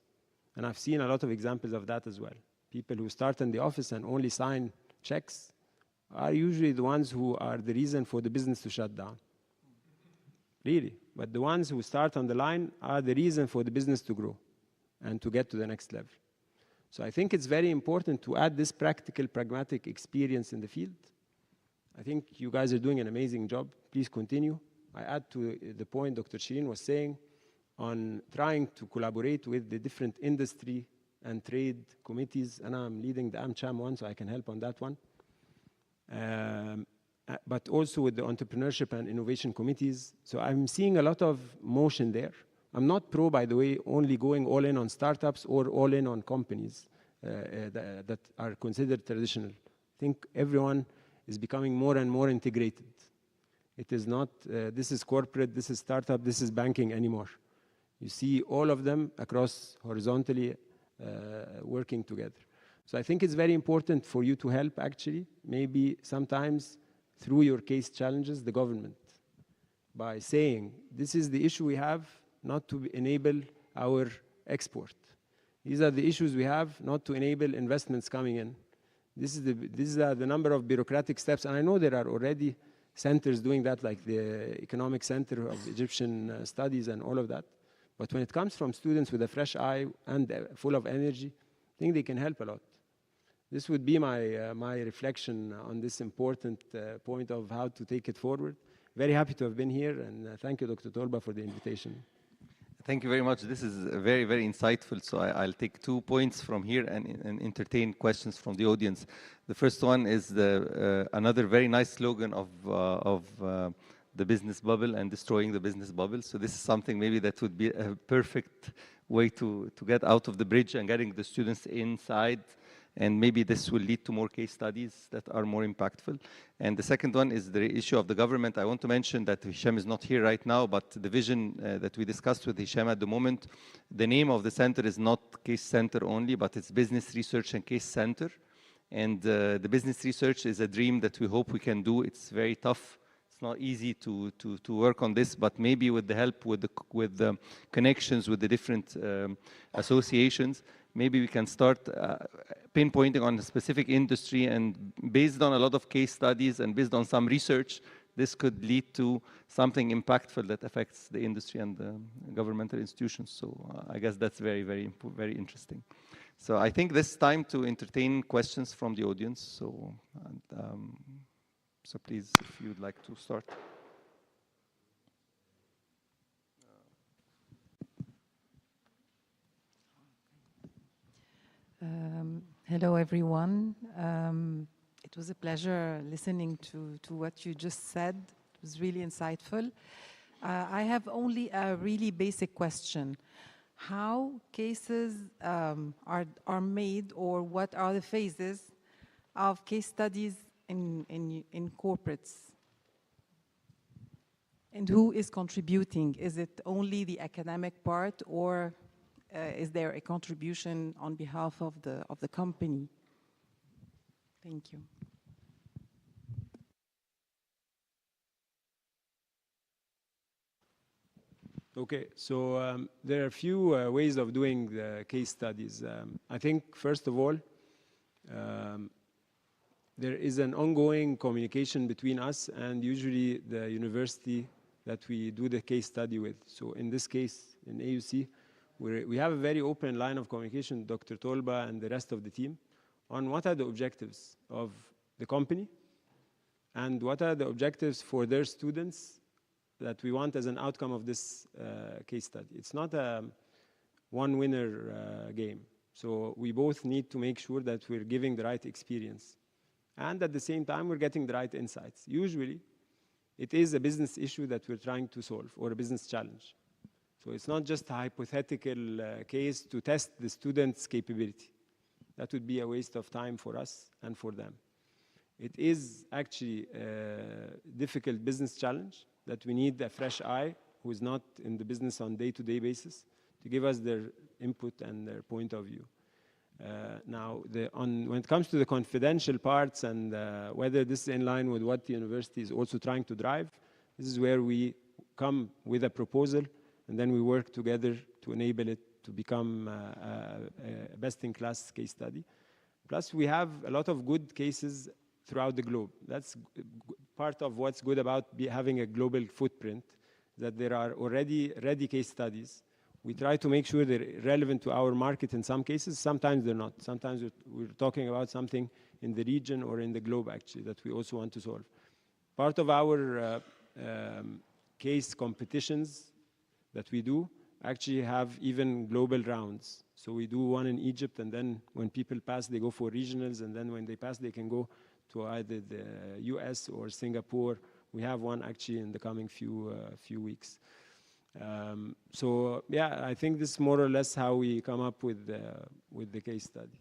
[SPEAKER 16] And I've seen a lot of examples of that as well. People who start in the office and only sign checks are usually the ones who are the reason for the business to shut down. Really. But the ones who start on the line are the reason for the business to grow and to get to the next level. So I think it's very important to add this practical, pragmatic experience in the field. I think you guys are doing an amazing job. Please continue. I add to the point Dr. Shireen was saying on trying to collaborate with the different industry and trade committees, and I'm leading the AmCham one, so I can help on that one. But also with the entrepreneurship and innovation committees. So I'm seeing a lot of motion there. I'm not pro, by the way, only going all in on startups or all in on companies that are considered traditional. I think everyone is becoming more and more integrated. It is not, this is corporate, this is startup, this is banking anymore. You see all of them across horizontally working together. So I think it's very important for you to help actually, maybe sometimes through your case challenges, the government, by saying, this is the issue we have, not to enable our export. These are the issues we have, not to enable investments coming in. These are the number of bureaucratic steps, and I know there are already centers doing that, like the Economic Center of Egyptian Studies and all of that. But when it comes from students with a fresh eye and full of energy, I think they can help a lot. This would be my reflection on this important point of how to take it forward. Very happy to have been here, and thank you, Dr. Tolba, for the invitation.
[SPEAKER 15] Thank you very much. This is very, very insightful. So I'll take 2 points from here and entertain questions from the audience. The first one is another very nice slogan of the business bubble and destroying the business bubble. So this is something maybe that would be a perfect way to get out of the bridge and getting the students inside. And maybe this will lead to more case studies that are more impactful. And the second one is the issue of the government. I want to mention that Hisham is not here right now, but the vision that we discussed with Hisham at the moment, the name of the center is not Case Center only, but it's Business Research and Case Center. And the business research is a dream that we hope we can do. It's very tough. it's not easy to work on this, but maybe with the help, with the connections with the different associations, maybe we can start pinpointing on a specific industry, and based on a lot of case studies and based on some research, this could lead to something impactful that affects the industry and the governmental institutions. So I guess that's very, very, very interesting. So I think this time to entertain questions from the audience. So, so please, if you'd like to start.
[SPEAKER 13] Hello, everyone. It was a pleasure listening to what you just said. It was really insightful. I have only a really basic question. How cases are made, or what are the phases of case studies in corporates? And who is contributing? Is it only the academic part, or is there a contribution on behalf of the company? Thank you.
[SPEAKER 16] Okay, so there are a few ways of doing the case studies. I think, first of all, there is an ongoing communication between us and usually the university that we do the case study with. So in this case, in AUC, we have a very open line of communication with Dr. Tolba and the rest of the team on what are the objectives of the company and what are the objectives for their students that we want as an outcome of this case study. It's not a one-winner game. So we both need to make sure that we're giving the right experience. And at the same time, we're getting the right insights. Usually, it is a business issue that we're trying to solve, or a business challenge. So it's not just a hypothetical case to test the student's capability. That would be a waste of time for us and for them. It is actually a difficult business challenge that we need a fresh eye who is not in the business on day-to-day basis to give us their input and their point of view. Now, when it comes to the confidential parts and whether this is in line with what the university is also trying to drive, this is where we come with a proposal and then we work together to enable it to become a best-in-class case study. Plus, we have a lot of good cases throughout the globe. That's part of what's good about having a global footprint, that there are already ready case studies. We try to make sure they're relevant to our market in some cases. Sometimes they're not. Sometimes we're talking about something in the region or in the globe, actually, that we also want to solve. Part of our case competitions that we do actually have even global rounds. So we do one in Egypt, and then when people pass, they go for regionals, and then when they pass, they can go to either the US or Singapore. We have one actually in the coming few weeks. So yeah, I think this is more or less how we come up with the case study.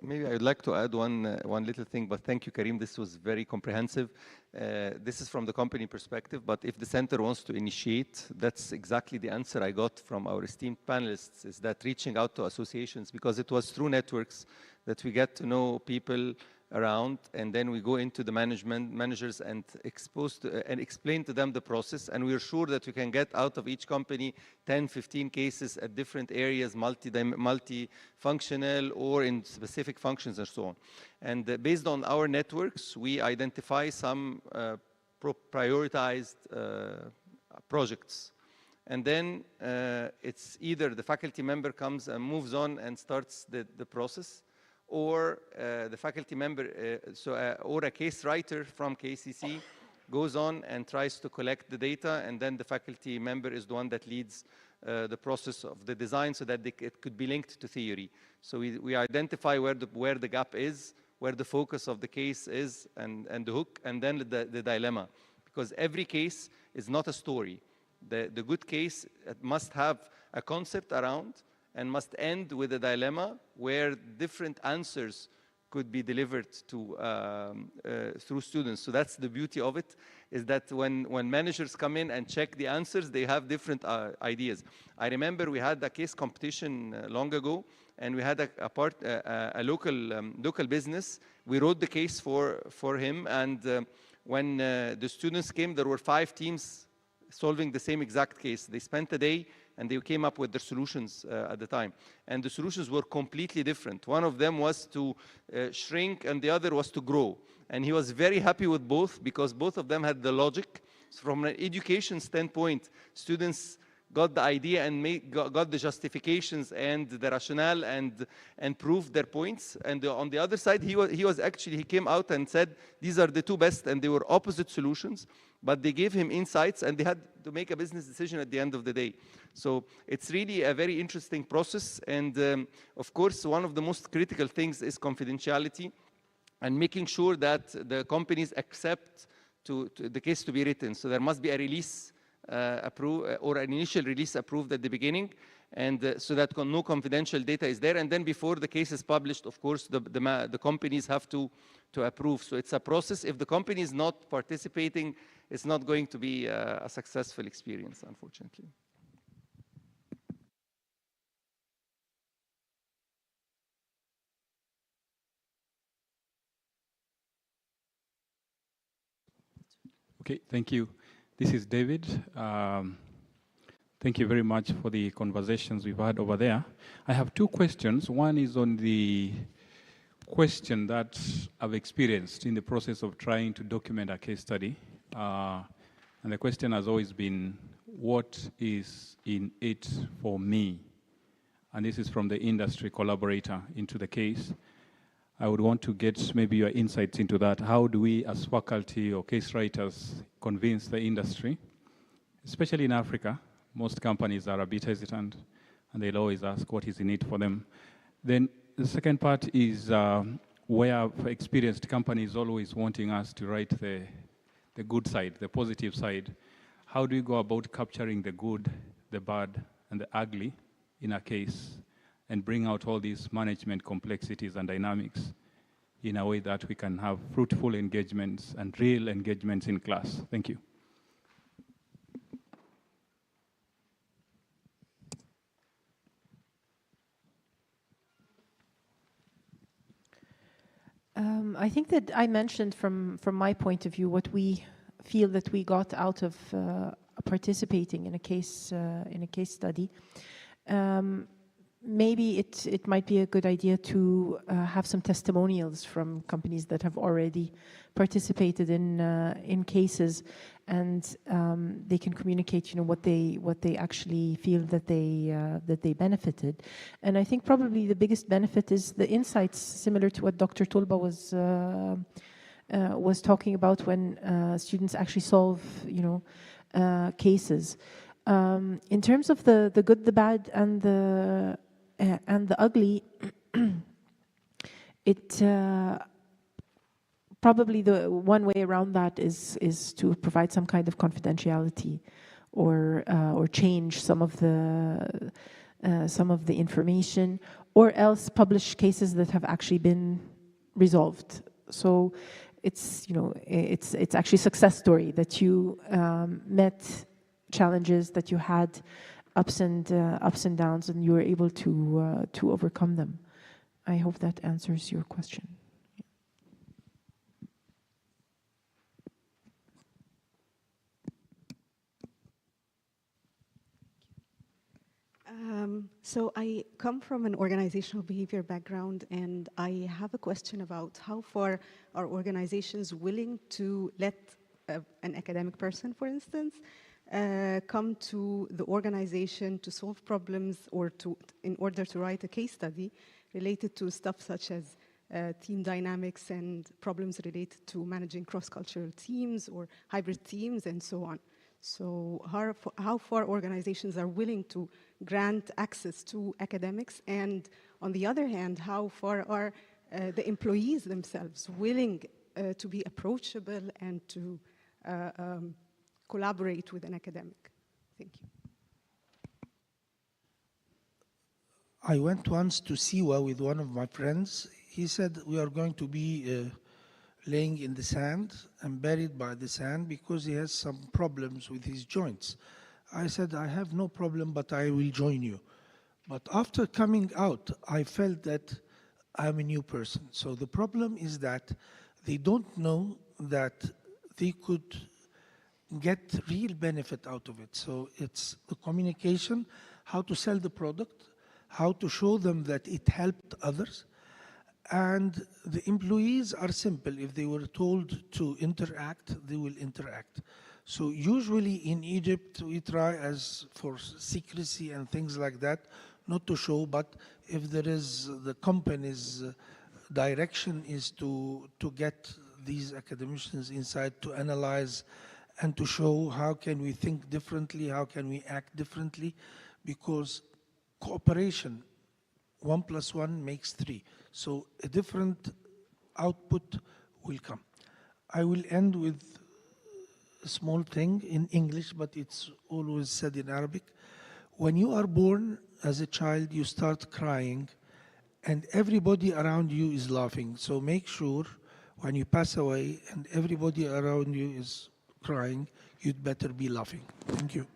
[SPEAKER 15] Maybe I would like to add one little thing, but thank you, Karim. This was very comprehensive. This is from the company perspective, but if the center wants to initiate, that's exactly the answer I got from our esteemed panelists, is that reaching out to associations, because it was through networks that we get to know people around, and then we go into the managers and explain to them the process, and we're sure that we can get out of each company 10, 15 cases at different areas, multi-functional or in specific functions and so on. And based on our networks, we identify some prioritized projects. And then it's either the faculty member comes and moves on and starts the process, or the faculty member, or a case writer from KCC goes on and tries to collect the data, and then the faculty member is the one that leads the process of the design so that it could be linked to theory. So we identify where the gap is, where the focus of the case is, and the hook, and then the dilemma. Because every case is not a story. The good case must have a concept around, and must end with a dilemma where different answers could be delivered to through students. So that's the beauty of it, is that when managers come in and check the answers, they have different ideas. I remember we had a case competition long ago, and we had a local business. We wrote the case for him, and when the students came, there were 5 teams solving the same exact case. They spent a day and they came up with their solutions at the time. And the solutions were completely different. One of them was to shrink and the other was to grow. And he was very happy with both because both of them had the logic. So from an education standpoint, students got the idea and got the justifications and the rationale and proved their points. And on the other side, he came out and said, these are the 2 best, and they were opposite solutions, but they gave him insights and they had to make a business decision at the end of the day. So it's really a very interesting process. And of course, one of the most critical things is confidentiality and making sure that the companies accept the case to be written. So there must be a release or an initial release approved at the beginning, and so that no confidential data is there. And then before the case is published, of course, the companies have to approve. So it's a process. If the company is not participating, it's not going to be a successful experience, unfortunately.
[SPEAKER 18] Okay, thank you. This is David. Thank you very much for the conversations we've had over there. I have 2 questions. One is on the question that I've experienced in the process of trying to document a case study. And the question has always been, what is in it for me? And this is from the industry collaborator into the case. I would want to get maybe your insights into that. How do we as faculty or case writers convince the industry, especially in Africa? Most companies are a bit hesitant and they'll always ask what is in it for them. Then the second part is where I've experienced companies always wanting us to write the good side, the positive side. How do you go about capturing the good, the bad, and the ugly in a case and bring out all these management complexities and dynamics in a way that we can have fruitful engagements and real engagements in class? Thank you.
[SPEAKER 17] I think that I mentioned from my point of view what we feel that we got out of participating in a case study. Maybe it might be a good idea to have some testimonials from companies that have already participated in cases, and they can communicate, what they actually feel that they benefited. And I think probably the biggest benefit is the insights, similar to what Dr. Tulba was talking about when students actually solve, cases. In terms of the good, the bad, and the ugly, probably the one way around that is to provide some kind of confidentiality, or change some of the information, or else publish cases that have actually been resolved. So it's actually a success story that you met challenges, that you had ups and downs, and you were able to overcome them. I hope that answers your question.
[SPEAKER 19] So I come from an organizational behavior background, and I have a question about how far are organizations willing to let an academic person, for instance, come to the organization to solve problems or in order to write a case study related to stuff such as team dynamics and problems related to managing cross-cultural teams or hybrid teams and so on. So how far organizations are willing to grant access to academics, and on the other hand, how far are the employees themselves willing to be approachable and to collaborate with an academic? Thank you.
[SPEAKER 14] I went once to Siwa with one of my friends. he said, we are going to be laying in the sand and buried by the sand because he has some problems with his joints. I said, I have no problem, but I will join you. But after coming out, I felt that I'm a new person. So the problem is that they don't know that they could get real benefit out of it. So it's the communication, how to sell the product, how to show them that it helped others. And the employees are simple. If they were told to interact, they will interact. So usually in Egypt, we try, as for secrecy and things like that, not to show, but if there is the company's direction is to get these academicians inside to analyze and to show how can we think differently, how can we act differently, because cooperation, 1 + 1 makes 3. So a different output will come. I will end with a small thing in English, but it's always said in Arabic. When you are born as a child, you start crying, and everybody around you is laughing. So make sure when you pass away and everybody around you is crying, you'd better be laughing. Thank you.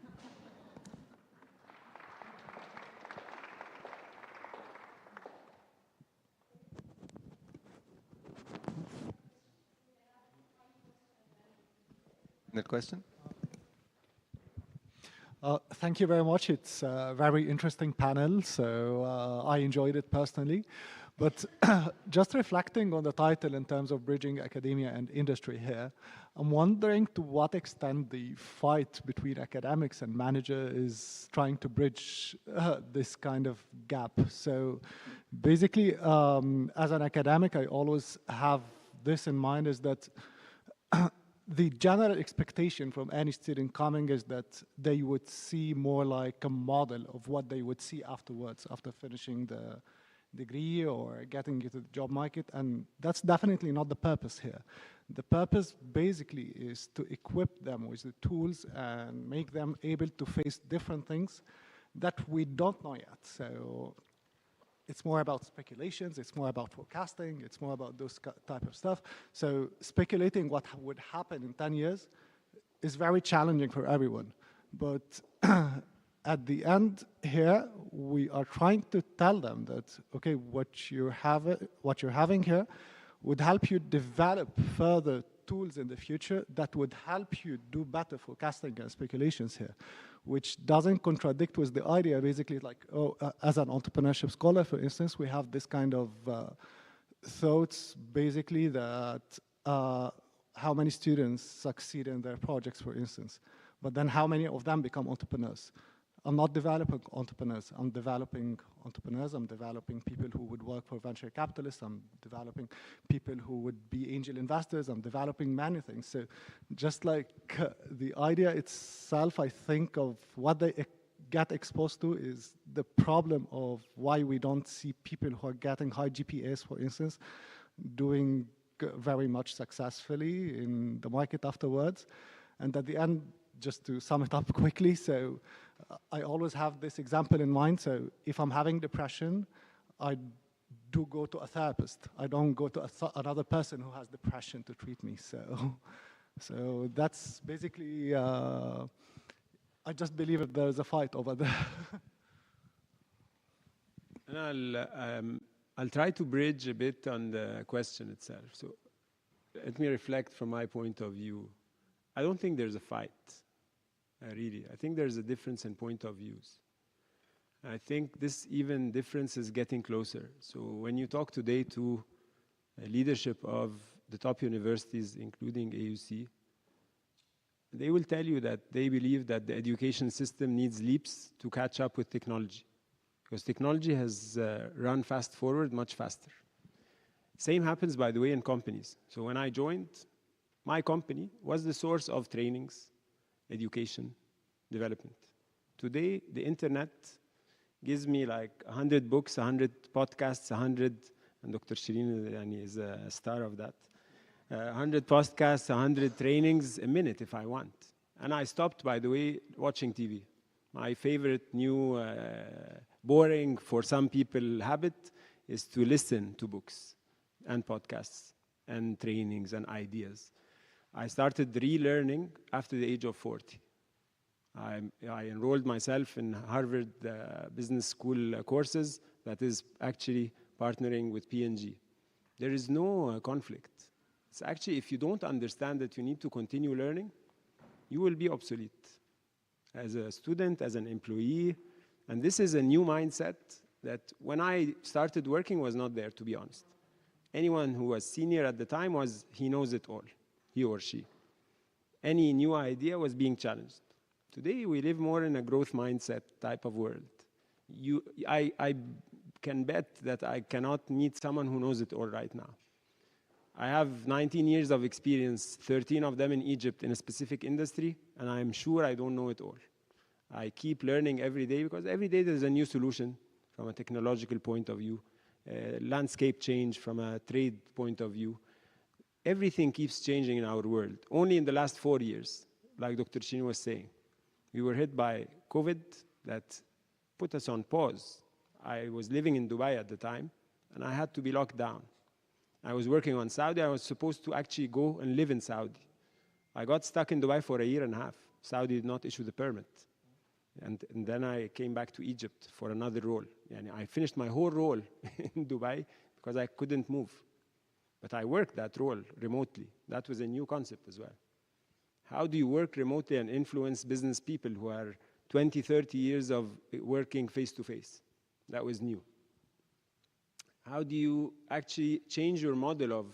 [SPEAKER 15] Another question?
[SPEAKER 20] Thank you very much. It's a very interesting panel, so I enjoyed it personally. But just reflecting on the title in terms of bridging academia and industry here, I'm wondering to what extent the fight between academics and manager is trying to bridge this kind of gap. So basically, as an academic, I always have this in mind, is that the general expectation from any student coming is that they would see more like a model of what they would see afterwards, after finishing the degree or getting into the job market, and that's definitely not the purpose here. The purpose basically is to equip them with the tools and make them able to face different things that we don't know yet. So it's more about speculations, it's more about forecasting, it's more about those type of stuff. So speculating what would happen in 10 years is very challenging for everyone. But at the end here, we are trying to tell them that, okay, what you're having here would help you develop further tools in the future that would help you do better forecasting and speculations here, which doesn't contradict with the idea, basically, like, as an entrepreneurship scholar, for instance, we have this kind of thoughts, basically, that how many students succeed in their projects, for instance, but then how many of them become entrepreneurs? I'm not developing entrepreneurs. I'm developing entrepreneurs. I'm developing people who would work for venture capitalists. I'm developing people who would be angel investors. I'm developing many things. So just like the idea itself, I think of what they get exposed to is the problem of why we don't see people who are getting high GPAs, for instance, doing very much successfully in the market afterwards. And at the end, just to sum it up quickly, so I always have this example in mind. So if I'm having depression, I do go to a therapist. I don't go to another person who has depression to treat me. So that's basically, I just believe that there's a fight over there.
[SPEAKER 16] And I'll try to bridge a bit on the question itself. So let me reflect from my point of view. I don't think there's a fight. Really, I think there's a difference in point of views. I think this even difference is getting closer. So when you talk today to leadership of the top universities, including AUC, they will tell you that they believe that the education system needs leaps to catch up with technology, because technology has run fast forward much faster. Same happens, by the way, in companies. So when I joined, my company was the source of trainings, education, development. Today, the internet gives me like 100 books, 100 podcasts, 100, and Dr. Shireen is a star of that, 100 podcasts, 100 trainings a minute if I want. And I stopped, by the way, watching TV. My favorite new, boring for some people habit is to listen to books. and podcasts and trainings and ideas. I started relearning after the age of 40. I enrolled myself in Harvard Business School courses that is actually partnering with P&G. There is no conflict. It's actually, if you don't understand that you need to continue learning, you will be obsolete as a student, as an employee. And this is a new mindset that when I started working was not there, to be honest. Anyone who was senior at the time he knows it all, he or she. Any new idea was being challenged. Today, we live more in a growth mindset type of world. I can bet that I cannot meet someone who knows it all right now. I have 19 years of experience, 13 of them in Egypt in a specific industry, and I'm sure I don't know it all. I keep learning every day because every day there's a new solution from a technological point of view, landscape change from a trade point of view. Everything keeps changing in our world. Only in the last 4 years, like Dr. Shin was saying, we were hit by COVID that put us on pause. I was living in Dubai at the time, and I had to be locked down. I was working on Saudi. I was supposed to actually go and live in Saudi. I got stuck in Dubai for 1.5 years. Saudi did not issue the permit. And then I came back to Egypt for another role. And I finished my whole role in Dubai because I couldn't move. But I worked that role remotely. That was a new concept as well. How do you work remotely and influence business people who are 20, 30 years of working face-to-face? That was new. How do you actually change your model of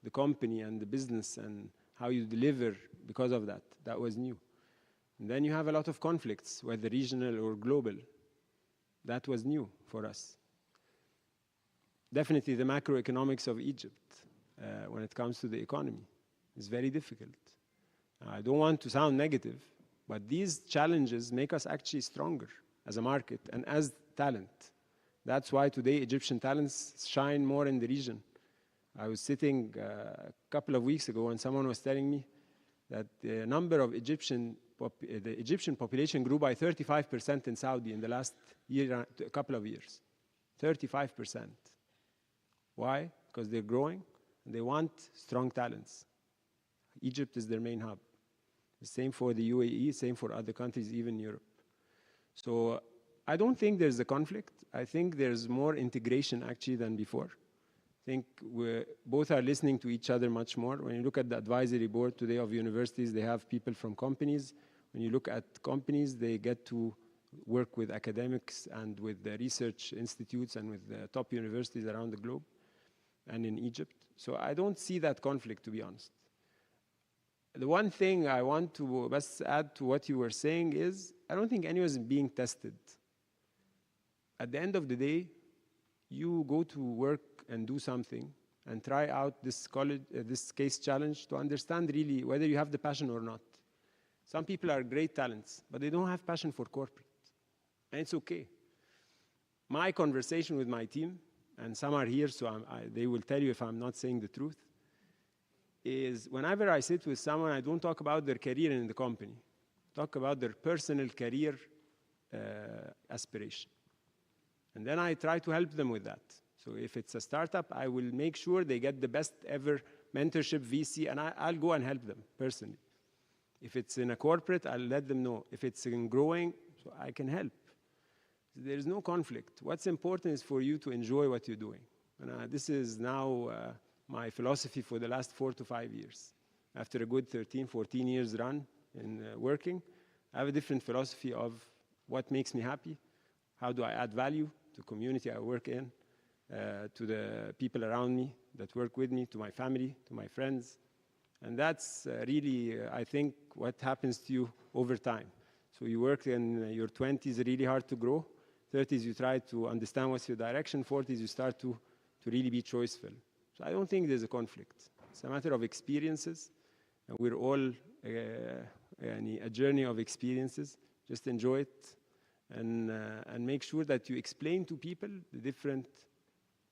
[SPEAKER 16] the company and the business and how you deliver because of that? That was new. And then you have a lot of conflicts, whether regional or global. That was new for us. Definitely the macroeconomics of Egypt when it comes to the economy is very difficult. I don't want to sound negative, but these challenges make us actually stronger as a market and as talent. That's why today Egyptian talents shine more in the region. I was sitting a couple of weeks ago and someone was telling me that the number of the Egyptian population grew by 35% in Saudi in the last couple of years. 35%. Why? Because they're growing and they want strong talents. Egypt is their main hub. The same for the UAE, same for other countries, even Europe. So I don't think there's a conflict. I think there's more integration actually than before. I think we both are listening to each other much more. When you look at the advisory board today of universities, they have people from companies. When you look at companies, they get to work with academics and with the research institutes and with the top universities around the globe and in Egypt. So I don't see that conflict, to be honest. The one thing I want to just add to what you were saying is, I don't think anyone is being tested. At the end of the day, you go to work and do something and try out this case challenge to understand really whether you have the passion or not. Some people are great talents, but they don't have passion for corporate. And it's okay. My conversation with my team, and some are here, so they will tell you if I'm not saying the truth, is whenever I sit with someone, I don't talk about their career in the company. Talk about their personal career aspiration. And then I try to help them with that. So if it's a startup, I will make sure they get the best ever mentorship, VC, and I'll go and help them personally. If it's in a corporate, I'll let them know. If it's in growing, so I can help. There is no conflict. What's important is for you to enjoy what you're doing. And this is now my philosophy for the last 4 to 5 years. After a good 13, 14 years run in working, I have a different philosophy of what makes me happy, how do I add value to the community I work in, to the people around me that work with me, to my family, to my friends. And that's really, I think, what happens to you over time. So you work in your 20s, really hard to grow. 30s, you try to understand what's your direction. 40s, you start to really be choiceful. So I don't think there's a conflict. It's a matter of experiences. And we're all a journey of experiences. Just enjoy it and make sure that you explain to people the different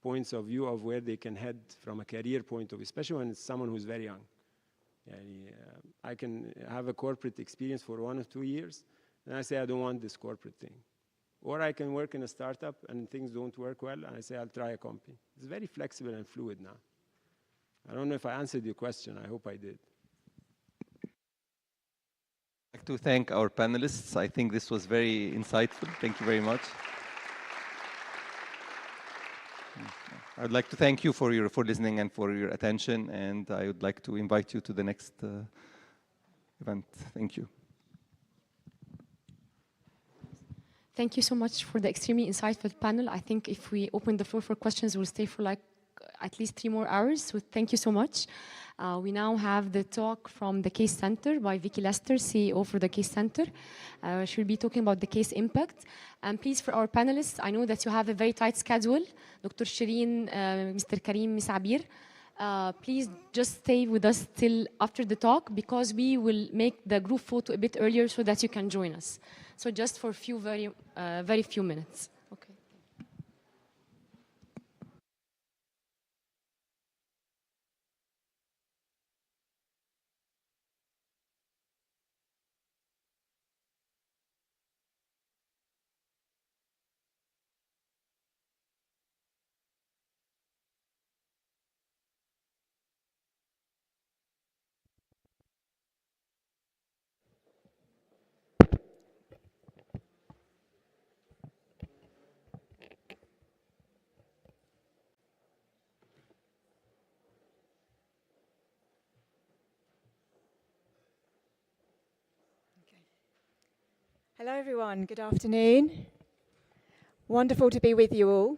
[SPEAKER 16] points of view of where they can head from a career point of view, especially when it's someone who's very young. I can have a corporate experience for 1 or 2 years, and I say, I don't want this corporate thing. Or I can work in a startup and things don't work well, and I say, I'll try a company. It's very flexible and fluid now. I don't know if I answered your question. I hope I did.
[SPEAKER 15] I'd like to thank our panelists. I think this was very insightful. Thank you very much. I'd like to thank you for listening and for your attention, and I would like to invite you to the next event. Thank you.
[SPEAKER 2] Thank you so much for the extremely insightful panel. I think if we open the floor for questions, we'll stay for like at least 3 more hours. So thank you so much. We now have the talk from the Case Center by Vicky Lester, CEO for the Case Center. She'll be talking about the case impact. And please, for our panelists, I know that you have a very tight schedule. Dr. Shireen, Mr. Karim Misabir, please just stay with us till after the talk, because we will make the group photo a bit earlier so that you can join us. So just for very few minutes. Okay.
[SPEAKER 21] Hello everyone, good afternoon. Wonderful to be with you all.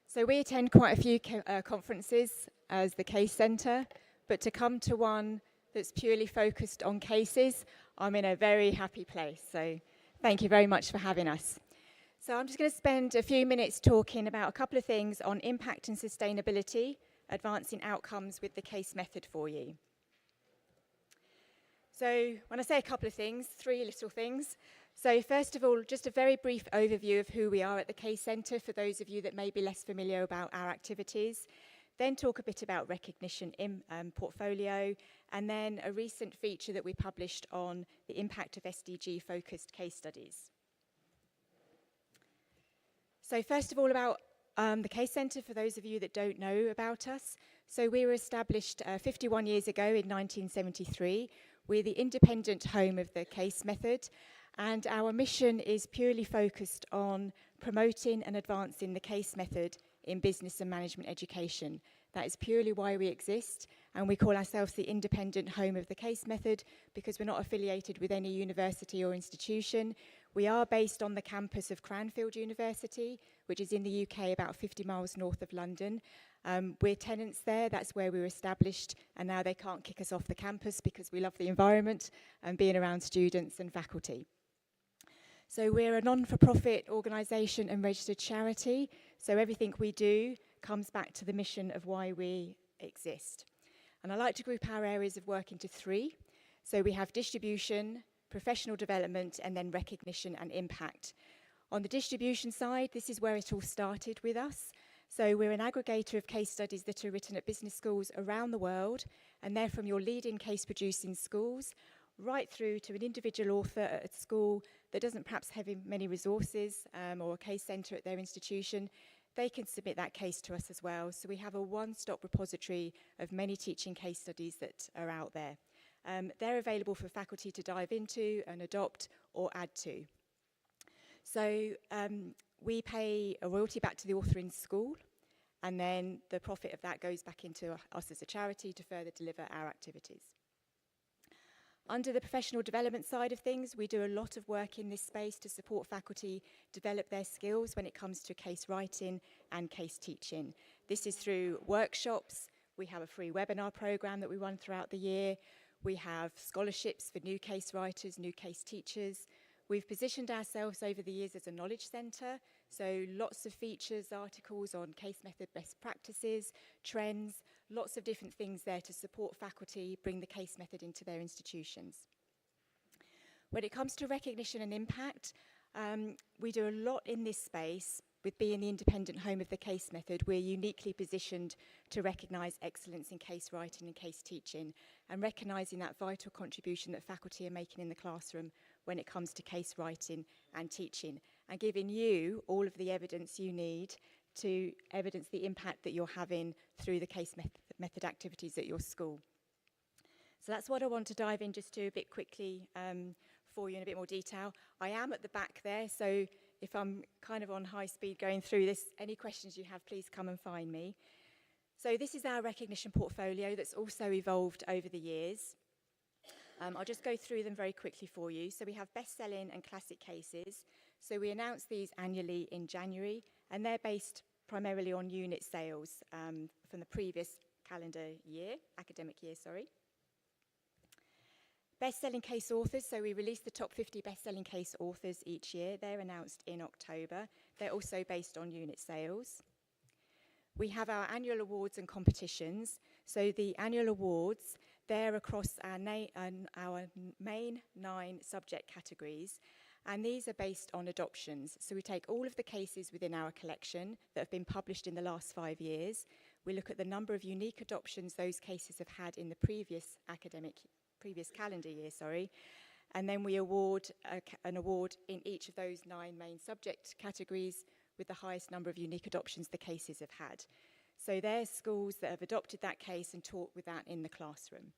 [SPEAKER 21] So we attend quite a few conferences as the Case Center, but to come to one that's purely focused on cases, I'm in a very happy place. So thank you very much for having us. So I'm just going to spend a few minutes talking about a couple of things on impact and sustainability, advancing outcomes with the case method for you. So when I say a couple of things, 3 little things. So first of all, just a very brief overview of who we are at the Case Center for those of you that may be less familiar about our activities. Then talk a bit about recognition in portfolio, and then a recent feature that we published on the impact of SDG-focused case studies. So first of all, about the Case Center, for those of you that don't know about us. So we were established 51 years ago in 1973. We're the independent home of the case method, and our mission is purely focused on promoting and advancing the case method in business and management education. That is purely why we exist, and we call ourselves the independent home of the case method because we're not affiliated with any university or institution. We are based on the campus of Cranfield University, which is in the UK about 50 miles north of London. We're tenants there, that's where we were established, and now they can't kick us off the campus because we love the environment and being around students and faculty. So we're a non-for-profit organisation and registered charity, so everything we do comes back to the mission of why we exist. And I like to group our areas of work into 3. So we have distribution, professional development, and then recognition and impact. On the distribution side, this is where it all started with us. So we're an aggregator of case studies that are written at business schools around the world, and they're from your leading case producing schools right through to an individual author at a school that doesn't perhaps have many resources or a case centre at their institution. They can submit that case to us as well. So we have a one-stop repository of many teaching case studies that are out there. They're available for faculty to dive into and adopt or add to. So we pay a royalty back to the author in school, and then the profit of that goes back into us as a charity to further deliver our activities. Under the professional development side of things, we do a lot of work in this space to support faculty develop their skills when it comes to case writing and case teaching. This is through workshops. We have a free webinar program that we run throughout the year. We have scholarships for new case writers, new case teachers. We've positioned ourselves over the years as a knowledge centre, so lots of features, articles on case method best practices, trends, lots of different things there to support faculty bring the case method into their institutions. When it comes to recognition and impact, we do a lot in this space. With being the independent home of the case method, we're uniquely positioned to recognise excellence in case writing and case teaching, and recognising that vital contribution that faculty are making in the classroom when it comes to case writing and teaching, and giving you all of the evidence you need to evidence the impact that you're having through the case method activities at your school. So that's what I want to dive in just to a bit quickly for you in a bit more detail. I am at the back there, so if I'm kind of on high speed going through this, any questions you have, please come and find me. So this is our recognition portfolio that's also evolved over the years. I'll just go through them very quickly for you. So we have best-selling and classic cases. So we announce these annually in January, and they're based primarily on unit sales from the previous academic year, sorry. Best-selling case authors, so we release the top 50 best-selling case authors each year. They're announced in October. They're also based on unit sales. We have our annual awards and competitions. So the annual awards, they're across our main 9 subject categories, and these are based on adoptions. So we take all of the cases within our collection that have been published in the last 5 years. We look at the number of unique adoptions those cases have had in the previous calendar year, and then we award an award in each of those 9 main subject categories with the highest number of unique adoptions the cases have had. So they're schools that have adopted that case and taught with that in the classroom.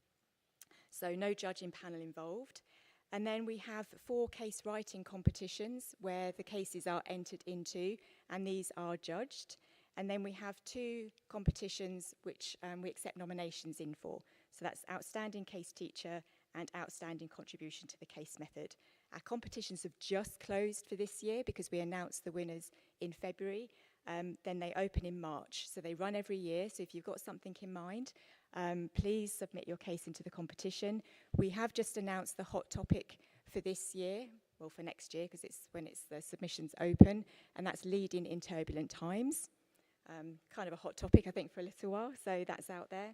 [SPEAKER 21] So no judging panel involved. And then we have 4 case writing competitions where the cases are entered into, and these are judged. And then we have 2 competitions which we accept nominations in for. So that's Outstanding Case Teacher and Outstanding Contribution to the Case Method. Our competitions have just closed for this year because we announced the winners in February. Then they open in March. So they run every year. So if you've got something in mind, please submit your case into the competition. We have just announced the hot topic for this year, well, for next year, because it's when the submissions open, and that's Leading in Turbulent Times. Kind of a hot topic, I think, for a little while, so that's out there.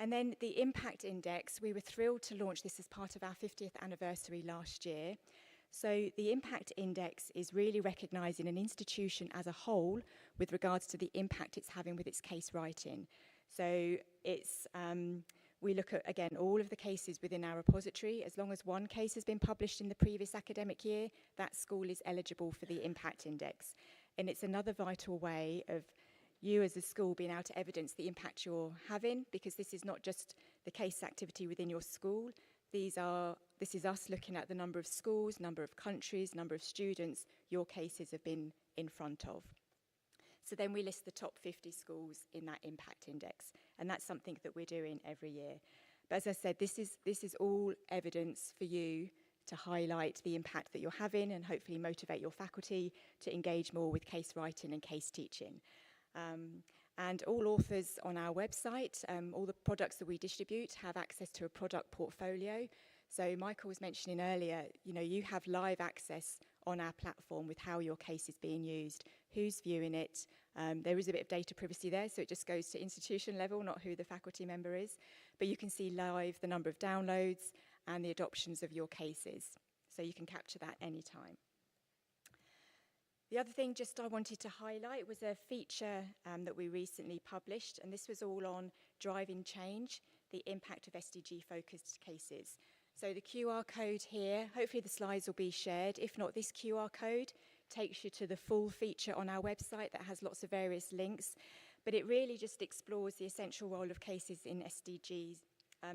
[SPEAKER 21] And then the Impact Index, we were thrilled to launch this as part of our 50th anniversary last year. So the Impact Index is really recognising an institution as a whole with regards to the impact it's having with its case writing. So it's we look at, again, all of the cases within our repository. As long as one case has been published in the previous academic year, that school is eligible for the Impact Index. And it's another vital way of you as a school being able to evidence the impact you're having, because this is not just the case activity within your school. This is us looking at the number of schools, number of countries, number of students your cases have been in front of. So then we list the top 50 schools in that Impact Index, and that's something that we're doing every year. But as I said, this is all evidence for you to highlight the impact that you're having and hopefully motivate your faculty to engage more with case writing and case teaching. And all authors on our website, all the products that we distribute have access to a product portfolio. So Michael was mentioning earlier, you have live access on our platform with how your case is being used, who's viewing it. There is a bit of data privacy there, so it just goes to institution level, not who the faculty member is. But you can see live the number of downloads and the adoptions of your cases. So you can capture that anytime. The other thing just I wanted to highlight was a feature that we recently published, and this was all on driving change, the impact of SDG-focused cases. So the QR code here, hopefully the slides will be shared. If not, this QR code takes you to the full feature on our website that has lots of various links, but it really just explores the essential role of cases in SDGs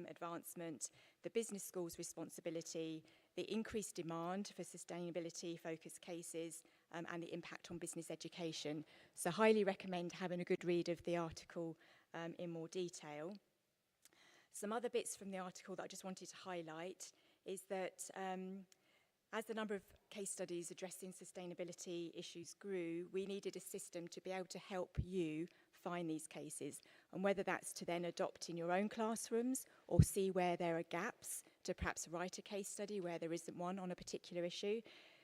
[SPEAKER 21] advancement, the business school's responsibility, the increased demand for sustainability-focused cases, and the impact on business education. So highly recommend having a good read of the article in more detail. Some other bits from the article that I just wanted to highlight is that as the number of case studies addressing sustainability issues grew, we needed a system to be able to help you find these cases, and whether that's to then adopt in your own classrooms or see where there are gaps to perhaps write a case study where there isn't one on a particular issue.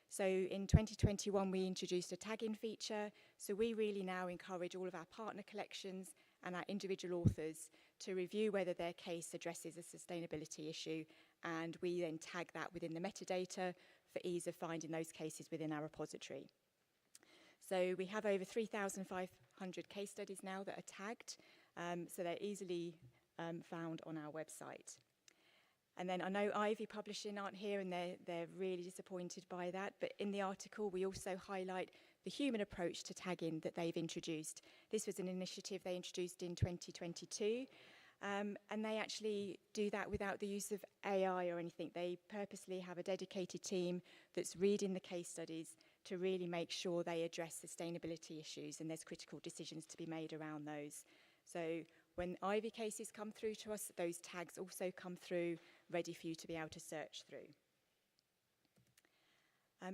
[SPEAKER 21] So in 2021, we introduced a tagging feature. So we really now encourage all of our partner collections and our individual authors to review whether their case addresses a sustainability issue, and we then tag that within the metadata for ease of finding those cases within our repository. So we have over 3,500 case studies now that are tagged, so they're easily found on our website. And then I know Ivy Publishing aren't here, and they're really disappointed by that, but in the article we also highlight the the human approach to tagging that they've introduced. This was an initiative they introduced in 2022, and they actually do that without the use of AI or anything. They purposely have a dedicated team that's reading the case studies to really make sure they address sustainability issues, and there's critical decisions to be made around those. So when Ivy cases come through to us, those tags also come through, ready for you to be able to search through.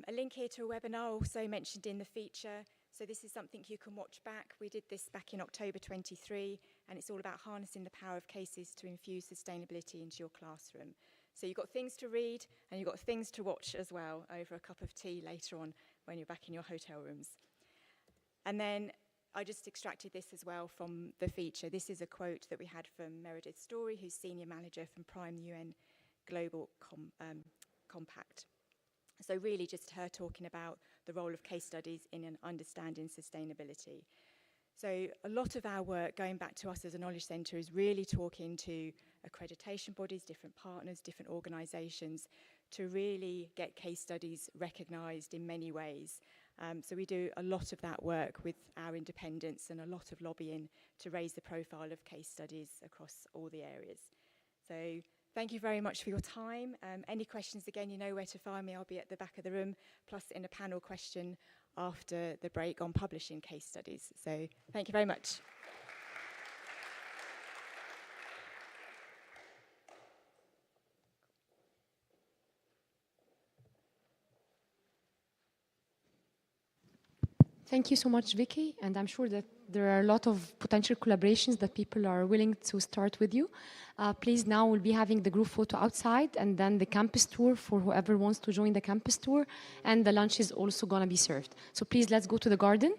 [SPEAKER 21] A link here to a webinar also mentioned in the feature. So this is something you can watch back. We did this back in October 23, and it's all about harnessing the power of cases to infuse sustainability into your classroom. So you've got things to read, and you've got things to watch as well over a cup of tea later on when you're back in your hotel rooms. And then I just extracted this as well from the feature. This is a quote that we had from Meredith Story, who's Senior Manager from Prime UN Global Compact. So really just her talking about the role of case studies in understanding sustainability. So a lot of our work, going back to us as a knowledge centre, is really talking to accreditation bodies, different partners, different organisations, to really get case studies recognised in many ways. So we do a lot of that work with our independents and a lot of lobbying to raise the profile of case studies across all the areas. So thank you very much for your time. Any questions, again, you know where to find me. I'll be at the back of the room, plus in a panel question after the break on publishing case studies. So thank you very much.
[SPEAKER 2] Thank you so much, Vicky, and I'm sure that there are a lot of potential collaborations that people are willing to start with you. Please, now we'll be having the group photo outside, and then the campus tour for whoever wants to join the campus tour, and the lunch is also going to be served. So please, let's go to the garden.